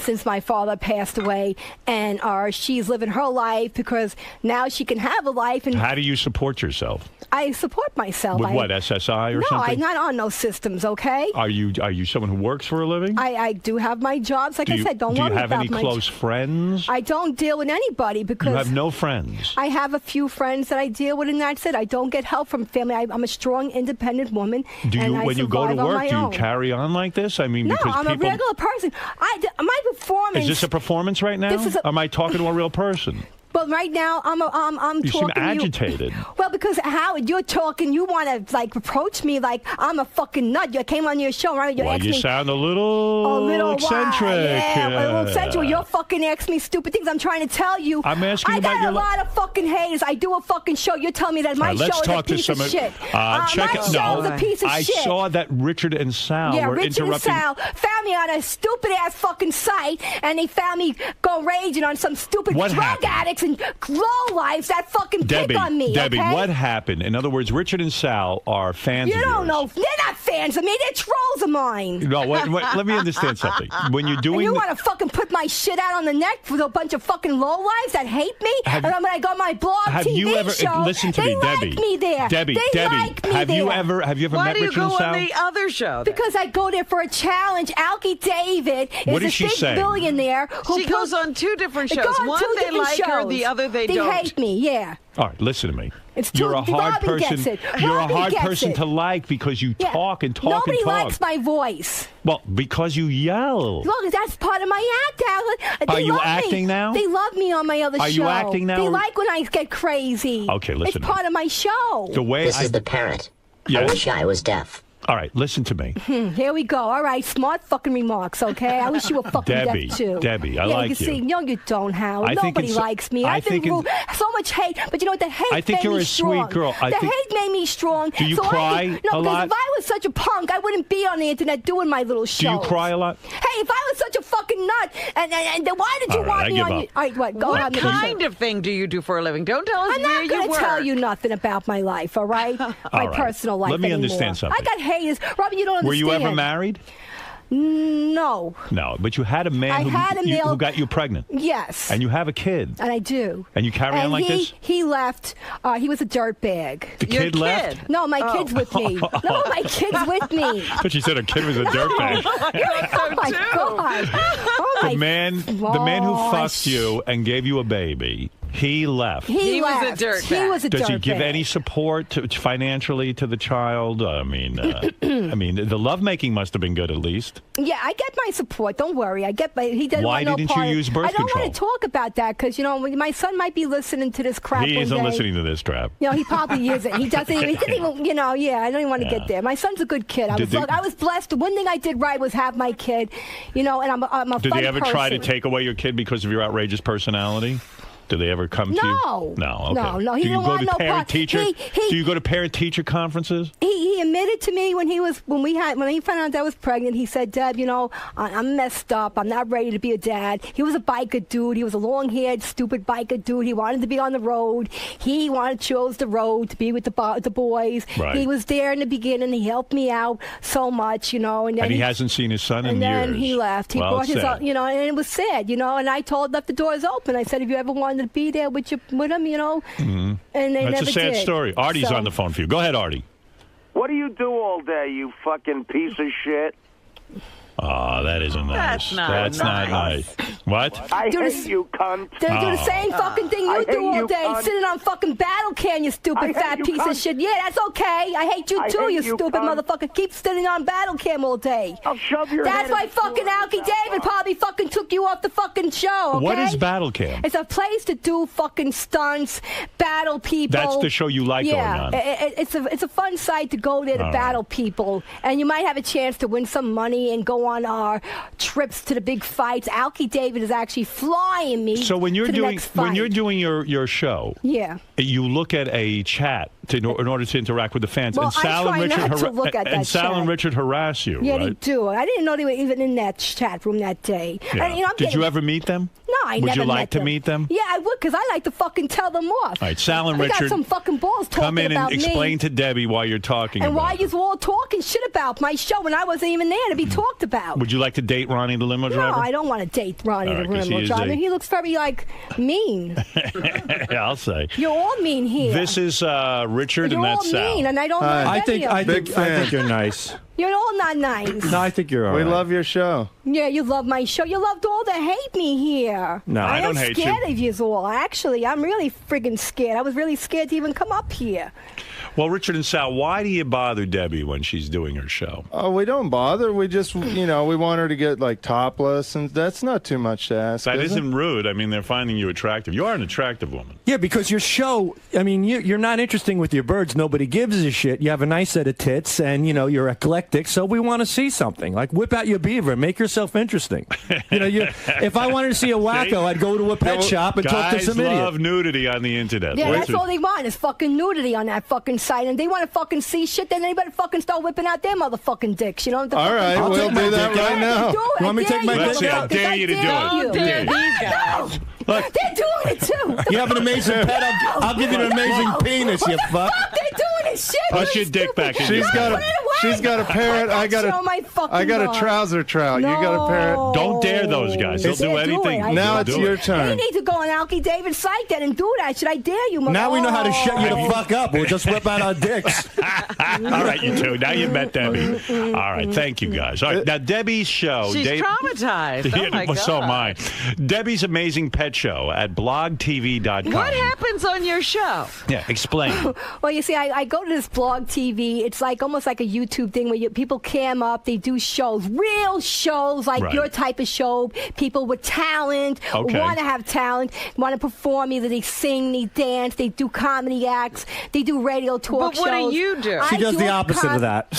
since my father passed away, and she's living her life because now she can have a life. And How do you support yourself? I support myself. With what, SSI or no, something? I'm not on those systems, okay? Are you someone who works for a living? I do have my jobs. Like I said, don't do worry you have about any close friends? I don't deal with anybody because You have no friends. I have a few friends that I deal with, and that's it. I don't get help from family. I'm a strong, independent woman. Do you, and I when you go to survive on work, my do you own. carry on like this? I mean, No, because I'm people. a regular person. My performance. Is this a performance right now? This is a- Am I talking to a real person? Well, right now I'm You talking seem agitated. Well, because Howard, you're talking. You want to like approach me like I'm a fucking nut. You came on your show, right? You Well, asked you me sound a little eccentric. Yeah, a little eccentric. You're fucking asking me stupid things. I'm trying to tell you. I'm asking I about got your a lot of fucking haters. I do a fucking show. You're telling me that my All right, show let's is talk a piece to of some. shit. Check my it. show is a piece of I shit. saw that Richard and Sal Yeah, were Richard and interrupting. Sal found me on a stupid ass fucking site, and they found me go raging on some stupid What drug happened? addicts and lowlifes that fucking pick on me. Debbie, okay? what happened? In other words, Richard and Sal are fans You of don't yours. know. They're not fans of me. They're trolls of mine. No, let me understand something. When you're And doing, you want to fucking put my shit out on the net with a bunch of fucking lowlives that hate me? Have- And when I got my blog have TV you ever show, listen to they me, like Debbie? me there. Debbie, they like me have there. you ever Why met do you Richard go and Sal? on the other show? then? Because I go there for a challenge. Alki David What is does she a big say? billionaire who She goes on two different They shows. go on One two they different like her, shows. the other they They don't. hate me, yeah. All right, listen to me. It's You're too- a hard Robin person. gets it. You're Robin a hard gets person it. to like because you Yeah. talk and talk Nobody and talk. likes my voice. Well, because you yell. Well, that's part of my act, Alan. Are They you love acting me. now? They love me on my other show. Are you acting now, They or- like when I get crazy. Okay, listen. It's part of my show. The way This is the parrot. Yeah. I wish I was deaf. All right, listen to me. Here we go. All right, smart fucking remarks, okay? I wish you were fucking Debbie, deaf, too. Debbie, I yeah, like you. See, you. no, you don't, Howard. I think Nobody it's- likes me. I I've been think rude. So much hate. But you know what? The hate I think made you're me a strong. sweet girl. The hate made me strong. Do you so cry no, a because lot? if I was such a punk, I wouldn't be on the internet doing my little shows. Do you cry a lot? Hey, if I was such a fucking nut, and then why did you All right, want I me give on up. your... All right, what? Go What on. kind of thing do you do for a living? Don't tell us I'm where not you going to work. tell you nothing about my life, all right? My right. personal life Let me anymore. understand something. I got haters. Robin, you don't understand. Were you ever married? No. No, but you had a man I had a male- who got you pregnant. Yes. And you have a kid. And I do. And you carry on like this? He left. He was a dirtbag. The kid left? No, my kid's with me. No, my kid's with me. But she said her kid was a dirtbag. Oh my God. Oh The my man who gosh. fucked you and gave you a baby, he left. He was a left. dirtbag. He was a Does he give dirtbag. any support financially to the child? I mean, the lovemaking must have been good at least. Yeah, I get my support. Don't worry. I get my. He doesn't Why want no didn't you part. use birth I don't control? want to talk about that because my son might be listening to this crap. He one isn't day. listening to this crap. No, he probably isn't. He doesn't even. He didn't even. Yeah. I don't even want to get there. My son's a good kid. I was blessed. The one thing I did right was have my kid. And I'm a Did fun they ever person. try to take away your kid because of your outrageous personality? Did they ever come to you? No. No. Okay. No, he Do you didn't go want to no parent part. teacher? Do you go to parent teacher conferences? He admitted to me when he found out I was pregnant. He said, Deb, I'm messed up. I'm not ready to be a dad. He was a biker dude. He was a long-haired, stupid biker dude. He wanted to be on the road. He chose the road to be with the boys. Right. He was there in the beginning. He helped me out so much, And then he hasn't seen his son in and years. then he left. He well, brought his sad. own, and it was sad, And I left the doors open. I said, if you ever wanted to be there with him, Mhm. and they That's never a sad did. story. Artie's So- on the phone for you. Go ahead, Artie. What do you do all day, you fucking piece of shit? Oh, that isn't nice. That's not nice. What? I Do hate the- you, cunt. They do the same fucking thing I you hate do all you, day, cunt. sitting on fucking battle can, you I stupid hate fat you, piece of cunt. shit. Yeah, that's okay. I hate you I too, hate you you, stupid cunt. motherfucker. Keep sitting on battle cam all day. I'll shove your That's head why in the fucking sewer Alki without David probably fucking took you off the fucking show, okay? What is battle cam? It's a place to do fucking stunts, battle people. That's the show you like yeah, going on. it's a fun site to go there to All battle people, and you might have a chance to win some money and go on our trips to the big fights. Alki David is actually flying me. So when you're to the doing next fight. your show, Yeah. you look at a chat in order to interact with the fans. Well, and Sal I and try Richard not to look at that and Sal chat. and Richard harass you, Yeah, right? they do. I didn't know they were even in that chat room that day. Yeah. And, I'm Did getting- you ever meet them? No, I Would never you like met to them. meet them? Yeah, I would, because I like to fucking tell them off. All right, Sal and They Richard, got some fucking balls talking come in and about explain me. to Debbie why you're talking And about why it. you all talking shit about my show when I wasn't even there to be talked about. Would you like to date Ronnie the limo No, driver? I don't want to date Ronnie All the right, 'cause limo he is driver. a- He looks very, mean. Yeah, I'll say. You're all mean here. This is Richard, You're and all that's Sal. mean, and I don't like any of you. I think you're nice. You're all not nice. No, I think you're all We right. love your show. Yeah, you love my show. You loved all to hate me here. No, I don't hate you. I'm scared of you all. Actually, I'm really friggin' scared. I was really scared to even come up here. Well, Richard and Sal, why do you bother Debbie when she's doing her show? Oh, we don't bother. We just, we want her to get like topless, and that's not too much to ask. That is isn't rude. I mean, they're finding you attractive. You are an attractive woman. Yeah, because your show, I mean, you're not interesting with your birds. Nobody gives a shit. You have a nice set of tits, and, you're eclectic, so we want to see something. Like, whip out your beaver. Make yourself interesting. If I wanted to see a wacko, I'd go to a pet shop and talk to some idiot. Guys love nudity on the internet. Yeah, that's all they want is fucking nudity on that fucking site. And they want to fucking see shit, then they better fucking start whipping out their motherfucking dicks. You know what All right, we'll do that right now. You want me to take my dick out? I dare you to do it. Oh, dear, these guys. Look, they're doing it too. You have an amazing pet. I'll give you an amazing penis, you fuck. What the fuck? They're doing this shit. Put your dick back in. She's got a parrot. I got a trouser trout. You got a parrot. Don't dare those guys. They'll do anything. Now it's your You turn. need to go on Alki David's site then and do that. Should I dare you? Now we know how to shut you the fuck up. We'll just whip out our dicks. All right, you two. Now you met Debbie. All right, thank you guys. All right, now Debbie's show. She's traumatized. Oh my God. So am I. Debbie's Amazing Pet Show at blogtv.com. What happens on your show? Yeah, explain. Well, you see, I go to this blog TV. It's like almost like a YouTube thing where people cam up. They do shows, real shows, like your type of show. People with talent, want to have talent, want to perform. Either they sing, they dance, they do comedy acts, they do radio talk shows. But what do you do? She does the opposite of that.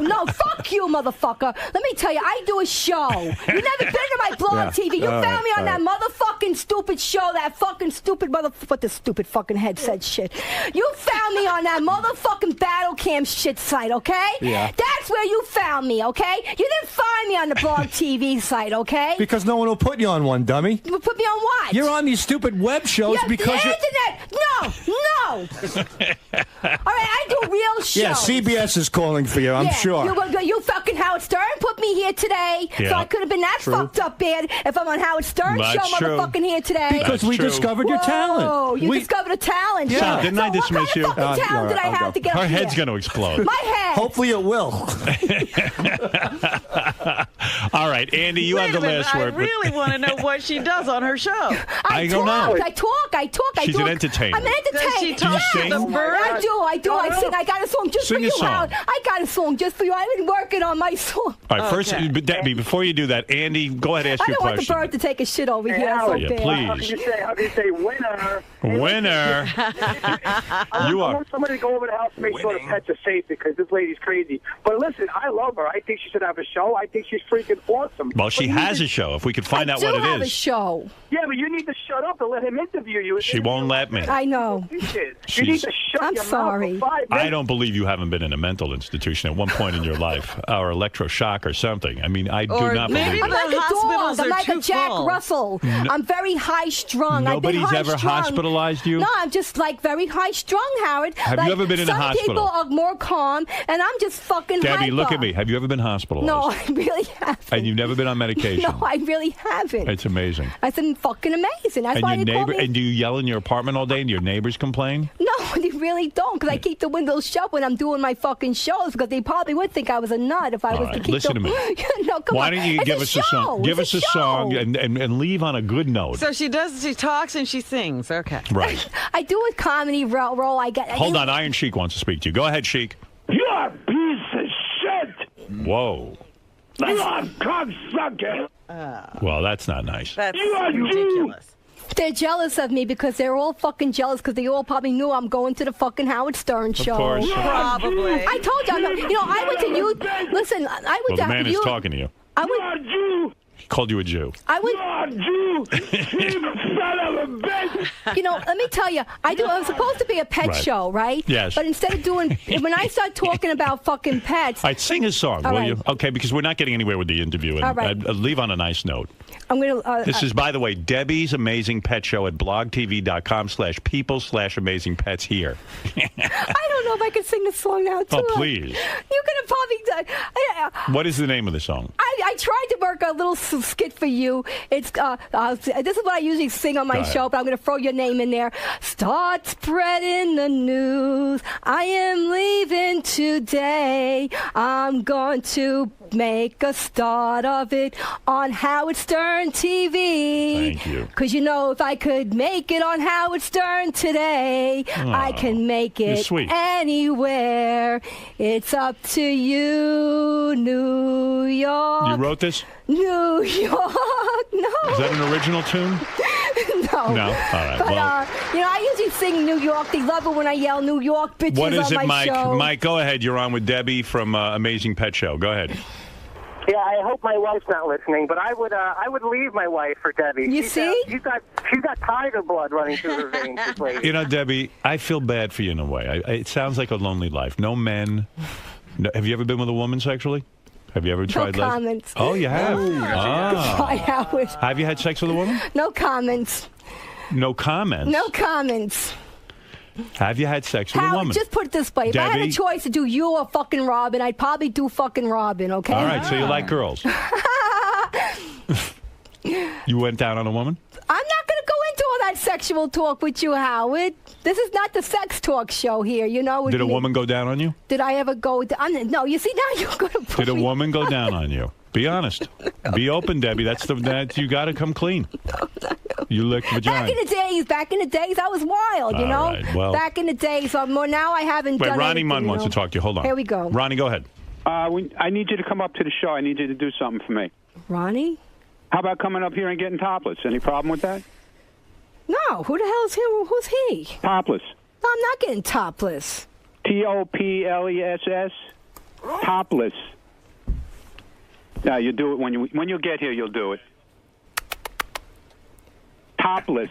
No, fuck you, motherfucker. Let me tell you, I do a show. You never been to my blog TV. You found me on that motherfucking stupid show, that fucking stupid what the stupid fucking head said shit. You found me on that motherfucking battle cam shit site, okay? Yeah. That's where you found me, okay? You didn't find me on the blog TV site, okay? Because no one will put you on one, dummy. You put me on what? You're on these stupid web shows because the internet. No. All right, I do real shows. Yeah, CBS is calling for you, I'm sure. You fucking Howard Stern put me here today, so I could have been that fucked up bad if I'm on Howard Stern's show, motherfucking here today. Because we discovered your talent. Oh, you discovered a talent. Yeah, didn't I dismiss you? What kind of fucking talent did I have to get Her up head's here? going to explode. My head. Hopefully it will. All right, Andy, you have the last word. I really want to know what she does on her show. I don't know. I talk. She's an entertainer. I'm an entertainer. Does she talk to the bird? I do. I sing. I got a song just Sing for a you, song. Howard. I got a song just for you. I've been working on my song. All right, first, Debbie, before you do that, Andy, go ahead and ask I your don't want the question. bird to take a shit over here. Howard, So bad. please. How can you say winner? Winner. You I are. want somebody to go over the house and make sure the pets are safe because this lady's crazy. But listen, I love her. I think she should have a show. I think she's freaking awesome. Well, she has a show. If we could find out what it I have a is. show. Yeah, but you need to shut up and let him interview you. She won't let me. I know. You need to shut I'm your sorry. mouth for 5 minutes. I don't believe you haven't been in a mental institution at one point in your life, or electroshock or something. I mean, I do Or not maybe believe I'm it. like a hospitals dog. I'm are like a too Jack full. Russell. I'm very high strung. Nobody's I've been ever high-strung. hospitalized you? No, I'm just like very high strung, Howard. Have you Like, ever been in a some hospital? people are more calm, and I'm just fucking Debbie, hyper. look at me. Have you ever been hospitalized? No, I really haven't. And you've never been on medication? No, I really haven't. It's amazing. I said fucking amazing. That's why And they your call neighbor, me. and do you yell in your apartment all day and your neighbors complain? No, they really don't, because I keep the windows shut when I'm doing my fucking shows, because they probably would think I was a nut if I was to keep listen the... to me. No, come Why on. don't you It's give us a song? Give us a song and leave on a good note. So she talks and she sings. Okay. Right. I do a comedy role. I get. Hold on, Iron Sheik wants to speak to you. Go ahead, Sheik. You're a piece of shit. Whoa. You're a cocksucker. Well, that's not nice. That's ridiculous. They're jealous of me because they're all fucking jealous because they all probably knew I'm going to the fucking Howard Stern show. Of course. Probably. I told you. I went to you. Listen, I Well, went the to man is you. talking to you. I went. He called you a Jew. I went. You son of a bitch. Let me tell you, I was supposed to be a pet Right. show, right? Yes. But instead of doing, when I start talking about fucking pets, All right, sing a song, All will right. you? Okay, because we're not getting anywhere with the interview. And All right. leave on a nice note. I'm gonna. This is, by the way, Debbie's Amazing Pet Show at blogtv.com/people/amazing-pets here. I don't know if I can sing the song now too. Oh, please. You could have probably. What is the name of the song? I tried to work a little skit for you. It's this is what I usually sing on my Go ahead. show, but I'm going to throw your name in there. Start spreading the news. I am leaving today. I'm going to make a start of it on Howard Stern TV. Thank you. Because, if I could make it on Howard Stern today, I can make you're it sweet. anywhere. It's up to you, New York. You wrote this? New York. No. Is that an original tune? No. No? All right. But, well, I usually sing New York. They love it when I yell New York bitches what is on it, my Mike? show. Mike, go ahead. You're on with Debbie from Amazing Pet Show. Go ahead. Yeah, I hope my wife's not listening, but I would leave my wife for Debbie. She's got tiger blood running through her veins. This lady. You know, Debbie, I feel bad for you in a way. It sounds like a lonely life. No men. No, have you ever been with a woman sexually? Have you ever tried? No comments. Oh, you have. Goodbye, Howard. Have you had sex with a woman? No comments. No comments. No comments. Have you had sex with a Howard, woman? just put it this way. If I had Debbie? a choice to do you or fucking Robin, I'd probably do fucking Robin, okay? All right, so you like girls. You went down on a woman? I'm not going to go into all that sexual talk with you, Howard. This is not the sex talk show here, with Did a me. woman go down on you? Did I ever go down? No, you see, now you're going to put Did a me... woman go down on you? Be honest. Be open, Debbie. That you got to come clean. You licked vagina. Back in the days, I was wild, All right, well- Back in the days, now I haven't Wait, done Ronnie anything, Munn wants to talk to you. Hold on. Here we go. Ronnie, go ahead. I need you to come up to the show. I need you to do something for me. Ronnie? How about coming up here and getting topless? Any problem with that? No, who the hell is him? Who's he? Topless. No, I'm not getting topless. Topless. Topless. Yeah, you do it when you get here. You'll do it. Topless.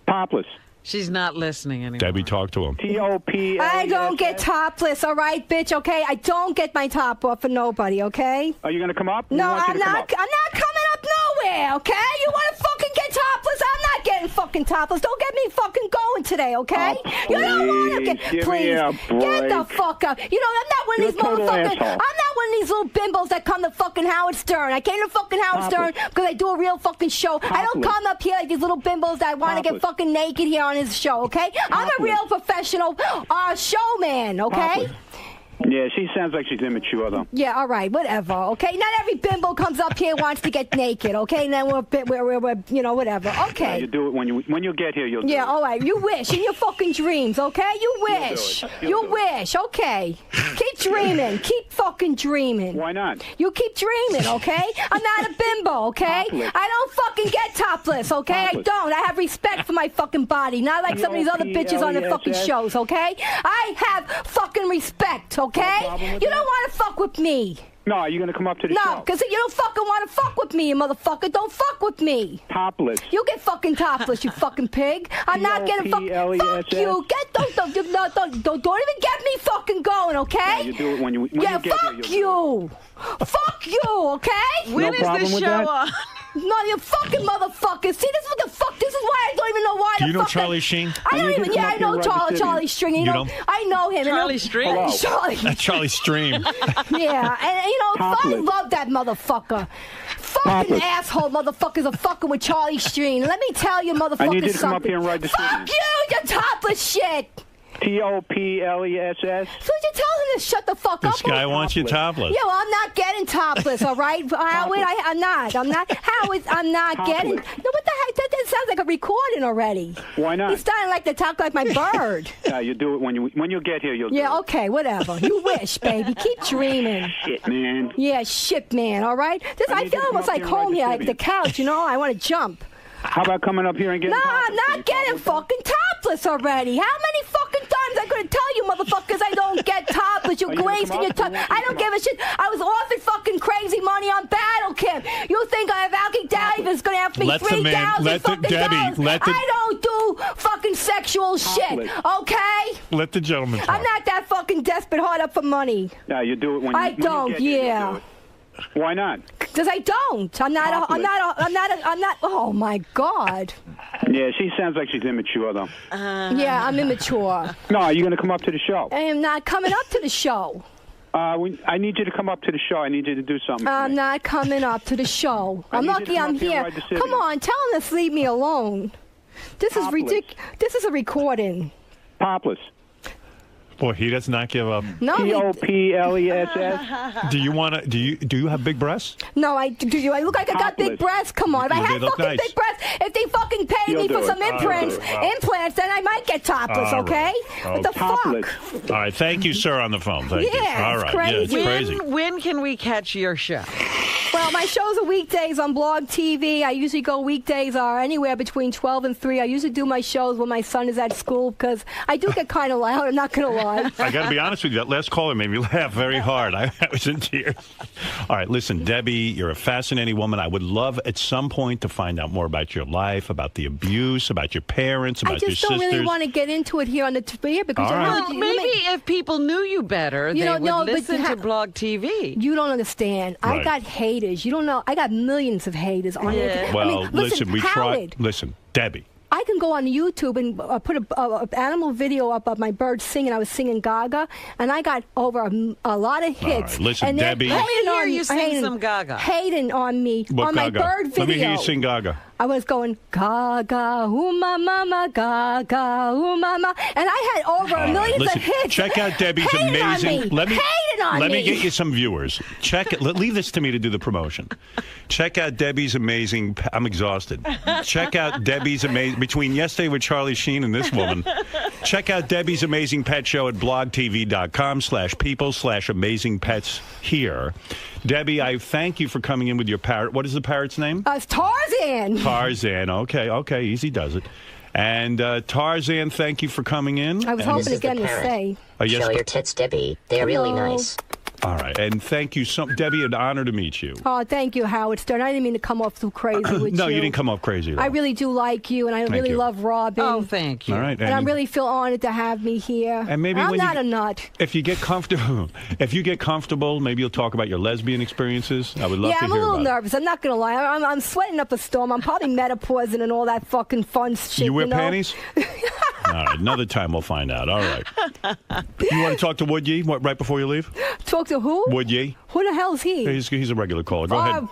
Topless. She's not listening anymore. Debbie, talk to him. Topless. I don't get topless, all right, bitch, okay? I don't get my top off for nobody, okay? Are you going to come up? No, We want you I'm to come not. up. I'm not coming up nowhere, okay? You want to fucking get topless? I'm not getting fucking topless. Don't get me fucking going today, okay? You don't want to get. give me Please a get the break. fuck up. I'm not one of You're these a total motherfuckers. asshole. I'm not one of these little bimbos that come to fucking Howard Stern. I came to fucking Howard Stern because I do a real fucking show. I don't Topless. come up here like these little bimbos that want to get Topless. fucking naked here on his show, okay? I'm a Topless. real professional showman, okay? Topless. Yeah, she sounds like she's immature, though. Yeah, all right, whatever, okay? Not every bimbo comes up here and wants to get naked, okay? And then we're whatever, Yeah, okay? you do it when you get here. You'll do Yeah, it. all right, you wish in your fucking dreams, okay? You wish. do it. You wish, okay? Keep dreaming. Keep fucking dreaming. Why not? You keep dreaming, okay? I'm not a bimbo, okay? Topless. I don't fucking get topless, okay? Topless. I don't. I have respect for my fucking body, not like some of these other bitches on the fucking Topless. shows, okay? I have fucking respect, okay? problem with You don't want to fuck with me. No, are you going to come up to the No, show? because you don't fucking want to fuck with me, you motherfucker. Don't fuck with me. Topless. You get fucking topless, you fucking pig. I'm not getting fucking. Fuck you. Don't even get me fucking going, okay? Yeah, you do it when you Yeah, get fuck here. You'll do you. Fuck you, okay? When is problem this with show that? on? No, you fucking motherfuckers. See, this is what the fuck. This is why I don't even know why. Do the you know fuck Charlie Sheen? I don't need even. to come Yeah, up I here know and ride the city. Charlie String. You don't? I know him. Charlie String? Hello. Charlie. That's Charlie Stream. Yeah, and I Topless. love that motherfucker. Fucking Topless. asshole motherfuckers are fucking with Charlie Sheen. Let me tell you, motherfuckers, I need you to something. come up here and ride the Fuck city. you, you topless shit. Topless. So you tell him to shut the fuck This up. guy wants you topless. Yeah, well, I'm not getting topless, all right? Howard, I'm not. Howard, I'm not Topless. getting. No, what the heck? That sounds like a recording already. Why not? He's starting like to talk like my bird. Yeah, you do it when you get here. You'll do Yeah, it. okay, whatever. You wish, baby. Keep dreaming. Shit, man. Yeah, shit, man, all right? I I need feel you to come almost up like here and ride home the here, like city. the couch, I want to jump. How about coming up here and getting No, topless? I'm not getting fucking topless already. How many fucking times I gonna tell you, motherfuckers, I don't get topless? You're Are you gonna wasting come your up? time. I don't give a shit. I was offered fucking crazy money on Battle Camp. You think Valky Davis gonna have me Let the man- $3,000 let the- fucking Debbie, dollars? let the- I don't do fucking sexual shit, Topless. okay? Let the gentleman talk. I'm not that fucking desperate hard up for money. Yeah, you do it when I you don't, get here. yeah. You'll do it. Why not? Because I don't. I'm not. Oh my God. Yeah, she sounds like she's immature, though. Yeah, I'm immature. No, are you going to come up to the show? I am not coming up to the show. I need you to come up to the show. I need you to do something. I'm not coming up to the show. I I'm need you to lucky come I'm up here and here. ride the city. Come on, tell him to leave me alone. This is ridiculous. This is a recording. Topless. Boy, he does not give up. No, Topless. Do you want to? Do you have big breasts? No, I do. You? I look like I got big breasts. Come on, if I They had look fucking nice. big breasts, if they fucking paid You'll me for do some it. implants, then I might get topless. All Okay? right. What the fuck? All right, thank you, sir, on the phone. Thank you. Yeah, All it's right, crazy. yeah, it's crazy. When can we catch your show? Well, my shows are weekdays on Blog TV. I usually go weekdays are anywhere between 12 and 3. I usually do my shows when my son is at school because I do get kind of loud. I'm not going to lie. I got to be honest with you. That last caller made me laugh very hard. I was in tears. All right, listen, Debbie, you're a fascinating woman. I would love at some point to find out more about your life, about the abuse, about your parents, about I your just sisters. don't really want to get into it here on the here because All right. Well, maybe if people knew you better, they would listen to Blog TV. You don't understand. I Right. got haters. You don't know. I got millions of haters on it. Well, I mean, listen, we Howard, tried. Listen, Debbie. I can go on YouTube and put a animal video up of my bird singing. I was singing Gaga, and I got over a lot of hits. right, listen, and Debbie. Let me hear you sing some Gaga. Hating on me What on Gaga? my bird video. Let me hear you sing Gaga. I was going Gaga, ooh ma mama, Gaga, ooh mama, and I had over a million Listen, of hits. check out Debbie's Hating on amazing. me. Let me Hating on let me me. get you some viewers. Check it. Leave this to me to do the promotion. Check out Debbie's amazing. I'm exhausted. Check out Debbie's amazing. Between yesterday with Charlie Sheen and this woman, check out Debbie's amazing pet show at blogtv.com/people/amazingpets here. Debbie, I thank you for coming in with your parrot. What is the parrot's name? It's Tarzan. Tarzan. Okay, easy does it. And Tarzan, thank you for coming in. I was And- hoping again to say. Yes, Show but- your tits, Debbie. They're really Hello. nice. All right, and thank you so, Debbie. An honor to meet you. Oh, thank you, Howard Stern. I didn't mean to come off too crazy with No, you. you didn't come off crazy at all. I really do like you, and I Thank really you. love Robin. Oh, thank you. All right, And I and- really feel honored to have me here. And maybe I'm when not you- a nut. If you get comfortable, maybe you'll talk about your lesbian experiences. I would love Yeah, to I'm hear a little about nervous. I'm not gonna lie. I'm sweating up a storm. I'm probably menopausing and all that fucking fun shit. it. You wear know? panties? All right, another time we'll find out. All right. You want to talk to Wood Yee right before you leave? Talk to who? Wood Yee. Who the hell's he? He's a regular caller. Go ahead.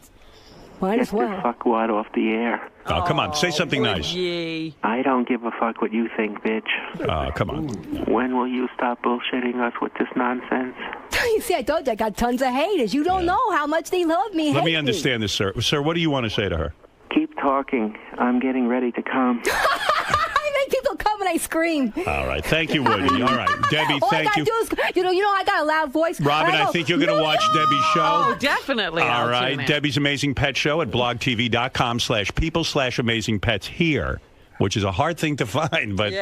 Might as well. Fuckwad off the air. Oh, come on. Say something nice. I don't give a fuck what you think, bitch. Come on. When will you stop bullshitting us with this nonsense? You see, I told you I got tons of haters. You don't know how much they love me. Let hate me understand this, sir. Sir, what do you want to say to her? Keep talking. I'm getting ready to come. I make people come and I scream. All right. Thank you, Woody. All right. Debbie, All thank I you. gotta do is, you know, I got a loud voice. Robin, and I go, think you're going to watch Debbie's show. Oh, definitely. All I'll right. tune in. Debbie's Amazing Pet Show at blogtv.com/people/amazingpets here, which is a hard thing to find, but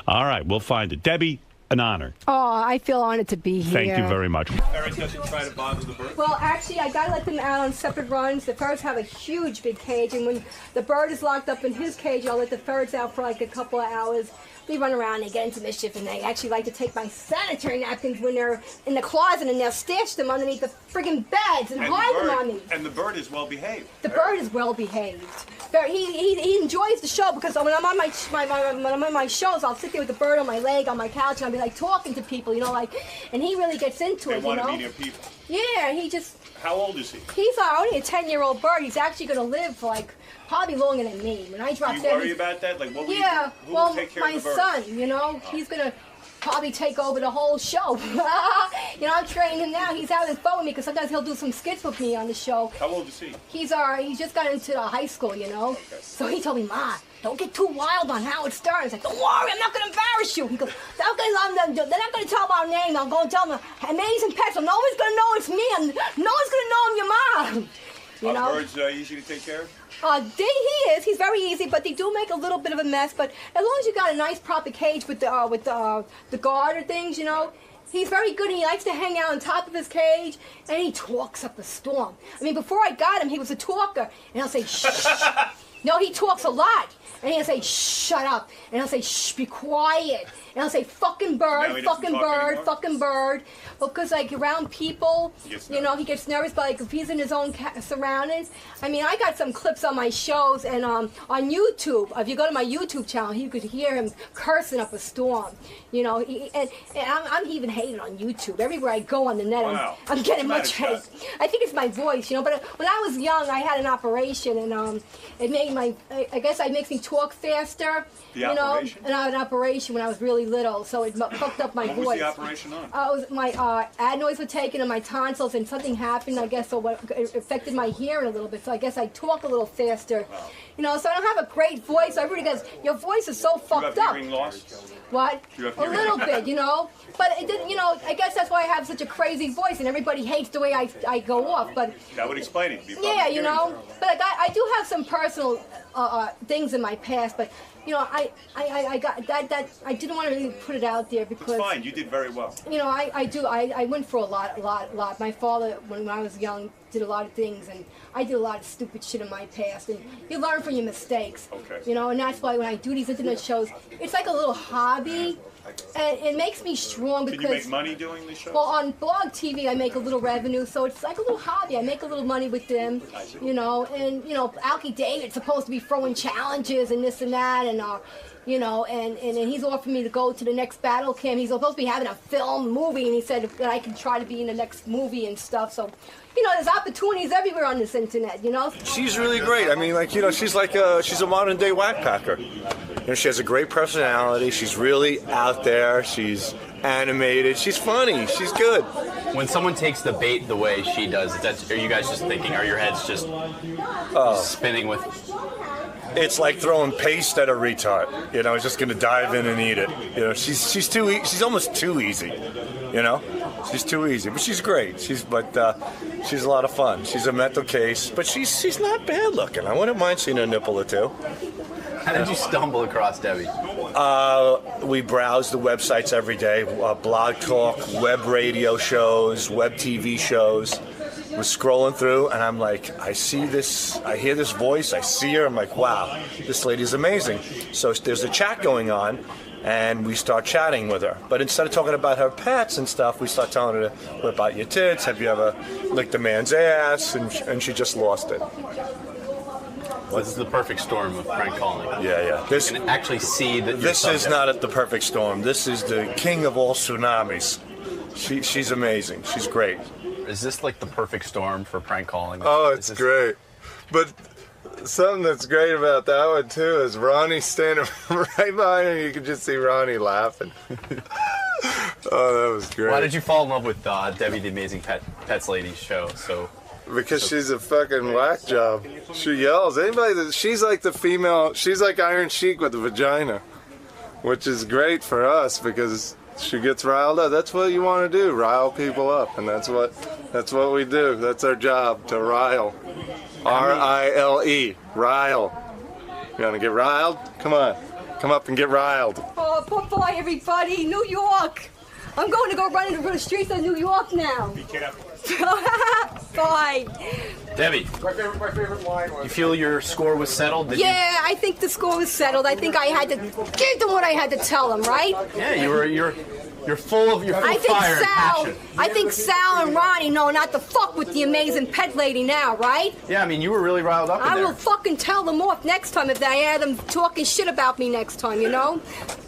all right, we'll find it. Debbie, an honor. Oh, I feel honored to be here. Thank you very much. Eric doesn't try to bother the bird. Well, actually, I gotta let them out on separate runs. The ferrets have a huge big cage, and when the bird is locked up in his cage, I'll let the ferrets out for like a couple of hours. They run around, they get into mischief, and they actually like to take my sanitary napkins when they're in the closet, and they'll stash them underneath the friggin' beds and hide them on me. And the bird is well behaved. The bird is well behaved. He enjoys the show because when I'm on my shows, I'll sit there with the bird on my leg on my couch, and I'll be like talking to people, you know, like, and he really gets into it, you know. near people. Yeah, he just. How old is he? He's only a 10-year-old bird. He's actually going to live for like probably longer than me. When I drop Do you dead, worry he's- about that? Like, what will yeah, who well, will take care my of the bird? son, you know, he's going to probably take over the whole show. You know, I'm training him now. He's having fun with me because sometimes he'll do some skits with me on the show. How old is he? He's just got into the high school, you know. So he told me, Ma, don't get too wild on Howard Stern. I was like, don't worry, I'm not going to embarrass you. He goes, they're not going to tell our name. I'm going to tell them Amazing Pets. So no one's going to know it's me. And no one's going to know I'm your mom. You know? Are the birds easy to take care of? He is. He's very easy, but they do make a little bit of a mess. But as long as you got a nice proper cage with the guard or things, you know, he's very good. And he likes to hang out on top of his cage, and he talks up a storm. I mean, before I got him, he was a talker, and I'll say, shh. No, he talks a lot. And he'll say, shut up. And he'll say, shh, be quiet. And he'll say, fucking bird, fucking bird, fucking bird. Because, like, around people, you know, he gets nervous, but, like, if he's in his own surroundings. I mean, I got some clips on my shows, and on YouTube, if you go to my YouTube channel, you could hear him cursing up a storm. You know, and I'm even hated on YouTube. Everywhere I go on the net, I'm getting much hate. I think it's my voice, you know, but when I was young, I had an operation, and it made I guess it makes me talk faster, you know, and I had an operation when I was really little, so it fucked up my voice. What was the operation on? My adenoids were taken and my tonsils, and something happened, I guess, so it affected my hearing a little bit, so I guess I talk a little faster. You know, so I don't have a great voice. Everybody goes, your voice is so fucked up. You have hearing loss? What? A little bit, you know. But it didn't, you know, I guess that's why I have such a crazy voice, and everybody hates the way I go off. But that would explain it. Yeah, you know. But like, I do have some personal things in my past, but you know, I got that I didn't want to really put it out there because. It's fine. You did very well. You know, I went for a lot. My father, when I was young, did a lot of things, and I did a lot of stupid shit in my past, and you learn from your mistakes. Okay. You know, and that's why when I do these internet shows, it's like a little hobby, and it makes me strong because. Can you make money doing these shows? Well, on Blog TV, I make a little revenue, so it's like a little hobby. I make a little money with them, you know, and you know, Alki David's supposed to be throwing challenges and this and that, and you know, and he's offered me to go to the next battle camp. He's supposed to be having a movie, and he said that I can try to be in the next movie and stuff. So, you know, there's opportunities everywhere on this internet, you know? She's really great. I mean, like, you know, she's like she's a modern-day whack-packer. You know, she has a great personality. She's really out there. She's animated. She's funny. She's good. When someone takes the bait the way she does, are you guys just thinking, are your heads just spinning with... It's like throwing paste at a retard. You know, it's just going to dive in and eat it. You know, she's almost too easy. You know, she's too easy, but she's great. She's a lot of fun. She's a mental case, but she's not bad looking. I wouldn't mind seeing a nipple or two. How did you stumble across Debbie? We browse the websites every day, Blog Talk, web radio shows, web TV shows. We're scrolling through, and I'm like, I hear this voice, I see her, I'm like, wow, this lady's amazing. So there's a chat going on, and we start chatting with her. But instead of talking about her pets and stuff, we start telling her, what about your tits? Have you ever licked a man's ass? And she just lost it. This is the perfect storm of prank calling. Yeah. You can actually see that this is not at the perfect storm. This is the king of all tsunamis. She's amazing. She's great. Is this like the perfect storm for prank calling? Oh, it's great. But something that's great about that one, too, is Ronnie standing right behind him. You can just see Ronnie laughing. Oh, that was great. Why did you fall in love with Debbie the Amazing Pets Lady show? Because she's a fucking whack job. She yells. She's like the female, she's like Iron Sheik with a vagina, which is great for us because she gets riled up. That's what you want to do, rile people up, and that's what we do. That's our job, to rile. R-I-L-E, rile. You want to get riled? Come on, come up and get riled. Oh, bye everybody, New York. I'm going to go run into the streets of New York now. Be careful. Bye. Debbie, my favorite line was... You feel your score was settled? I think the score was settled. I think I had to give them what I had to tell them, right? Yeah, you're full of fire and passion. I think Sal and Ronnie know not to fuck with the Amazing Pet Lady now, right? Yeah, I mean, you were really riled up in there. I will fucking tell them off next time if I hear them talking shit about me next time, you know?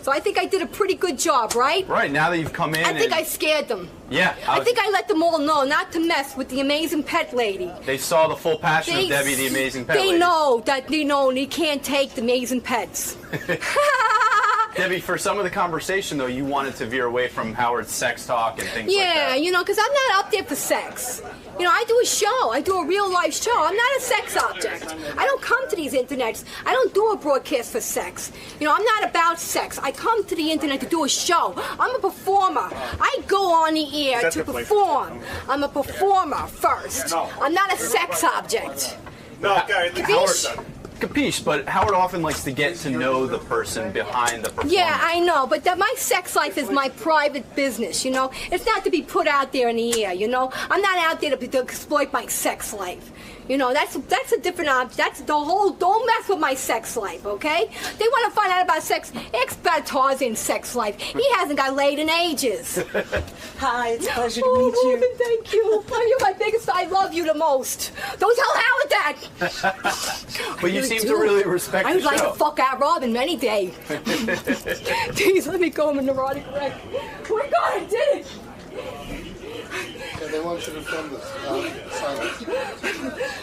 So I think I did a pretty good job, right? Right, now that you've come in. I think I scared them. Yeah. I think I let them all know not to mess with the Amazing Pet Lady. They saw the full passion of Debbie the Amazing Pet Lady. They know that they can't take the amazing pets. Debbie, for some of the conversation, though, you wanted to veer away from Howard's sex talk and things like that. Yeah, you know, because I'm not up there for sex. You know, I do a show. I do a real-life show. I'm not a sex object. I don't come to these internets. I don't do a broadcast for sex. You know, I'm not about sex. I come to the internet to do a show. I'm a performer. I go on the air to perform. I'm a performer first. I'm not a sex object. No, Gary, Howard's done. Capiche, but Howard often likes to get to know the person behind the performance. Yeah, I know, but my sex life is my private business, you know? It's not to be put out there in the air, you know? I'm not out there to exploit my sex life. You know, that's a different, that's the whole, don't mess with my sex life, okay? They want to find out about sex, about Tarzan's sex life. He hasn't got laid in ages. Hi, it's a pleasure to meet you. Thank you. You're my biggest, I love you the most. Don't tell Howard that. But you seem to really respect the show. I would like to fuck out Robin any day. Please, let me go, I'm a neurotic wreck. Oh my God, I did it. Yeah, they want you to film this. Silence.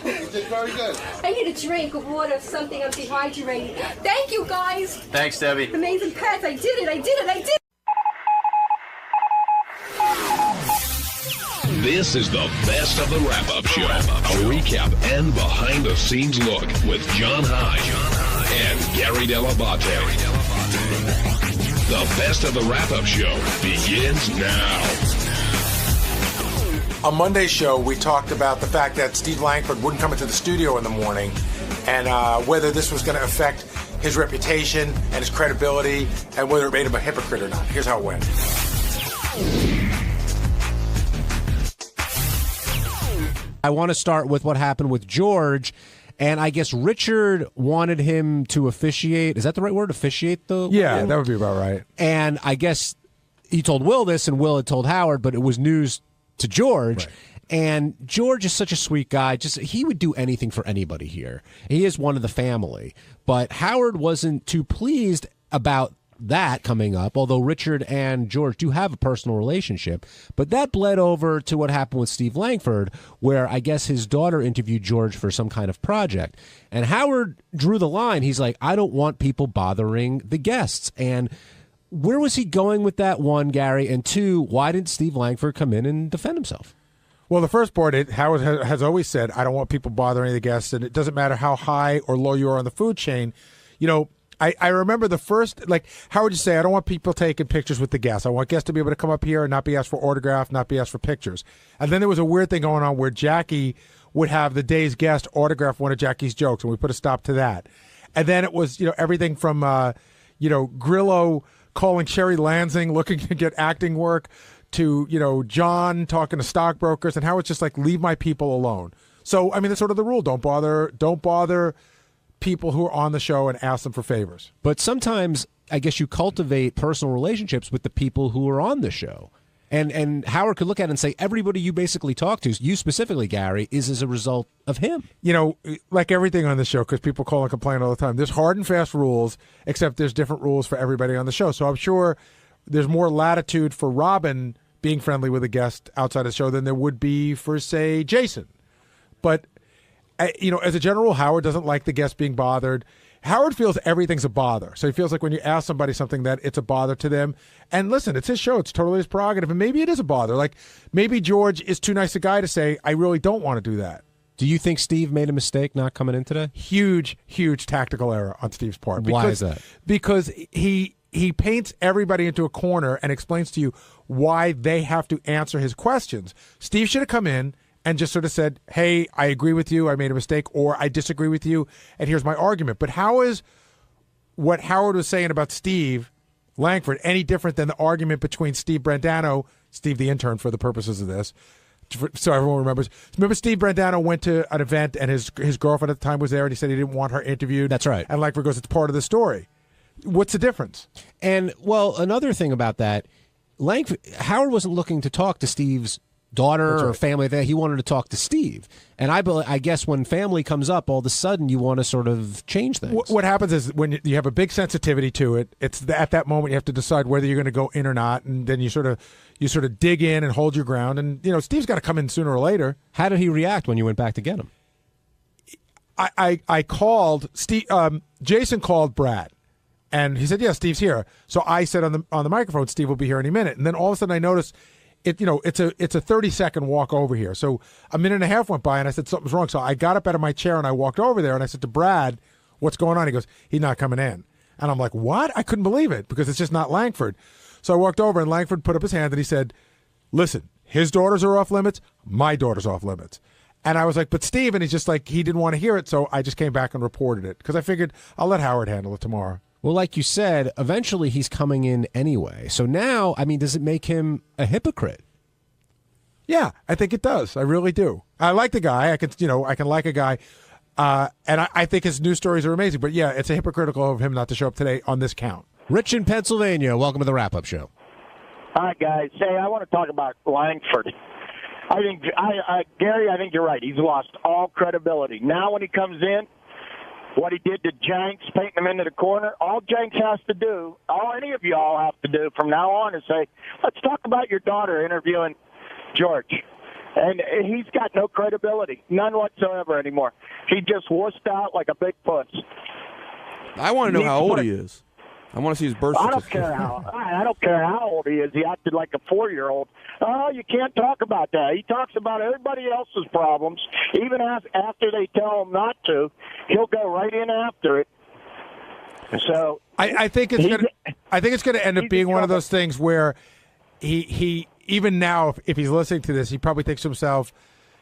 You did very good. I need a drink of water, something, I'm dehydrated. Thank you, guys. Thanks, Debbie. Amazing pets, I did it. This is the best of the wrap-up show. A recap and behind-the-scenes look with John High and Gary Dell'Abate. The best of the wrap-up show begins now. On Monday's show, we talked about the fact that Steve Langford wouldn't come into the studio in the morning and whether this was going to affect his reputation and his credibility and whether it made him a hypocrite or not. Here's how it went. I want to start with what happened with George. And I guess Richard wanted him to officiate. Is that the right word? Officiate the Yeah, that would be about right. And I guess he told Will this, and Will had told Howard, but it was news to George. Right. And George is such a sweet guy. Just he would do anything for anybody here. He is one of the family. But Howard wasn't too pleased about that coming up, although Richard and George do have a personal relationship. But that bled over to what happened with Steve Langford, where I guess his daughter interviewed George for some kind of project. And Howard drew the line. He's like, I don't want people bothering the guests. And where was he going with that, one, Gary? And two, why didn't Steve Langford come in and defend himself? Well, the first part, Howard has always said, I don't want people bothering the guests, and it doesn't matter how high or low you are on the food chain. You know, I remember the first, like, Howard would say, I don't want people taking pictures with the guests. I want guests to be able to come up here and not be asked for autograph, not be asked for pictures. And then there was a weird thing going on where Jackie would have the day's guest autograph one of Jackie's jokes, and we put a stop to that. And then it was, you know, everything from, Grillo calling Sherry Lansing looking to get acting work to, you know, John talking to stockbrokers, and Howard's just like, leave my people alone. So, I mean, that's sort of the rule. Don't bother people who are on the show and ask them for favors. But sometimes I guess you cultivate personal relationships with the people who are on the show. And Howard could look at it and say, everybody you basically talk to, you specifically, Gary, is as a result of him. You know, like everything on the show, because people call and complain all the time, there's hard and fast rules, except there's different rules for everybody on the show. So I'm sure there's more latitude for Robin being friendly with a guest outside the show than there would be for, say, Jason. But, you know, as a general rule, Howard doesn't like the guest being bothered. Howard feels everything's a bother. So he feels like when you ask somebody something that it's a bother to them. And listen, it's his show. It's totally his prerogative. And maybe it is a bother. Like, maybe George is too nice a guy to say, I really don't want to do that. Do you think Steve made a mistake not coming in today? Huge, huge tactical error on Steve's part. Why is that? Because he paints everybody into a corner and explains to you why they have to answer his questions. Steve should have come in and just sort of said, hey, I agree with you, I made a mistake, or I disagree with you, and here's my argument. But how is what Howard was saying about Steve Langford any different than the argument between Steve Brandano, Steve the intern for the purposes of this, so everyone remembers. Remember Steve Brandano went to an event and his girlfriend at the time was there and he said he didn't want her interviewed? That's right. And Langford goes, it's part of the story. What's the difference? And, well, another thing about that, Howard wasn't looking to talk to Steve's daughter or family. He wanted to talk to Steve. And I guess when family comes up, all of a sudden you want to sort of change things. What happens is when you have a big sensitivity to it, it's at that moment you have to decide whether you're going to go in or not, and then you sort of dig in and hold your ground. And, you know, Steve's got to come in sooner or later. How did he react when you went back to get him? I called Steve. Jason called Brad. And he said, yeah, Steve's here. So I said on the microphone, Steve will be here any minute. And then all of a sudden I noticed it's a 30-second walk over here. So a minute and a half went by and I said, something's wrong. So I got up out of my chair and I walked over there and I said to Brad, what's going on? He goes, he's not coming in. And I'm like, what? I couldn't believe it because it's just not Langford. So I walked over and Langford put up his hand and he said, listen, his daughters are off limits. My daughter's off limits. And I was like, but Steve, and he's just like, he didn't want to hear it, so I just came back and reported it because I figured I'll let Howard handle it tomorrow. Well, like you said, eventually he's coming in anyway. So now, I mean, does it make him a hypocrite? Yeah, I think it does. I really do. I like the guy. I can like a guy. And I think his news stories are amazing. But yeah, it's a hypocritical of him not to show up today on this count. Rich in Pennsylvania, welcome to the wrap-up show. Hi, guys. Say, I want to talk about Langford. I think, Gary, I think you're right. He's lost all credibility. Now when he comes in, what he did to Jenks, painting him into the corner, all Jenks has to do, all any of you all have to do from now on is say, let's talk about your daughter interviewing George. And he's got no credibility, none whatsoever anymore. He just wussed out like a big puss. I want to know how old he is. I want to see his birth certificate. I don't care how old he is. He acted like a 4-year-old. Oh, you can't talk about that. He talks about everybody else's problems. Even after they tell him not to, he'll go right in after it. So I think it's going to end up being one of those things where he even now, if he's listening to this, he probably thinks to himself,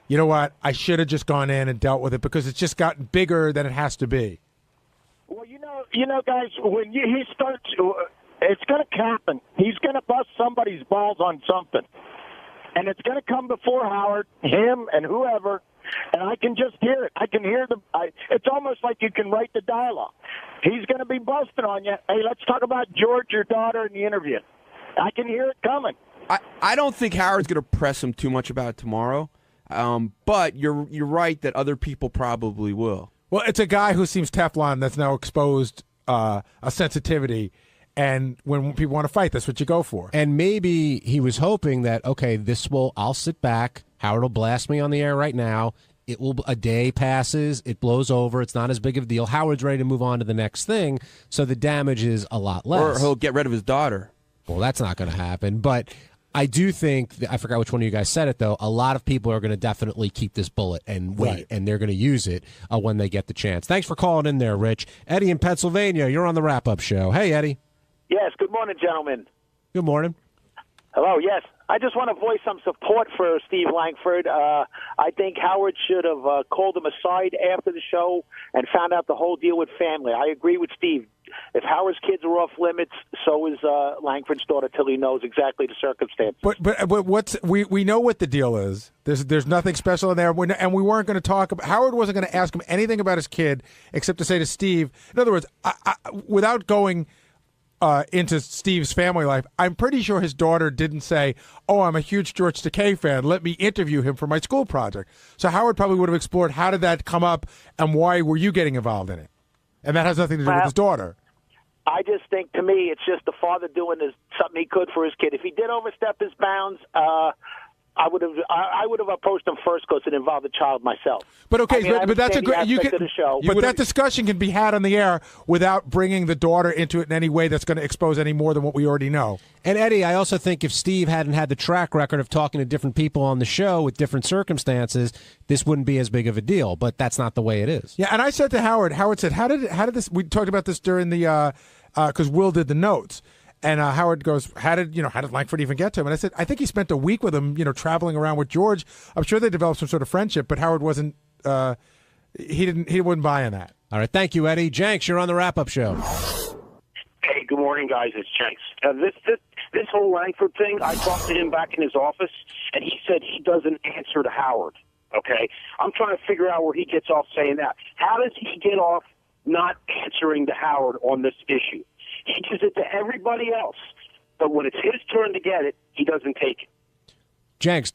you know what, I should have just gone in and dealt with it because it's just gotten bigger than it has to be. Well, you know, guys, when he starts, it's going to happen. He's going to bust somebody's balls on something. And it's going to come before Howard, him, and whoever, and I can just hear it. I can hear it's almost like you can write the dialogue. He's going to be busting on you. Hey, let's talk about George, your daughter, in the interview. I can hear it coming. I don't think Howard's going to press him too much about it tomorrow, but you're right that other people probably will. Well, it's a guy who seems Teflon that's now exposed a sensitivity, and when people want to fight, that's what you go for. And maybe he was hoping that, okay, I'll sit back, Howard will blast me on the air right now, a day passes, it blows over, it's not as big of a deal, Howard's ready to move on to the next thing, so the damage is a lot less. Or he'll get rid of his daughter. Well, that's not going to happen, but I do think, I forgot which one of you guys said it, though, a lot of people are going to definitely keep this bullet and wait, right. And they're going to use it when they get the chance. Thanks for calling in there, Rich. Eddie in Pennsylvania, you're on the wrap-up show. Hey, Eddie. Yes, good morning, gentlemen. Good morning. Hello, yes. I just want to voice some support for Steve Langford. I think Howard should have called him aside after the show and found out the whole deal with family. I agree with Steve. If Howard's kids are off limits, so is Langford's daughter till he knows exactly the circumstances. But we know what the deal is. There's nothing special in there, and we weren't going to talk about. Howard wasn't going to ask him anything about his kid except to say to Steve. In other words, without going into Steve's family life, I'm pretty sure his daughter didn't say, "Oh, I'm a huge George Takei fan. Let me interview him for my school project." So Howard probably would have explored how did that come up and why were you getting involved in it, and that has nothing to do with his daughter. I just think, to me, it's just the father doing something he could for his kid. If he did overstep his bounds, I would have approached him first because it involved a child myself. But okay, but that's a good. But that discussion can be had on the air without bringing the daughter into it in any way that's going to expose any more than what we already know. And Eddie, I also think if Steve hadn't had the track record of talking to different people on the show with different circumstances, this wouldn't be as big of a deal. But that's not the way it is. Yeah, and I said to Howard. Howard said, "How did this?" We talked about this during the because Will did the notes. And Howard goes, how did Langford even get to him? And I said, I think he spent a week with him, traveling around with George. I'm sure they developed some sort of friendship, but Howard wasn't. He wouldn't buy in that. All right, thank you, Eddie. Jenks, you're on the wrap-up show. Hey, good morning, guys. It's Jenks. This whole Langford thing, I talked to him back in his office, and he said he doesn't answer to Howard. Okay, I'm trying to figure out where he gets off saying that. How does he get off not answering to Howard on this issue? He gives it to everybody else, but when it's his turn to get it, he doesn't take it. Jenks,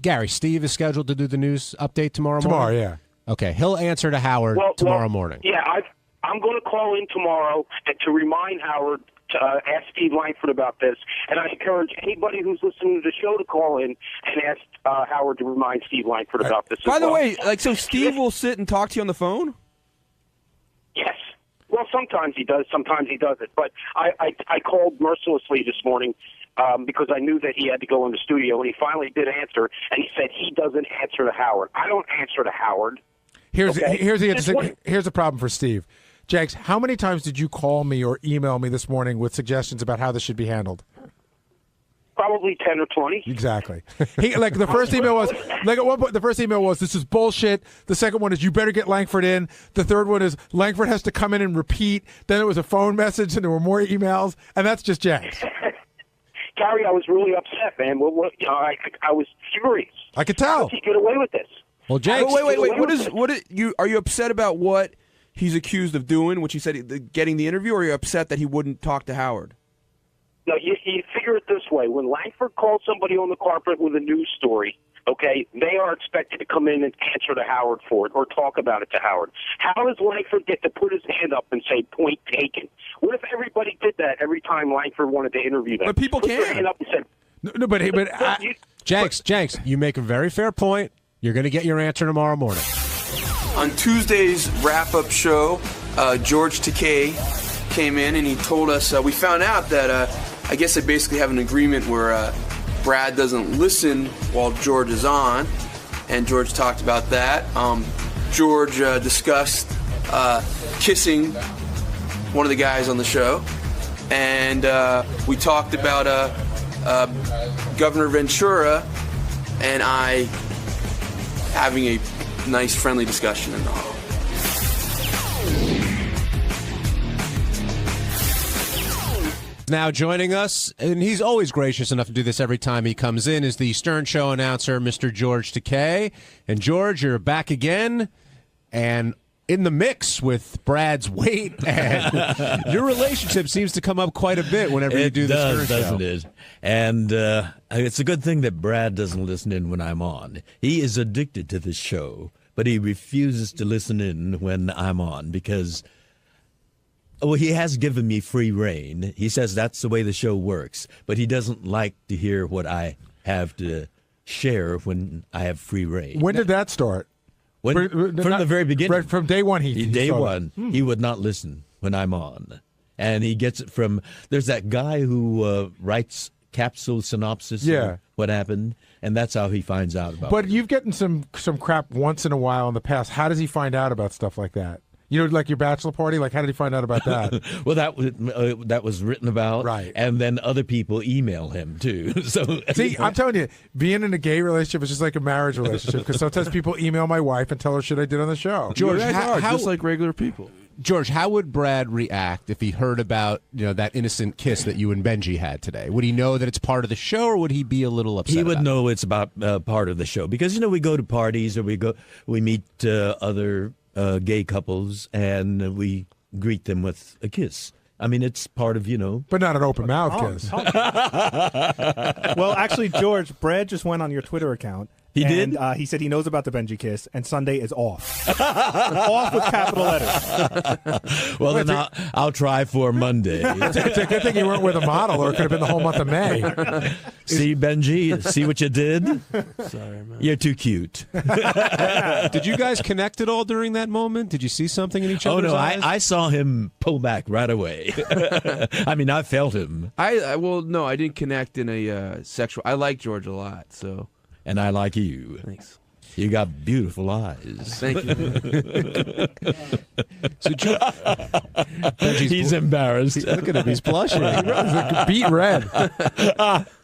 Gary, Steve is scheduled to do the news update tomorrow morning? Tomorrow, yeah. Okay, he'll answer to Howard tomorrow morning. Yeah, I'm going to call in tomorrow to remind Howard to ask Steve Langford about this, and I encourage anybody who's listening to the show to call in and ask Howard to remind Steve Langford about this. By the way, so Steve will sit and talk to you on the phone? Yes. Well, sometimes he does, sometimes he doesn't. But I called mercilessly this morning because I knew that he had to go in the studio, and he finally did answer, and he said he doesn't answer to Howard. I don't answer to Howard. Here's the problem for Steve. Jenks, how many times did you call me or email me this morning with suggestions about how this should be handled? Probably 10 or 20. Exactly. Like the first email was like at one point. The first email was, "This is bullshit." The second one is, "You better get Langford in." The third one is, "Langford has to come in and repeat." Then it was a phone message, and there were more emails, and that's just Jax. Gary, I was really upset, man. I was furious. I could tell. How does he get away with this? Well, Jax. Wait. Are you upset about what he's accused of doing, which he said getting the interview, or are you upset that he wouldn't talk to Howard? No, you figure it this way. When Langford calls somebody on the carpet with a news story, okay, they are expected to come in and answer to Howard for it or talk about it to Howard. How does Langford get to put his hand up and say, point taken? What if everybody did that every time Langford wanted to interview them? But people put their can. hand up and said, No, but Jax, you make a very fair point. You're going to get your answer tomorrow morning. On Tuesday's wrap-up show, George Takei came in and he told us, we found out that I guess they basically have an agreement where Brad doesn't listen while George is on, and George talked about that. George discussed kissing one of the guys on the show, and we talked about Governor Ventura and I having a nice, friendly discussion in the hall. Now joining us, and he's always gracious enough to do this every time he comes in, is the Stern Show announcer, Mr. George Takei. And George, you're back again, and in the mix with Brad's weight, and your relationship seems to come up quite a bit whenever you do the Stern Show. Doesn't it? And it's a good thing that Brad doesn't listen in when I'm on. He is addicted to this show, but he refuses to listen in when I'm on because... Well, he has given me free reign. He says that's the way the show works, but he doesn't like to hear what I have to share when I have free reign. When did that start? From the very beginning. Right, from day one, Day one, he would not listen when I'm on. And he gets it from, there's that guy who writes capsule synopsis of what happened, and that's how he finds out about it. But you've gotten some crap once in a while in the past. How does he find out about stuff like that? You know, like your bachelor party? Like, how did he find out about that? Well, that was written about. Right. And then other people email him, too. So See, I'm telling you, being in a gay relationship is just like a marriage relationship because sometimes people email my wife and tell her shit I did on the show. George, how, just like regular people. George, how would Brad react if he heard about that innocent kiss that you and Benji had today? Would he know that it's part of the show, or would he be a little upset? He would know it's about part of the show because we go to parties or we meet other gay couples and we greet them with a kiss. I mean, it's part of but not an open mouth kiss. Well, actually, George, Brad just went on your Twitter account. He did? He said he knows about the Benji kiss, and Sunday is off. Off with capital letters. Well, then I'll try for Monday. It's a good thing you weren't with a model, or it could have been the whole month of May. See, Benji? See what you did? Sorry, man. You're too cute. Did you guys connect at all during that moment? Did you see something in each other's eyes? I saw him pull back right away. I mean, I felt him. No, I didn't connect in a sexual... I like George a lot, so... And I like you. Thanks. You got beautiful eyes. Thank you. He's embarrassed. Look at him. He's blushing. He's like beet red.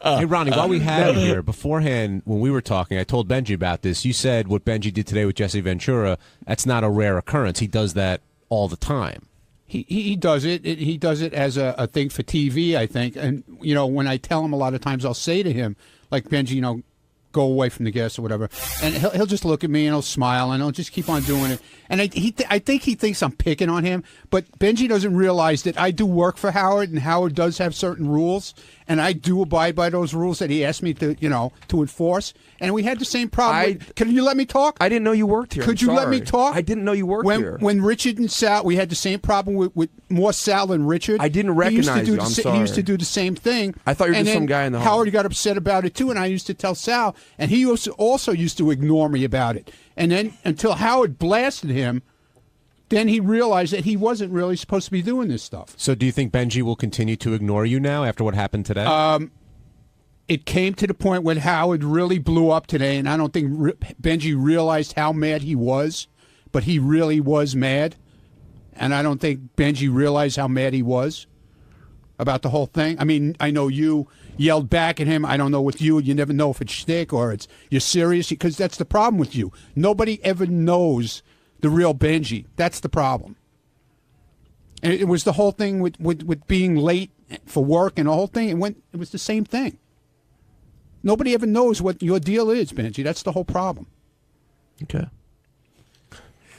Hey, Ronnie, while we have you here, beforehand, when we were talking, I told Benji about this. You said what Benji did today with Jesse Ventura, that's not a rare occurrence. He does that all the time. He does it. He does it as a thing for TV, I think. And, when I tell him a lot of times, I'll say to him, like, Benji, go away from the guests or whatever. And he'll just look at me and he'll smile and he'll just keep on doing it. And I think he thinks I'm picking on him, but Benji doesn't realize that I do work for Howard, and Howard does have certain rules, and I do abide by those rules that he asked me to, to enforce. And we had the same problem. Can you let me talk? I didn't know you worked here. Could you let me talk? I didn't know you worked here. When Richard and Sal, we had the same problem with more Sal than Richard. I didn't recognize you. I'm sorry. He used to do the same thing. I thought you were just some guy in the hall. Howard got upset about it too, and I used to tell Sal, and he also used to ignore me about it. And then until Howard blasted him, then he realized that he wasn't really supposed to be doing this stuff. So do you think Benji will continue to ignore you now after what happened today? It came to the point when Howard really blew up today, and I don't think Benji realized how mad he was, but he really was mad. And I don't think Benji realized how mad he was about the whole thing. I mean, I know you yelled back at him. I don't know with you. You never know if it's shtick or you're serious, because that's the problem with you. Nobody ever knows the real Benji. That's the problem. And it was the whole thing with being late for work and the whole thing. It was the same thing. Nobody ever knows what your deal is, Benji. That's the whole problem. Okay.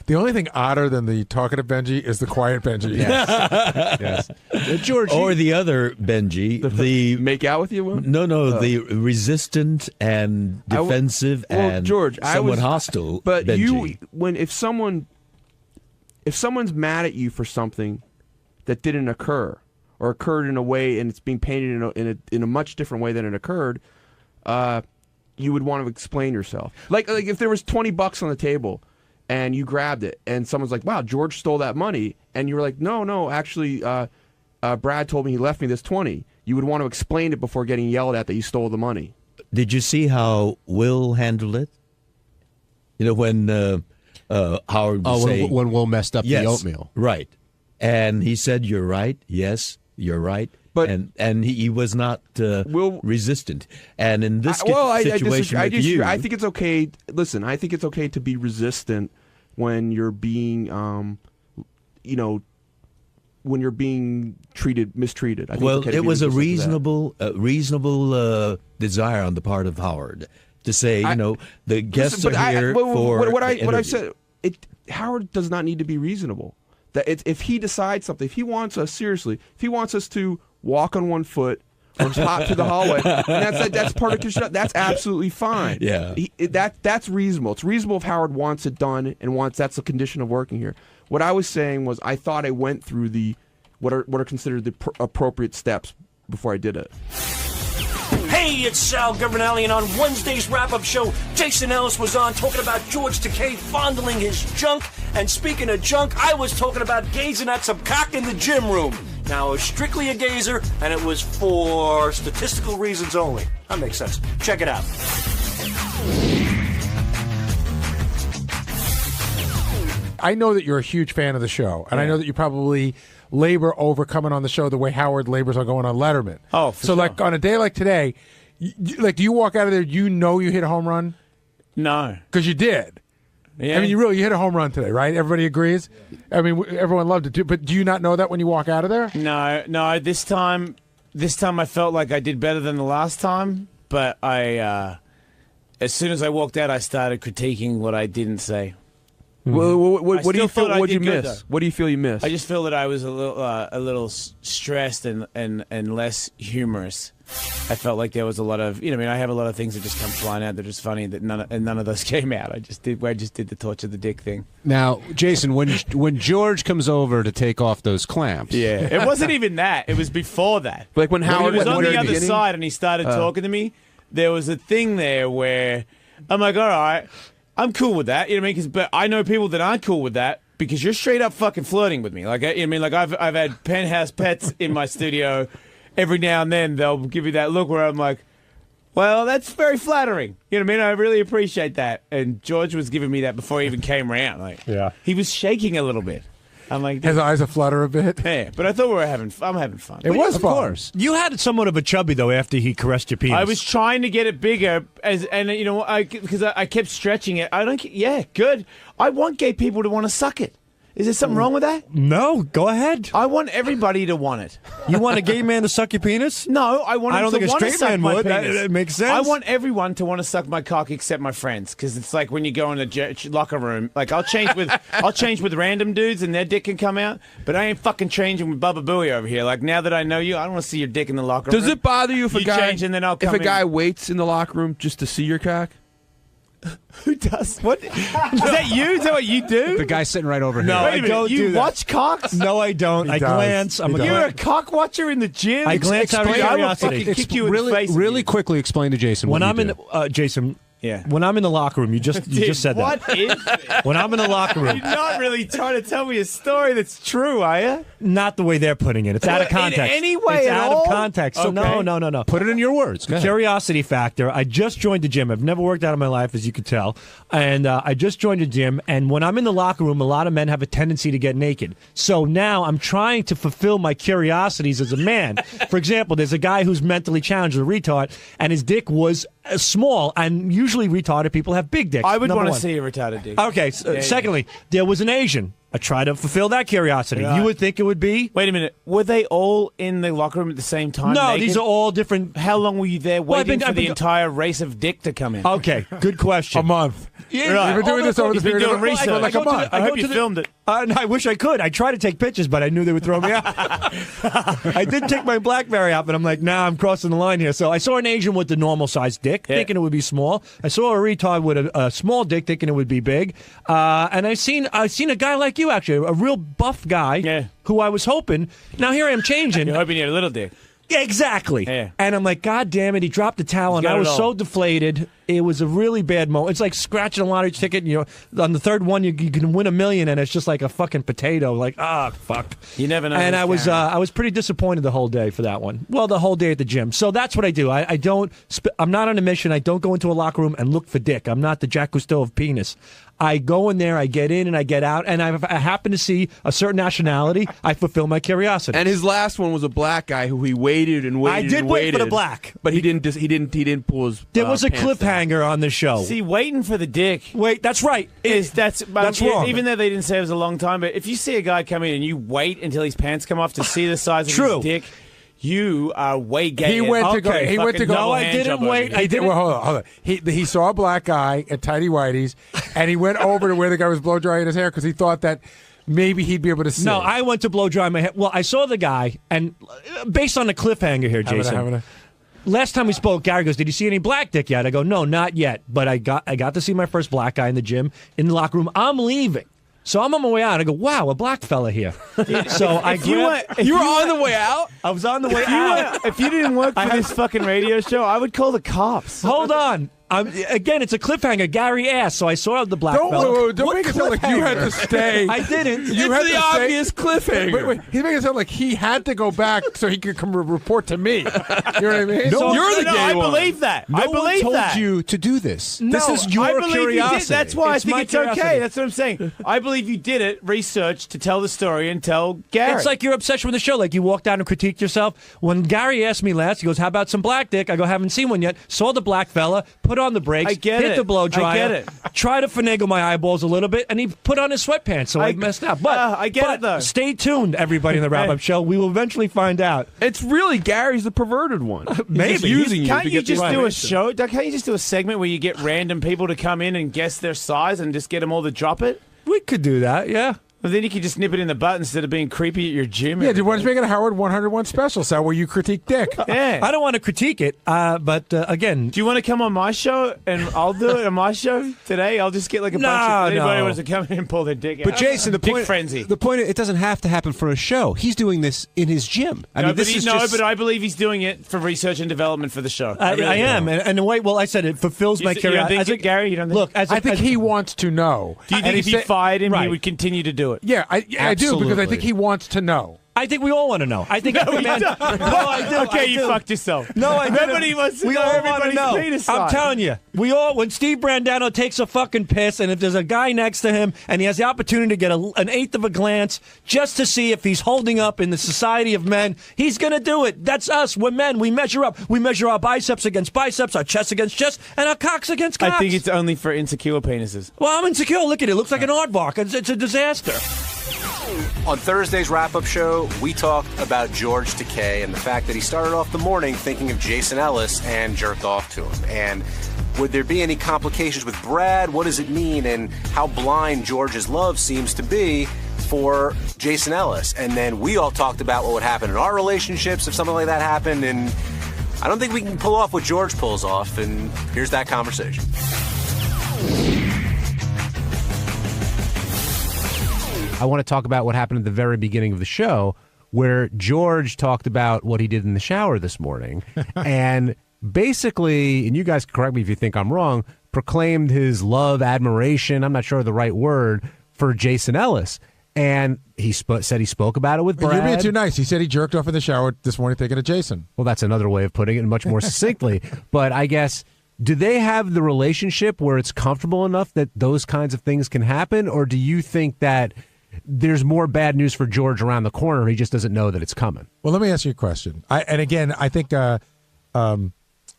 The only thing odder than the talkative Benji is the quiet Benji. Yes. George, or the other Benji, the make out with you? Will? No, the resistant and defensive and George, somewhat hostile. But Benji. if someone's mad at you for something that didn't occur or occurred in a way and it's being painted in a much different way than it occurred, you would want to explain yourself. Like if there was $20 on the table and you grabbed it and someone's like, wow, George stole that money, and you were like, no, actually Brad told me he left me this 20. You would want to explain it before getting yelled at that you stole the money. Did you see how Will handled it? You know, when Howard would say... when Will messed up the oatmeal. Right. And he said, you're right. Yes, you're right. But and he was not resistant. And in this situation I with you... I think it's okay... Listen, I think it's okay to be resistant when you're being, when you're being mistreated. I think it was a reasonable desire on the part of Howard to say, the guests are here for what I said. Howard does not need to be reasonable. That if he decides something, if he wants us to walk on one foot or hop to the hallway, and that's part of construction, that's absolutely fine. Yeah, that's reasonable. It's reasonable if Howard wants it done and that's a condition of working here. What I was saying was I thought I went through what are considered the appropriate steps before I did it. Hey, it's Sal Governale, and on Wednesday's wrap-up show, Jason Ellis was on talking about George Takei fondling his junk. And speaking of junk, I was talking about gazing at some cock in the gym room. Now, it was strictly a gazer, and it was for statistical reasons only. That makes sense. Check it out. I know that you're a huge fan of the show, and I know that you probably labor over coming on the show the way Howard labors on going on Letterman. Oh, so like on a day like today, do you walk out of there, you hit a home run? No. Because you did. Yeah. I mean, you hit a home run today, right? Everybody agrees? I mean, everyone loved it too, but do you not know that when you walk out of there? No, this time I felt like I did better than the last time, but as soon as I walked out, I started critiquing what I didn't say. Well, what do you feel? What did you miss? Though. What do you feel you missed? I just feel that I was a little stressed and less humorous. I felt like there was a lot of, I have a lot of things that just come flying out that are just funny that none of those came out. I just did the torture the dick thing. Now, Jason, when George comes over to take off those clamps, it wasn't even that. It was before that. Like when Howard was on the other side and he started talking to me, there was a thing there where I'm like, all right. I'm cool with that, you know what I mean? But I know people that aren't cool with that because you're straight up fucking flirting with me. Like, I've had penthouse pets in my studio. Every now and then they'll give you that look where I'm like, well, that's very flattering. You know what I mean? I really appreciate that. And George was giving me that before he even came around. Like, he was shaking a little bit. I'm like, his eyes aflutter a bit. Yeah, but I thought I'm having fun. It was fun. Of course. You had somewhat of a chubby though after he caressed your penis. I was trying to get it bigger, because I kept stretching it. Good. I want gay people to want to suck it. Is there something wrong with that? No, go ahead. I want everybody to want it. You want a gay man to suck your penis? No, I want. I don't think a straight man would. That makes sense. I want everyone to want to suck my cock except my friends, because it's like when you go in the locker room. Like I'll change with random dudes and their dick can come out, but I ain't fucking changing with Bubba Booey over here. Like now that I know you, I don't want to see your dick in the locker room. Does it bother you if a guy change and then I'll come if a guy waits in the locker room just to see your cock? Who does? What? Is that you? Is that what you do? The guy sitting right over here. No, I don't you do that. watch cocks? No, I don't. I glance. You're a cock watcher in the gym? I glance out of curiosity. I will fucking kick you in the face. Really quickly explain to Jason when what I'm you do. Jason, Yeah. When I'm in the locker room, you just said what that. is it? When I'm in the locker room. You're not really trying to tell me a story that's true, are you? Not the way they're putting it. It's out of context. In any way it's at out all? of context. So Okay. no. Put it in your words. Go ahead. Curiosity factor. I just joined the gym. I've never worked out in my life, as you could tell. And I just joined a gym. And when I'm in the locker room, a lot of men have a tendency to get naked. So now I'm trying to fulfill my curiosities as a man. For example, there's a guy who's mentally challenged, a retard, and his dick was small. And usually retarded people have big dicks. I would number want to one. see a retarded dick. Okay. Secondly, there was an Asian. I try to fulfill that curiosity. Right. You would think it would be. Wait a minute. Were they all in the locker room at the same time? No, naked? these are all different. How long were you there Well, waiting for the entire race of dick to come in? Okay, good question. A month. Yeah, Right. We've been doing this over the He's been period doing of research. like a month. I hope you filmed it. No, I wish I could. I tried to take pictures, but I knew they would throw me out. I did take my BlackBerry out, but I'm like, nah, I'm crossing the line here. So I saw an Asian with the normal sized dick, thinking it would be small. I saw a retard with a small dick, thinking it would be big. And I seen a guy like you, actually, a real buff guy, who I was hoping. Now here I am changing. You're hoping you had a little dick. Yeah, exactly. Yeah. And I'm like, God damn it, he dropped the towel, and got I it was all. so deflated. It was a really bad moment. It's like scratching a lottery ticket. You know, on the third one, you can win $1 million, and it's just like a fucking potato. Like, fuck. You never know. And who's I was pretty disappointed the whole day for that one. Well, the whole day at the gym. So that's what I do. I'm not on a mission. I don't go into a locker room and look for dick. I'm not the Jacques Cousteau of penis. I go in there, I get in and I get out, and I happen to see a certain nationality. I fulfill my curiosity. And his last one was a black guy who he waited and waited. I did and wait for the waited, black, but he didn't pull his. There was a pants down. cliffhanger on the show. See, waiting for the dick. Wait, that's right. That's wrong. Even though they didn't say it was a long time, but if you see a guy come in and you wait until his pants come off to see the size of True. his dick, you are way gay. He went to go. He went to go. No, I didn't wait. I didn't. Well, hold on. He saw a black guy at tidy whities, and he went over to where the guy was blow drying his hair because he thought that maybe he'd be able to see. No, I went to blow dry my hair. Well, I saw the guy, and based on the cliffhanger here, Jason. Last time we spoke, Gary goes, "Did you see any black dick yet?" I go, "No, not yet." But I got to see my first black guy in the gym in the locker room. I'm leaving. So I'm on my way out. I go, wow, a black fella here. So you were on the way out? I was on the way out. If you didn't work for this fucking radio show, I would call the cops. Hold on. Again, it's a cliffhanger. Gary asked, so I saw the black fella. Don't make it sound like you had to stay. I didn't. You had the to obvious cliffhanger. Wait. He's making it sound like he had to go back so he could come report to me. You know what I mean? No, you're the gay I one. believe that. No I believe one told that. you to do this. No, this is your I believe curiosity. you did. That's why I think my it's okay. curiosity. That's what I'm saying. I believe you did it, research to tell the story and tell Gary. It's like your obsession with the show. Like you walked out and critiqued yourself. When Gary asked me last, he goes, "How about some black dick?" I go, "Haven't seen one yet." Saw the black fella, put on the brakes, I get hit it. the blow dryer, I get it. try to finagle my eyeballs a little bit, and he put on his sweatpants, so I messed up. But I get it, though. Stay tuned, everybody in the wrap-up show. We will eventually find out. It's really Gary's the perverted one. Maybe. He's just using you Can't to you get just the do a information. show? Can't you just do a segment where you get random people to come in and guess their size and just get them all to drop it? We could do that, yeah. Well, then you could just nip it in the butt instead of being creepy at your gym. Yeah, dude, why don't you make it a Howard 101 special, so where you critique dick? Yeah. I don't want to critique it, but again... Do you want to come on my show and I'll do it on my show today? I'll just get like a bunch of anybody wants to come in and pull their dick out. But Jason, the Dick point, frenzy. the point, it doesn't have to happen for a show. He's doing this in his gym. I mean, this is just... but I believe he's doing it for research and development for the show. I really am, and the way, well, I said it fulfills my You don't curiosity. think, Gary? You don't think? Look, I think he wants to know. Do you think if you fired him, he Right. would continue to do it? Yeah, I do, because I think he wants to know. I think we all want to know. I think every man. No, I do. Okay, I you do. fucked yourself. No, I didn't. Nobody wants to we know all want to everybody's know. penis I'm size. telling you, we all. When Steve Brandano takes a fucking piss, and if there's a guy next to him, and he has the opportunity to get an eighth of a glance just to see if he's holding up in the society of men, he's gonna do it. That's us. We're men. We measure up. We measure our biceps against biceps, our chest against chest, and our cocks against cocks. I think it's only for insecure penises. Well, I'm insecure. Look at it. It looks like an aardvark. It's a disaster. On Thursday's wrap-up show, we talked about George Takei and the fact that he started off the morning thinking of Jason Ellis and jerked off to him. And would there be any complications with Brad? What does it mean? And how blind George's love seems to be for Jason Ellis. And then we all talked about what would happen in our relationships if something like that happened. And I don't think we can pull off what George pulls off. And here's that conversation. I want to talk about what happened at the very beginning of the show, where George talked about what he did in the shower this morning. And basically, and you guys correct me if you think I'm wrong, proclaimed his love, admiration, I'm not sure the right word, for Jason Ellis. And he said he spoke about it with Brad. You're being too nice. He said he jerked off in the shower this morning thinking of Jason. Well, that's another way of putting it, much more succinctly. But I guess, do they have the relationship where it's comfortable enough that those kinds of things can happen? Or do you think that there's more bad news for George around the corner? He just doesn't know that it's coming. Well, let me ask you a question. And again, I think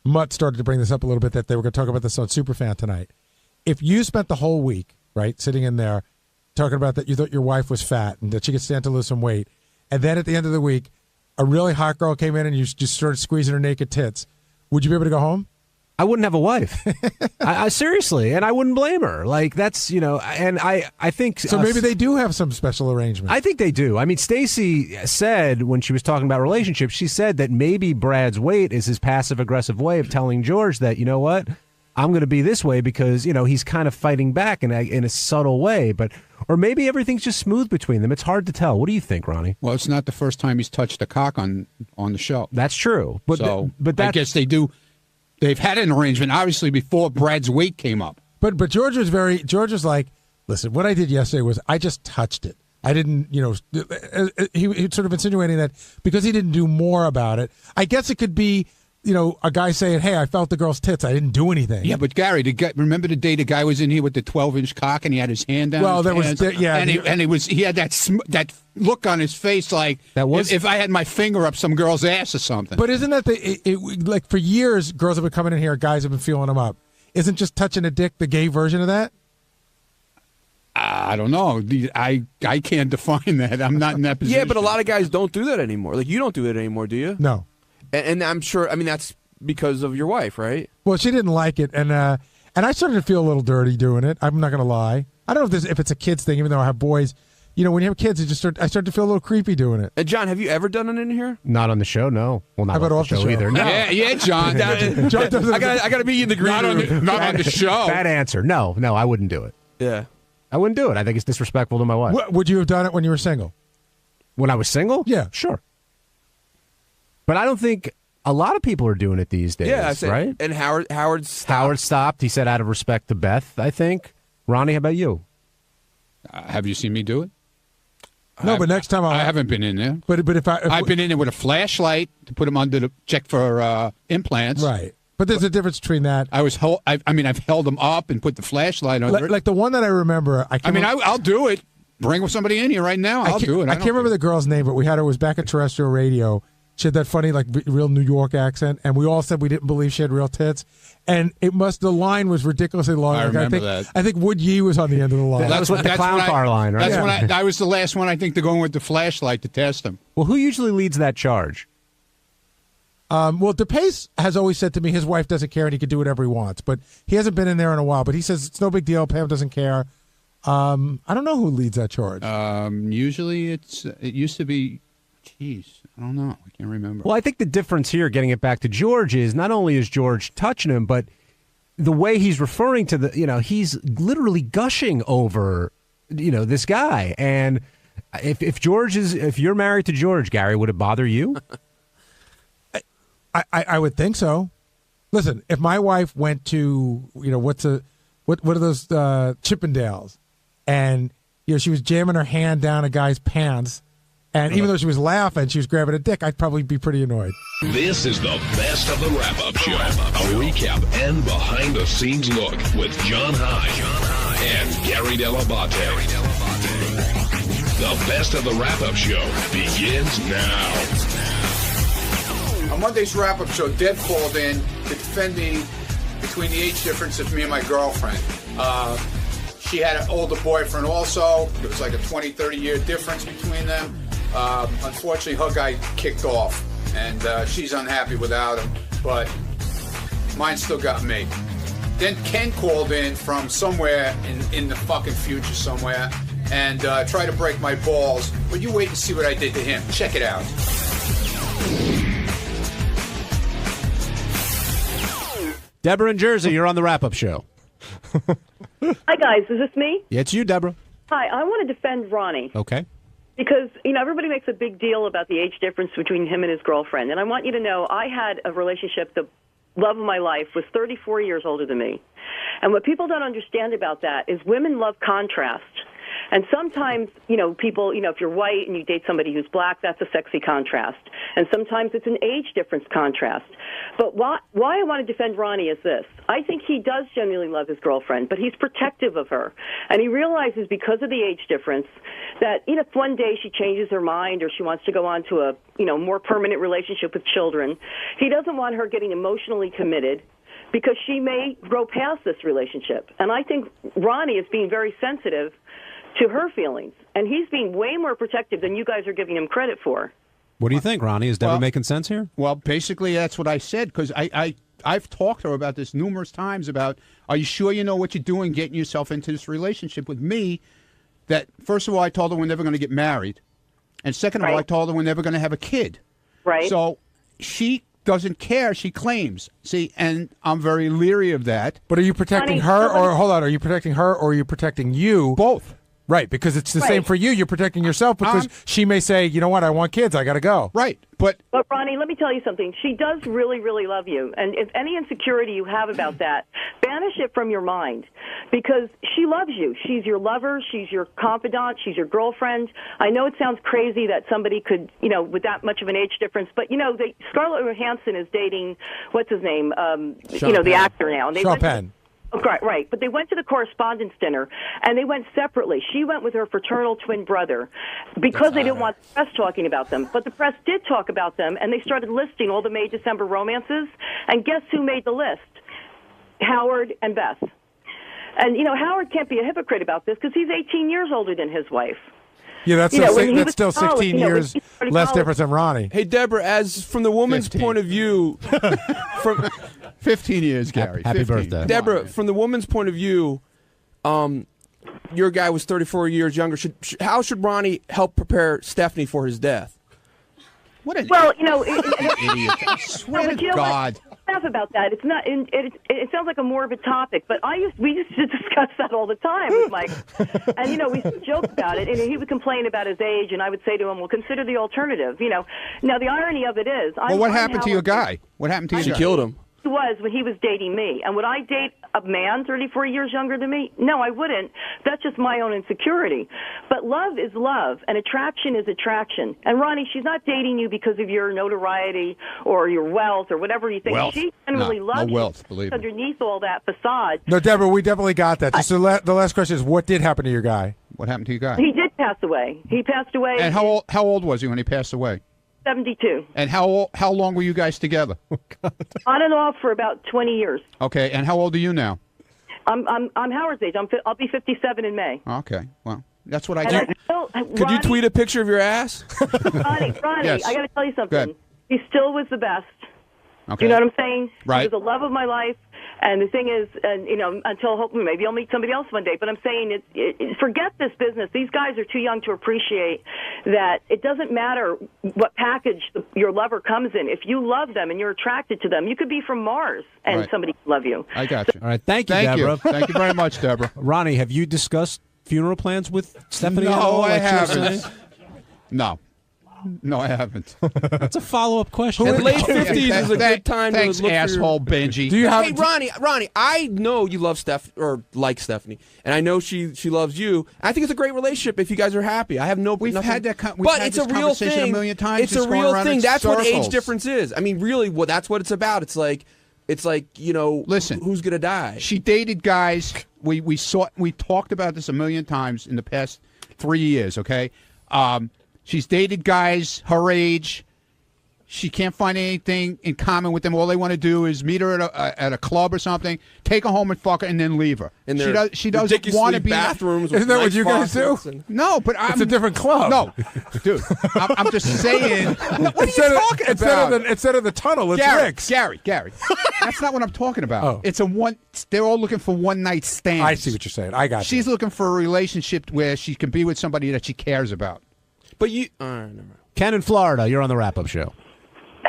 Mutt started to bring this up a little bit, that they were going to talk about this on Superfan tonight. If you spent the whole week, right, sitting in there, talking about that you thought your wife was fat and that she could stand to lose some weight, and then at the end of the week, a really hot girl came in and you just started squeezing her naked tits, would you be able to go home? I wouldn't have a wife. I seriously, and I wouldn't blame her. Like, that's, and I think... So maybe they do have some special arrangement. I think they do. I mean, Stacey said, when she was talking about relationships, she said that maybe Brad's weight is his passive-aggressive way of telling George that, you know what, I'm going to be this way because, he's kind of fighting back in a subtle way. Or maybe everything's just smooth between them. It's hard to tell. What do you think, Ronnie? Well, it's not the first time he's touched a cock on the show. That's true. But I guess they do. They've had an arrangement, obviously, before Brad's weight came up. But George was like, listen, what I did yesterday was I just touched it. I didn't, he sort of insinuating that because he didn't do more about it. I guess it could be, a guy saying, hey, I felt the girl's tits. I didn't do anything. Yeah, but Gary, remember the day the guy was in here with the 12-inch cock and he had his hand down? Well, he had that look on his face like if I had my finger up some girl's ass or something. But isn't that like for years, girls have been coming in here, guys have been feeling them up. Isn't just touching a dick the gay version of that? I don't know. I can't define that. I'm not in that position. Yeah, but a lot of guys don't do that anymore. Like, you don't do it anymore, do you? No. And I'm sure, that's because of your wife, right? Well, she didn't like it, and I started to feel a little dirty doing it. I'm not going to lie. I don't know if it's a kid's thing, even though I have boys. When you have kids, I start to feel a little creepy doing it. And John, have you ever done it in here? Not on the show, no. Well, not off the show either. No. Yeah, John. John I got to meet you in the green room. Not on the show. Bad answer. No, I wouldn't do it. Yeah. I wouldn't do it. I think it's disrespectful to my wife. Would you have done it when you were single? When I was single? Yeah. Sure. But I don't think a lot of people are doing it these days, right? And Howard stopped. He said out of respect to Beth, I think. Ronnie, how about you? Have you seen me do it? No, but next time I haven't been in there. But if I've been in there with a flashlight to put them under the check for implants. Right. But there's a difference between that. I've held them up and put the flashlight on. Like the one that I remember. I'll do it. Bring somebody in here right now. I'll do it. I can't remember the girl's name, but we had her. It was back at terrestrial radio. She had that funny, like, real New York accent, and we all said we didn't believe she had real tits. And the line was ridiculously long. I remember that. I think Wood Yee was on the end of the line. That's what the clown car line, right? That's when I was the last one, I think, to go in with the flashlight to test them. Well, who usually leads that charge? Well, DePace has always said to me his wife doesn't care and he can do whatever he wants. But he hasn't been in there in a while. But he says it's no big deal. Pam doesn't care. I don't know who leads that charge. Usually it used to be, I don't know. I can't remember. Well, I think the difference here, getting it back to George, is not only is George touching him, but the way he's referring to he's literally gushing over, this guy. And if you're married to George, Gary, would it bother you? I would think so. Listen, if my wife went to, what are those Chippendales, and she was jamming her hand down a guy's pants, and even though she was laughing, she was grabbing a dick, I'd probably be pretty annoyed. This is the best of the wrap-up show. A recap and behind-the-scenes look with John High and Gary Dell'Abate. The best of the wrap-up show begins now. On Monday's wrap-up show, Deb called in to defend me between the age difference of me and my girlfriend. She had an older boyfriend also. There was like a 20, 30-year difference between them. Unfortunately, her guy kicked off, and she's unhappy without him, but mine still got me. Then Ken called in from somewhere in the fucking future somewhere and tried to break my balls, but you wait and see what I did to him. Check it out. Deborah in Jersey, you're on the wrap-up show. Hi, guys. Is this me? Yeah, it's you, Deborah. Hi. I want to defend Ronnie. Okay. Because, everybody makes a big deal about the age difference between him and his girlfriend. And I want you to know I had a relationship that love of my life, was 34 years older than me. And what people don't understand about that is women love contrast. And sometimes, people, if you're white and you date somebody who's black, that's a sexy contrast. And sometimes it's an age difference contrast. But why I want to defend Ronnie is this. I think he does genuinely love his girlfriend, but he's protective of her. And he realizes because of the age difference that, if one day she changes her mind or she wants to go on to a, more permanent relationship with children, he doesn't want her getting emotionally committed because she may grow past this relationship. And I think Ronnie is being very sensitive to her feelings, and he's being way more protective than you guys are giving him credit for. What do you think, Ronnie? Is Deborah making sense here? Well, basically, that's what I said, because I've talked to her about this numerous times about, are you sure you know what you're doing getting yourself into this relationship with me? That, first of all, I told her we're never going to get married, and second of all, I told her we're never going to have a kid. Right. So she doesn't care, she claims. See, and I'm very leery of that. But are you protecting her, or, hold on, are you protecting her, or are you protecting you? Both. Right, because it's the same for you. You're protecting yourself because she may say, you know what, I want kids, I got to go. Right, but Ronnie, let me tell you something. She does really, really love you. And if any insecurity you have about that, banish it from your mind because she loves you. She's your lover. She's your confidant. She's your girlfriend. I know it sounds crazy that somebody could, with that much of an age difference, but, Scarlett Johansson is dating, what's his name, the actor now. And Sean Penn. Right, but they went to the correspondence dinner, and they went separately. She went with her fraternal twin brother because they didn't want the press talking about them. But the press did talk about them, and they started listing all the May, December romances. And guess who made the list? Howard and Beth. And, Howard can't be a hypocrite about this because he's 18 years older than his wife. Yeah, that's still 16 years less difference than Ronnie. Hey, Deborah, as from the woman's point of view, from 15 years, Gary. Happy 15. birthday. Deborah, from the woman's point of view, your guy was 34 years younger. How should Ronnie help prepare Stephanie for his death? What an well, idiot! I swear to God. Enough about that. It's not. It sounds like a morbid topic, but we used to discuss that all the time with Mike, and we used to joke about it. And he would complain about his age, and I would say to him, "Well, consider the alternative." Now the irony of it is, what happened to your guy? What happened to your guy? She killed him. He was when he was dating me. And would I date a man 34 years younger than me? No, I wouldn't. That's just my own insecurity. But love is love, and attraction is attraction. And Ronnie, she's not dating you because of your notoriety or your wealth or whatever you think. Wealth. She genuinely loves wealth, you believe me. underneath all that facade. No, Deborah, we definitely got that. Just the last question is, what did happen to your guy? What happened to your guy? He did pass away. He passed away. And how old was he when he passed away? 72. And how long were you guys together? On and off for about 20 years. Okay, and how old are you now? I'm Howard's age. I'll be 57 in May. Okay, well, that's what I do. Could you tweet a picture of your ass? Ronnie, Yes. I got to tell you Go something. ahead. He still was the best. Okay. Do you know what I'm saying? Right. He was the love of my life. And the thing is, until hopefully maybe I'll meet somebody else one day. But I'm saying, forget this business. These guys are too young to appreciate that it doesn't matter what package your lover comes in. If you love them and you're attracted to them, you could be from Mars and Right. somebody can love you. I got you. All right, thank you, Deborah. Thank you very much, Deborah. Ronnie, have you discussed funeral plans with Stephanie? at No, all, I like you were haven't. saying? No, I haven't. That's a follow-up question. In late 50s is a good time Thanks, to look asshole for your... Benji. Do you have? Hey, Ronnie, I know you love like Stephanie, and I know she loves you. I think it's a great relationship if you guys are happy. I have no. We've nothing, had that. but it's a real thing thing. a million times. It's a real thing. That's what age difference is. I mean, really, that's what it's about. It's like listen, who's gonna die? She dated guys. We talked about this a million times in the past 3 years. Okay, she's dated guys her age. She can't find anything in common with them. All they want to do is meet her at a club or something, take her home and fuck her, and then leave her. And she doesn't want to be bathrooms. Isn't that what you guys do? And... No, but it's a different club. No, dude, I'm just saying. What are you talking about? Instead of the tunnel, it's Rick's. Gary. That's not what I'm talking about. Oh. It's they're all looking for one night stands. I see what you're saying. I got you. She's looking for a relationship where she can be with somebody that she cares about. But you, never mind. Ken in Florida, you're on the wrap-up show.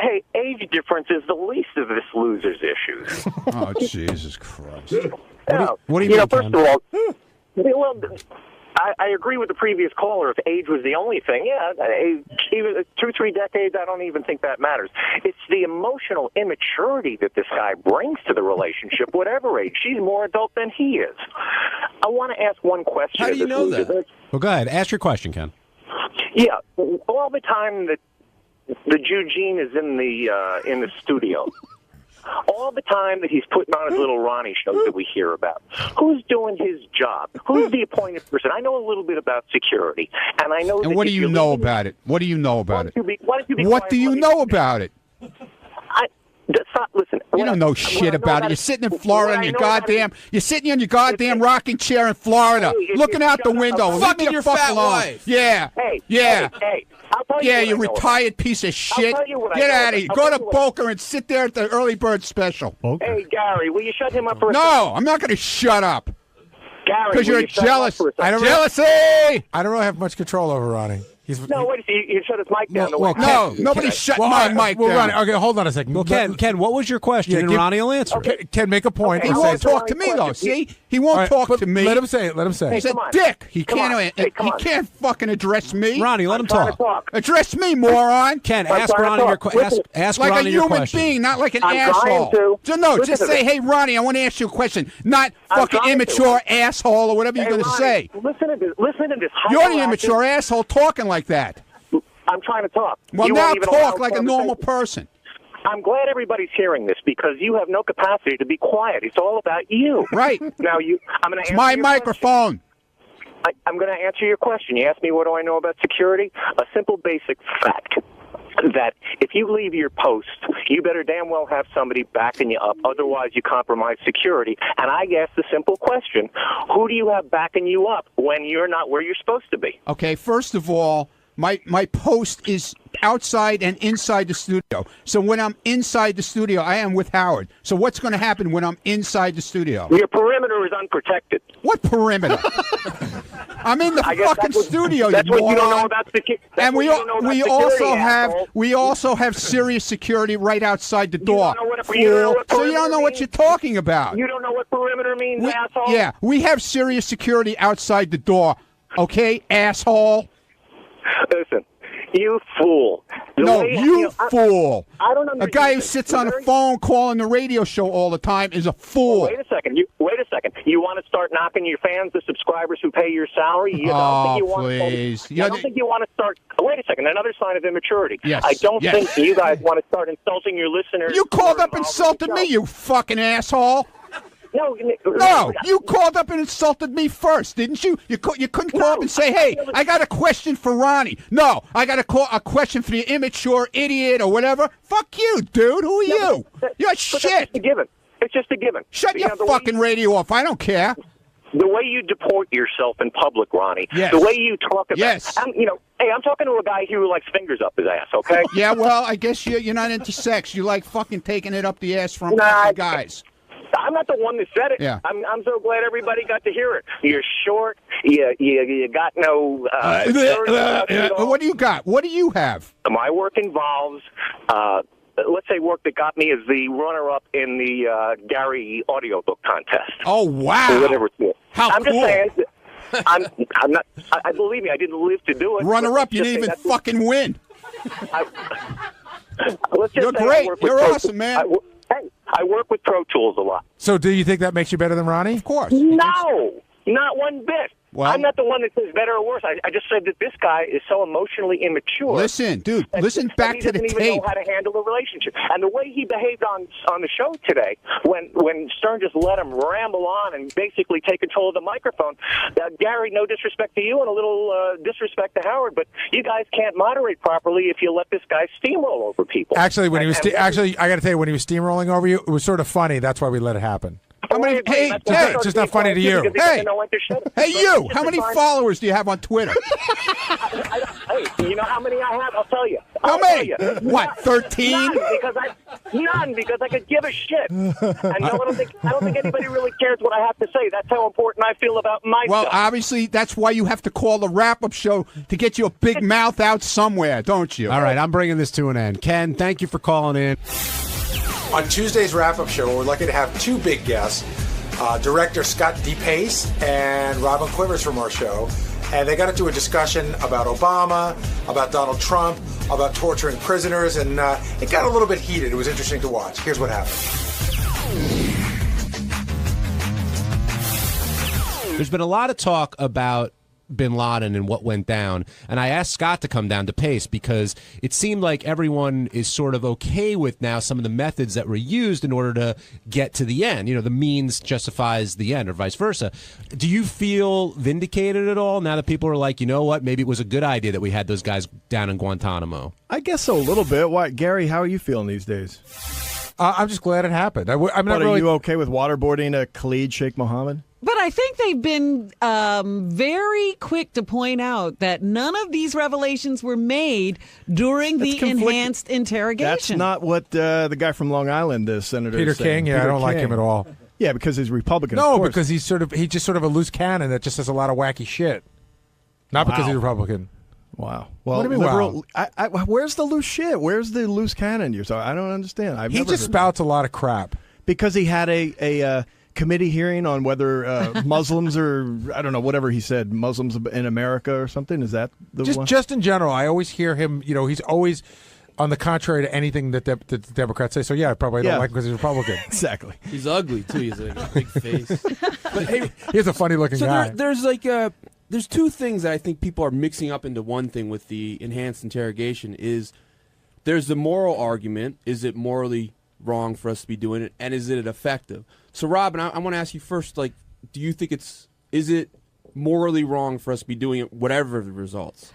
Hey, age difference is the least of this loser's issues. Oh, Jesus Christ. What do you mean, first Ken? of all, well, I agree with the previous caller. If age was the only thing, yeah, even 2-3 decades, I don't even think that matters. It's the emotional immaturity that this guy brings to the relationship, whatever age. She's more adult than he is. I want to ask one question. How do you know that? Well, go ahead. Ask your question, Ken. Yeah, all the time that the Eugene is in the studio, all the time that he's putting on his little Ronnie show that we hear about, who's doing his job? Who's the appointed person? I know a little bit about security, and I know. And what do you know about it? What do you know about it? What do you know about it? Listen, you don't know shit about it. You're sitting in Florida in your goddamn. You're sitting in your goddamn rocking chair in Florida, looking out the window, fucking your fat wife. Yeah, yeah, I'll tell you. Yeah, you retired piece of shit. Get out of here. Go to Boca and sit there at the early bird special. Hey, Gary, will you shut him up for a second? No, I'm not going to shut up. Gary, because you're jealous. Jealousy. I don't really have much control over Ronnie. No, wait a second. You shut his mic down. No, nobody's shutting my mic down. Ronnie, okay, hold on a second. Well, Ken, what was your question? And Ronnie will answer. Ken, make a point. He won't talk to me, though. See? He won't talk to me. Let him say it. Let him say it. He's a dick. He can't fucking address me. Ronnie, let him talk. Address me, moron. Ken, ask Ronnie your question. Ask like Ronnie a your human question. being, not like an asshole. No, just say, hey, Ronnie, I want to ask you a question. Not fucking immature asshole or whatever you're going to say. Listen to this. You're the immature asshole talking like that. I'm trying to talk. Well, now talk like a normal person. I'm glad everybody's hearing this because you have no capacity to be quiet. It's all about you. Right. Now, I'm going to answer my microphone. I'm going to answer your question. You asked me what do I know about security? A simple, basic fact that if you leave your post, you better damn well have somebody backing you up. Otherwise, you compromise security. And I guess the simple question, who do you have backing you up when you're not where you're supposed to be? Okay, first of all, my post is outside and inside the studio. So when I'm inside the studio, I am with Howard. So what's going to happen when I'm inside the studio? Your perimeter is unprotected. What perimeter? I'm in the fucking studio. That's what you don't know about security. And we also have serious security right outside the door. So you don't know what you're talking about. You don't know what perimeter means, asshole. Yeah, we have serious security outside the door. Okay, asshole. Listen, you fool. Fool. I don't understand. A guy who sits on the phone calling the radio show all the time is a fool. Wait a second. You want to start knocking your fans, the subscribers who pay your salary? Please. I don't think you want to start. Wait a second. Another sign of immaturity. Yes. I don't think you guys want to start insulting your listeners. You called up and insulted me, you fucking asshole. No, you called up and insulted me first, didn't you? You couldn't call up and say, hey, I got a question for Ronnie. No, I got a question for the immature idiot or whatever. Fuck you, dude. Who are you? You're shit. It's just a given. It's just a given. Shut your fucking radio off. I don't care. The way you deport yourself in public, Ronnie. Yes. The way you talk about. Yes. Hey, I'm talking to a guy who likes fingers up his ass. Okay. Yeah. Well, I guess you're not into sex. You like fucking taking it up the ass from fucking guys. I'm not the one that said it. Yeah. I'm so glad everybody got to hear it. You're short. You got no. What do you got? What do you have? My work involves, let's say, work that got me as the runner-up in the Gary audiobook contest. Oh wow! Or whatever it's How I'm cool. just saying. I'm not. I believe me. I didn't live to do it. Runner-up. You didn't even fucking win. You're great. You're awesome, man. I work with Pro Tools a lot. So do you think that makes you better than Ronnie? Of course. No, not one bit. Well, I'm not the one that says better or worse. I just said that this guy is so emotionally immature. Listen, dude, listen back to the tape. He doesn't even know how to handle a relationship. And the way he behaved on the show today, when Stern just let him ramble on and basically take control of the microphone, Gary, no disrespect to you and a little disrespect to Howard, but you guys can't moderate properly if you let this guy steamroll over people. Actually, when he was I got to tell you, when he was steamrolling over you, it was sort of funny. That's why we let it happen. Hey, it's just not funny to you. Hey, you! How many followers do you have on Twitter? Hey, you know how many I have? I'll tell you. How many? What, 13? None, because I could give a shit. And I don't think anybody really cares what I have to say. That's how important I feel about myself. Well, obviously, that's why you have to call the wrap-up show to get your big mouth out somewhere, don't you? All right, I'm bringing this to an end. Ken, thank you for calling in. On Tuesday's wrap-up show, we're lucky to have two big guests, director Scott DePace and Robin Quivers from our show. and they got into a discussion about Obama, about Donald Trump, about torturing prisoners, and it got a little bit heated. It was interesting to watch. Here's what happened. There's been a lot of talk about bin Laden and what went down, and I asked Scott to come down to Pace because it seemed like everyone is sort of okay with now some of the methods that were used in order to get to the end. You know, the means justifies the end, or vice versa. Do you feel vindicated at all now that people are like, you know what, maybe it was a good idea that we had those guys down in Guantanamo? I guess so, a little bit. Why, Gary, how are you feeling these days? I'm just glad it happened. I'm not Are really... you okay with waterboarding Khalid Sheikh Mohammed? But I think they've been very quick to point out that none of these revelations were made during the enhanced interrogation. That's not what the guy from Long Island, the senator, Peter saying. King? Yeah, I don't like him at all. Yeah, because he's Republican. No, of course. because he's just sort of a loose cannon that just says a lot of wacky shit. Not because he's Republican. Wow. Well, What do you mean, liberal, where's the loose shit? Where's the loose cannon you're talking? I don't understand. He just spouts a lot of crap. Because he had a committee hearing on whether Muslims or, I don't know, whatever he said, Muslims in America or something. Is that the one? Just in general, I always hear him, he's always on the contrary to anything that the Democrats say. So, yeah, I probably don't like him because he's Republican. Exactly. He's ugly, too. He's like a big face. But hey, he's a funny-looking guy. There's two things that I think people are mixing up into one thing with the enhanced interrogation. Is there's the moral argument. Is it morally wrong for us to be doing it? And is it effective? So, Robin, I want to ask you first, do you think is it morally wrong for us to be doing it, whatever the results?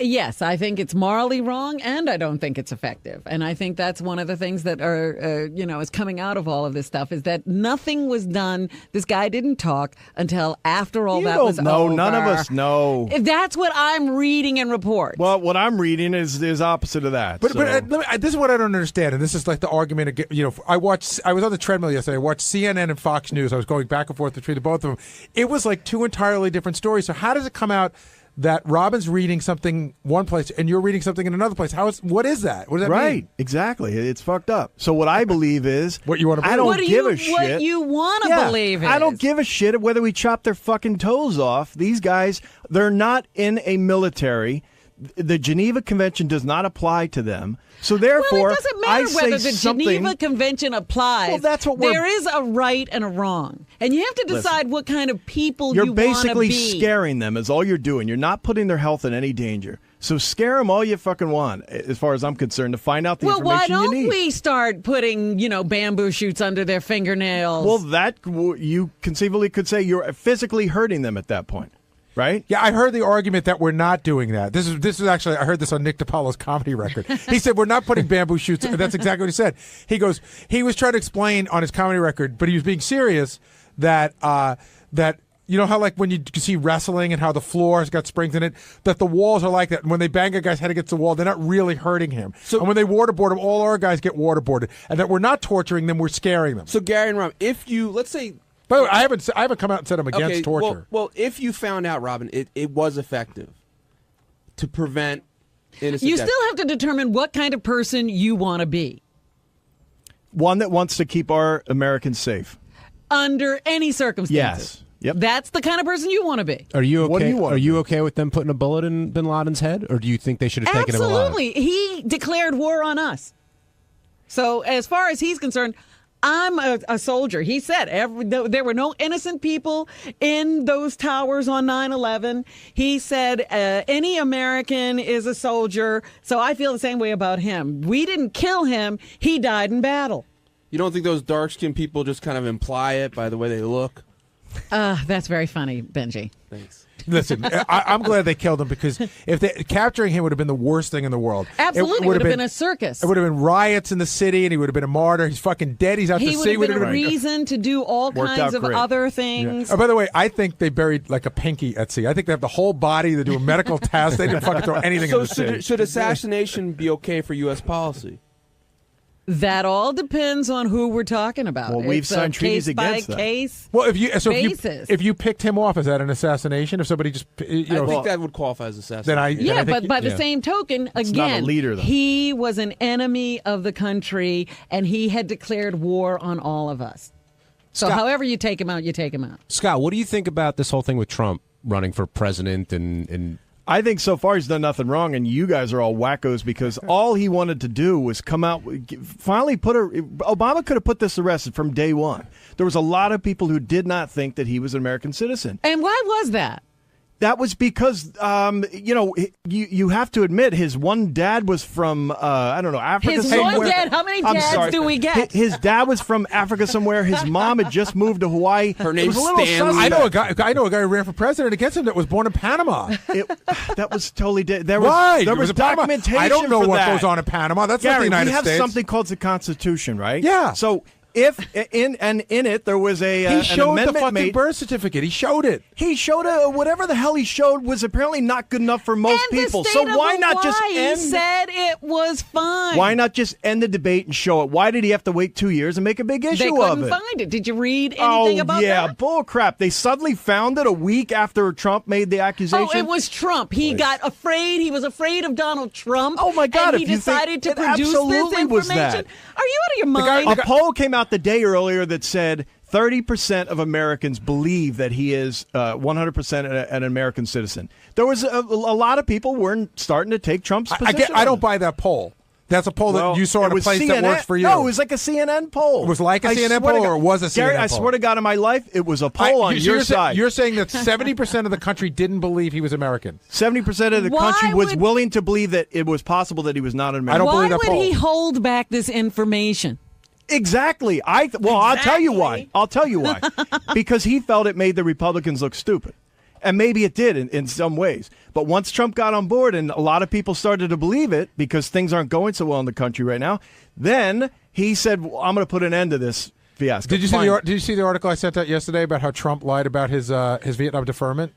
Yes, I think it's morally wrong, and I don't think it's effective. And I think that's one of the things that are, is coming out of all of this stuff is that nothing was done. This guy didn't talk until after all that was over. No, none of us know. That's what I'm reading in reports. Well, what I'm reading is opposite of that. But this is what I don't understand, and this is like the argument. I was on the treadmill yesterday. I watched CNN and Fox News. I was going back and forth between the both of them. It was like two entirely different stories. So how does it come out that Robin's reading something one place and you're reading something in another place? What is that? What does that mean? Right, exactly. It's fucked up. So what I believe is what you want to believe. I don't give a shit. What you want to believe is. I don't give a shit whether we chop their fucking toes off. These guys, they're not in a military. The Geneva Convention does not apply to them. So therefore, it doesn't matter whether the Geneva Convention applies. Well, that's what there is a right and a wrong, and you have to decide what kind of people you're you want to be. You're basically scaring them. Is all you're doing. You're not putting their health in any danger. So scare them all you fucking want, as far as I'm concerned, to find out the information you need. Well, why don't we start putting, bamboo shoots under their fingernails? Well, that you conceivably could say you're physically hurting them at that point. Right? Yeah, I heard the argument that we're not doing that. This is actually, I heard this on Nick DiPaolo's comedy record. He said, we're not putting bamboo shoots. That's exactly what he said. He goes, he was trying to explain on his comedy record, but he was being serious that you know how like when you see wrestling and how the floor has got springs in it, that the walls are like that. And when they bang a guy's head against the wall, they're not really hurting him. So, and when they waterboard him, all our guys get waterboarded. And that we're not torturing them, we're scaring them. So Gary and Rob, if you, let's say... By the way, I haven't come out and said I'm against torture. Well, if you found out, Robin, it was effective to prevent innocent you death. still have to determine what kind of person you want to be. One that wants to keep our Americans safe. Under any circumstances. Yes. Yep. That's the kind of person you want to be. Are you okay? What do you want Are you okay with them putting a bullet in bin Laden's head, or do you think they should have taken him alive? Absolutely. He declared war on us. So as far as he's concerned, I'm a soldier. He said there were no innocent people in those towers on 9/11. He said any American is a soldier. So I feel the same way about him. We didn't kill him. He died in battle. You don't think those dark-skinned people just kind of imply it by the way they look? That's very funny, Benji. Thanks. Listen, I'm glad they killed him because capturing him would have been the worst thing in the world. Absolutely, it would have been a circus. It would have been riots in the city, and he would have been a martyr. He's fucking dead. He's out to sea. He would have been a reason to do all kinds of other things. Yeah. Oh, by the way, I think they buried like a pinky at sea. I think they have the whole body. They do a medical test. They didn't fucking throw anything in the sea. Should assassination be okay for U.S. policy? That all depends on who we're talking about. Well, we've signed treaties against that. Case well, basis. if you picked him off, is that an assassination? If somebody just, I think that would qualify as assassination. Then but by the same token, it's again, not a leader, though. He was an enemy of the country, and he had declared war on all of us. So, Scott, however you take him out, you take him out. Scott, what do you think about this whole thing with Trump running for president and I think so far he's done nothing wrong, and you guys are all wackos because all he wanted to do was come out, finally Obama could have put this arrested from day one. There was a lot of people who did not think that he was an American citizen. And why was that? That was because, you have to admit his one dad was from, I don't know, Africa His somewhere. one dad? How many dads do we get? His dad was from Africa somewhere. His mom had just moved to Hawaii. Her name's It was a little Stanley. suspect. I know a guy who ran for president against him that was born in Panama. That was totally there was Panama. documentation. I don't know for what that. goes on in Panama. That's Gary, not the United we have States. something called the Constitution, right? Yeah. So if in it there was he an showed the amendment fucking made, birth certificate. He showed it. He showed whatever the hell he showed was apparently not good enough for most And people. the So state of why not just Hawaii end? said it was fine. Why not just end the debate and show it? Why did he have to wait 2 years and make a big issue They of couldn't it? find it. Did you read anything about yeah, that? bull crap. They suddenly found it a week after Trump made the accusation. Oh, it was Trump. He got afraid. He was afraid of Donald Trump. Oh my God! And he if you think- decided to it produce this absolutely was information. that. Are you out of your mind? A poll came out the day earlier that said 30% of Americans believe that he is 100% an American citizen. There was a lot of people weren't starting to take Trump's position. I don't buy that poll. That's a poll that you saw in a place that works for you. No, it was like a CNN poll. It was like a CNN swear to poll, God- or was a CNN Gary, I poll? swear to God, in my life, it was a poll on your side. You're saying that 70% of the country didn't believe he was American. 70% of the Why country was would- willing to believe that it was possible that he was not an American. Why would he hold back this information? Exactly. I'll tell you why. I'll tell you why. Because he felt it made the Republicans look stupid. And maybe it did in some ways. But once Trump got on board and a lot of people started to believe it because things aren't going so well in the country right now, then he said, well, I'm going to put an end to this fiasco. Did you see the article I sent out yesterday about how Trump lied about his Vietnam deferment?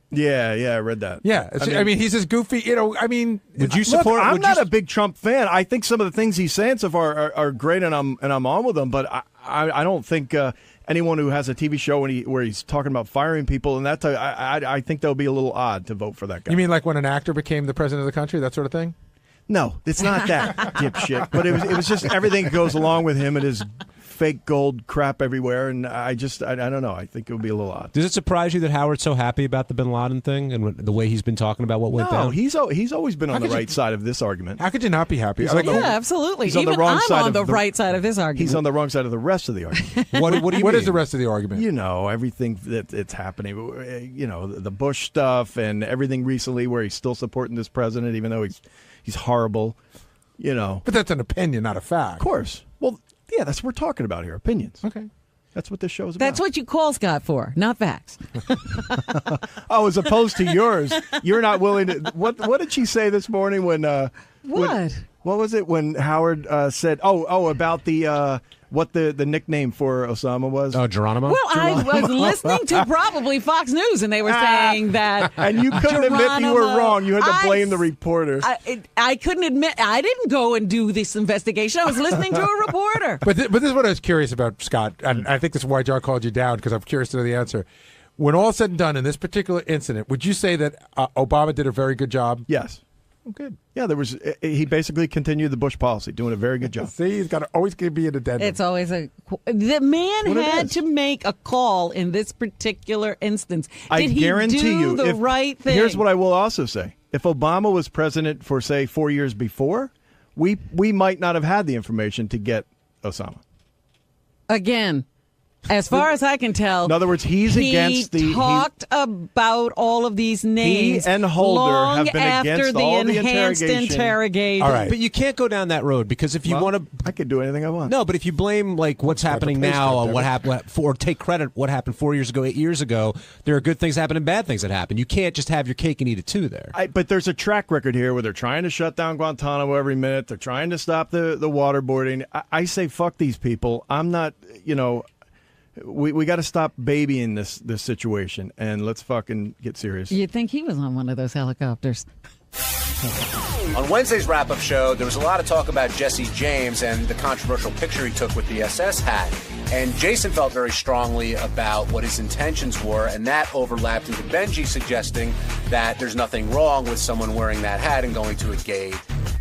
Yeah, I read that. Yeah, I mean he's as goofy. Would you support? I'm not a big Trump fan. I think some of the things he's saying so far are great, and I'm on with him. But I don't think anyone who has a TV show where he's talking about firing people and that type, I think that would be a little odd to vote for that guy. You mean like when an actor became the president of the country, that sort of thing? No, it's not that dipshit. But it was just everything that goes along with him and his fake gold crap everywhere, and I don't know. I think it would be a little odd. Does it surprise you that Howard's so happy about the Bin Laden thing and the way he's been talking about what went No, down? he's always been on the right side of this argument. How could you not be happy? He's on the- absolutely. He's on Even the wrong I'm side on of the right side of this argument. He's on the wrong side of the rest of the argument. What is the rest of the argument? You know, everything that's happening. You know, the Bush stuff and everything recently where he's still supporting this president, even though he's horrible. You know, but that's an opinion, not a fact. Of course. Well, yeah, that's what we're talking about here. Opinions. Okay. That's what this show's about. That's what you call Scott for, not facts. Oh, as opposed to yours, you're not willing to. What did she say this morning when? What was it when Howard said? Oh, about the what the nickname for Osama was? Oh, Geronimo. Well, I was listening to probably Fox News, and they were saying that. And you couldn't admit you were wrong. You had to blame the reporter. I couldn't admit. I didn't go and do this investigation. I was listening to a reporter. But this is what I was curious about, Scott, and I think this is why John called you down, because I'm curious to know the answer. When all said and done in this particular incident, would you say that Obama did a very good job? Yes. Oh, good. Yeah, he basically continued the Bush policy, doing a very good job. See, he's got to always be an addendum. It's always the man What it had is. to make a call in this particular instance. I Did he guarantee do you, the right thing? Here's what I will also say: if Obama was president for say 4 years before, we might not have had the information to get Osama. Again, as far as I can tell, In other words, he's against the. He talked about all of these names. and Holder long have been after against the all the enhanced interrogation. All right. But you can't go down that road because if you want to, I could do anything I want. No, but if you blame like what's happening pace now that, on what happened, or take credit what happened 4 years ago, 8 years ago, there are good things that happen and bad things that happen. You can't just have your cake and eat it too. There. But there's a track record here where they're trying to shut down Guantanamo every minute. They're trying to stop the waterboarding. I say fuck these people. I'm not. We got to stop babying this situation and let's fucking get serious. You'd think he was on one of those helicopters. On Wednesday's wrap-up show, there was a lot of talk about Jesse James and the controversial picture he took with the SS hat. And Jason felt very strongly about what his intentions were, and that overlapped into Benji suggesting that there's nothing wrong with someone wearing that hat and going to a gay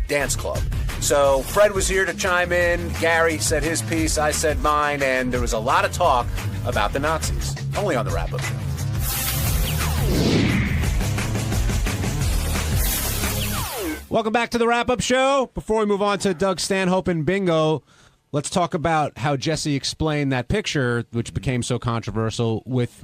dance club. So Fred was here to chime in, Gary said his piece, I said mine, and there was a lot of talk about the Nazis. Only on the wrap-up show. Welcome back to the wrap-up show. Before we move on to Doug Stanhope and Bingo, let's talk about how Jesse explained that picture, which became so controversial with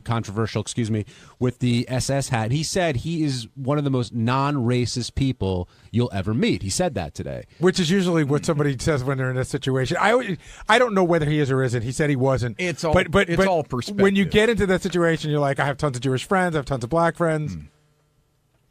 the SS hat. He said he is one of the most non-racist people you'll ever meet. He said that today. Which is usually what somebody says when they're in a situation. I don't know whether he is or isn't. He said he wasn't. It's all but it's all perspective. When you get into that situation, you're like, I have tons of Jewish friends. I have tons of black friends.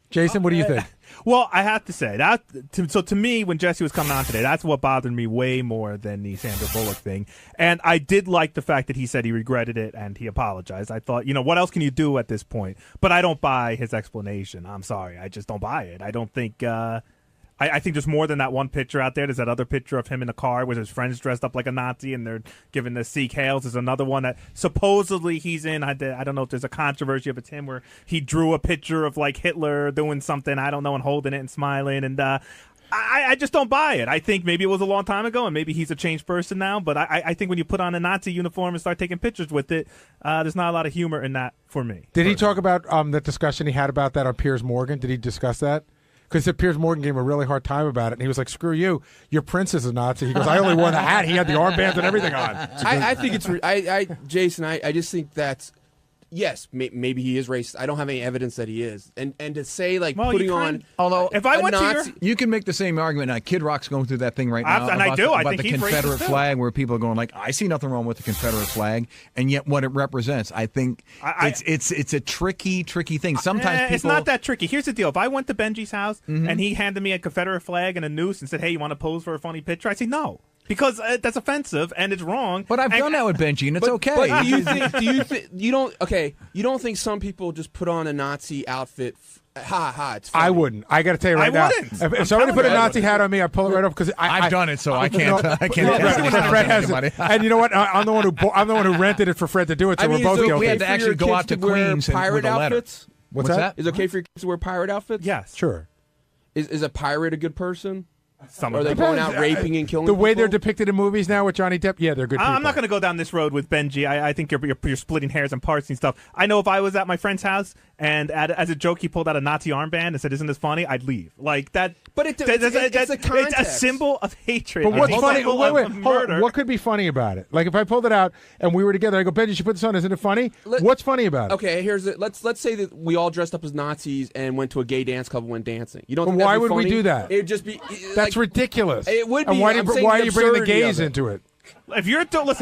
Jason, what do you think? Well, I have to say that. To me, when Jesse was coming on today, that's what bothered me way more than the Sandra Bullock thing. And I did like the fact that he said he regretted it and he apologized. I thought, what else can you do at this point? But I don't buy his explanation. I'm sorry, I just don't buy it. I don't think. I think there's more than that one picture out there. There's that other picture of him in a car with his friends dressed up like a Nazi and they're giving the Sikh hails. There's another one that supposedly he's in. I don't know if there's a controversy if it's him where he drew a picture of like Hitler doing something, I don't know, and holding it and smiling. And I just don't buy it. I think maybe it was a long time ago and maybe he's a changed person now. But I think when you put on a Nazi uniform and start taking pictures with it, there's not a lot of humor in that for me. Did he talk about the discussion he had about that on Piers Morgan? Did he discuss that? Because Piers Morgan gave him a really hard time about it, and he was like, "Screw you, your prince is a Nazi." He goes, "I only wore the hat. He had the armbands and everything on." I think it's Jason. I just think that's yes, maybe he is racist. I don't have any evidence that he is, and to say like putting on. Although if I went Nazi, to you can make the same argument. Now, Kid Rock's going through that thing right now, and about I the think he's Confederate racist flag, where people are going like, "I see nothing wrong with the Confederate flag," and yet what it represents. I think it's a tricky thing. Sometimes people, it's not that tricky. Here's the deal: if I went to Benji's house and he handed me a Confederate flag and a noose and said, "Hey, you want to pose for a funny picture?" I'd say no. Because that's offensive and it's wrong. But I've done that with Benji, and it's okay. But you don't think some people just put on a Nazi outfit? It's funny. I wouldn't. I got to tell you right now. If somebody put a Nazi hat on me, I pull it right off because I've done it, so I can't. Fred has it. And you know what? I'm the one who rented it for Fred to do it. So we're both guilty. We had to actually go out to Queens and pirate outfits. What's that? Is it okay for your kids to wear pirate outfits? Yes, sure. Is a pirate a good person? Some are they going out raping and killing the way people? they're depicted in movies now with Johnny Depp? Yeah, they're good people. I'm not going to go down this road with Benji. I think you're splitting hairs and parts and stuff. I know if I was at my friend's house and as a joke he pulled out a Nazi armband and said, "Isn't this funny?" I'd leave. Like that. But it's a symbol of hatred. But what's funny? Wait, hold on. What could be funny about it? Like if I pulled it out and we were together, I go, "Benji, you should put this on. Isn't it funny?" What's funny about it? Okay, let's say that we all dressed up as Nazis and went to a gay dance club and went dancing. You don't? But think why that'd be would we funny? do that? It'd just be. That's ridiculous. It would be. And why are you bringing the gays of it. into it? If you're doing I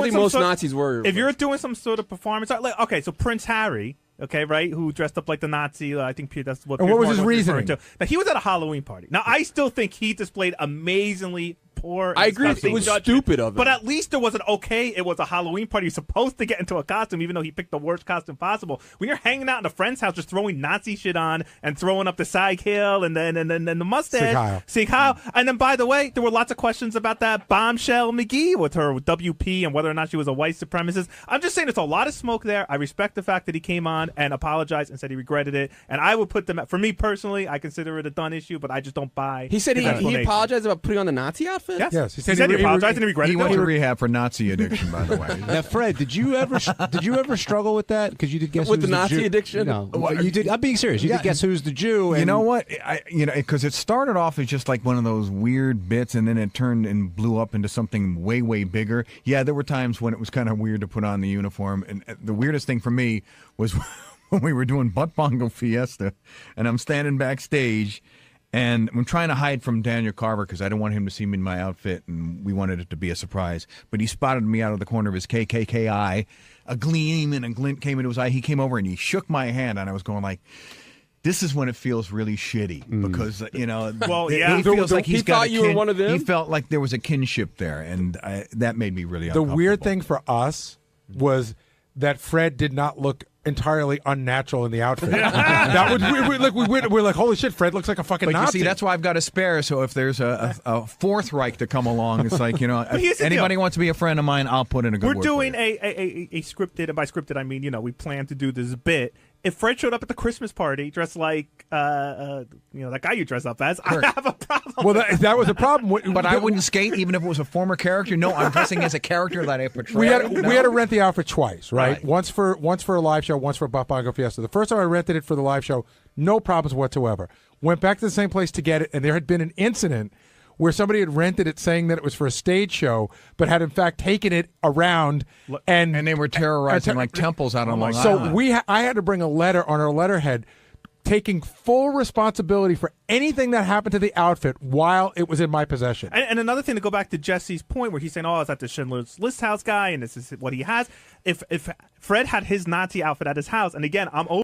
think most Nazis were. If you're doing some sort of performance, like, okay, so Prince Harry, okay, right, who dressed up like the Nazi, I think that's what. And what was his reasoning? Now he was at a Halloween party. Now I still think he displayed amazingly poor. I agree. It was stupid of him. But at least there was an okay. It was a Halloween party. You're supposed to get into a costume, even though he picked the worst costume possible. When you're hanging out in a friend's house, just throwing Nazi shit on and throwing up the side heel and then the mustache, Sieg Heil. And then, by the way, there were lots of questions about that bombshell McGee with her WP and whether or not she was a white supremacist. I'm just saying, there's a lot of smoke there. I respect the fact that he came on and apologized and said he regretted it. And I would put them. For me personally, I consider it a done issue, but I just don't buy. He said he apologized about putting on the Nazi outfit. Yes, he said he apologized and he regretted it. He went to rehab for Nazi addiction, by the way. Now, Fred, did you ever struggle with that? Because you did guess with who's the Nazi Jew. addiction. No, you did. I'm being serious. You did guess who's the Jew. And you know what? Because it started off as just like one of those weird bits, and then it turned and blew up into something way, way bigger. Yeah, there were times when it was kind of weird to put on the uniform, and the weirdest thing for me was when we were doing Butt Bongo Fiesta, and I'm standing backstage. And I'm trying to hide from Daniel Carver because I don't want him to see me in my outfit, and we wanted it to be a surprise. But he spotted me out of the corner of his KKK eye. A gleam and a glint came into his eye. He came over and he shook my hand, and I was going like, this is when it feels really shitty because, well, yeah. he feels like he thought you were one of them. He felt like there was a kinship there, and that made me really uncomfortable. The weird thing for us was that Fred did not look entirely unnatural in the outfit. That was we're like, holy shit, Fred looks like a fucking But Nazi. you see, that's why I've got a spare. So if there's a fourth Reich to come along, it's like, here's the anybody deal. wants to be a friend of mine, I'll put in a good We're word doing for you. a scripted, and by scripted I mean, we plan to do this bit. If Fred showed up at the Christmas party dressed like, that guy you dress up as, I have a problem. Well, that was a problem. But I wouldn't skate even if it was a former character. No, I'm dressing as a character that I portray. We had to rent the outfit twice, right? Once for a live show, once for Butt Bongo Fiesta. The first time I rented it for the live show, no problems whatsoever. went back to the same place to get it, and there had been an incident where somebody had rented it saying that it was for a stage show, but had in fact taken it around and they were terrorizing like temples out on Long so Island. I had to bring a letter on our letterhead taking full responsibility for anything that happened to the outfit while it was in my possession. And another thing, to go back to Jesse's point where he's saying, oh, is that the Schindler's List house guy and this is what he has. If Fred had his Nazi outfit at his house, and again, I'm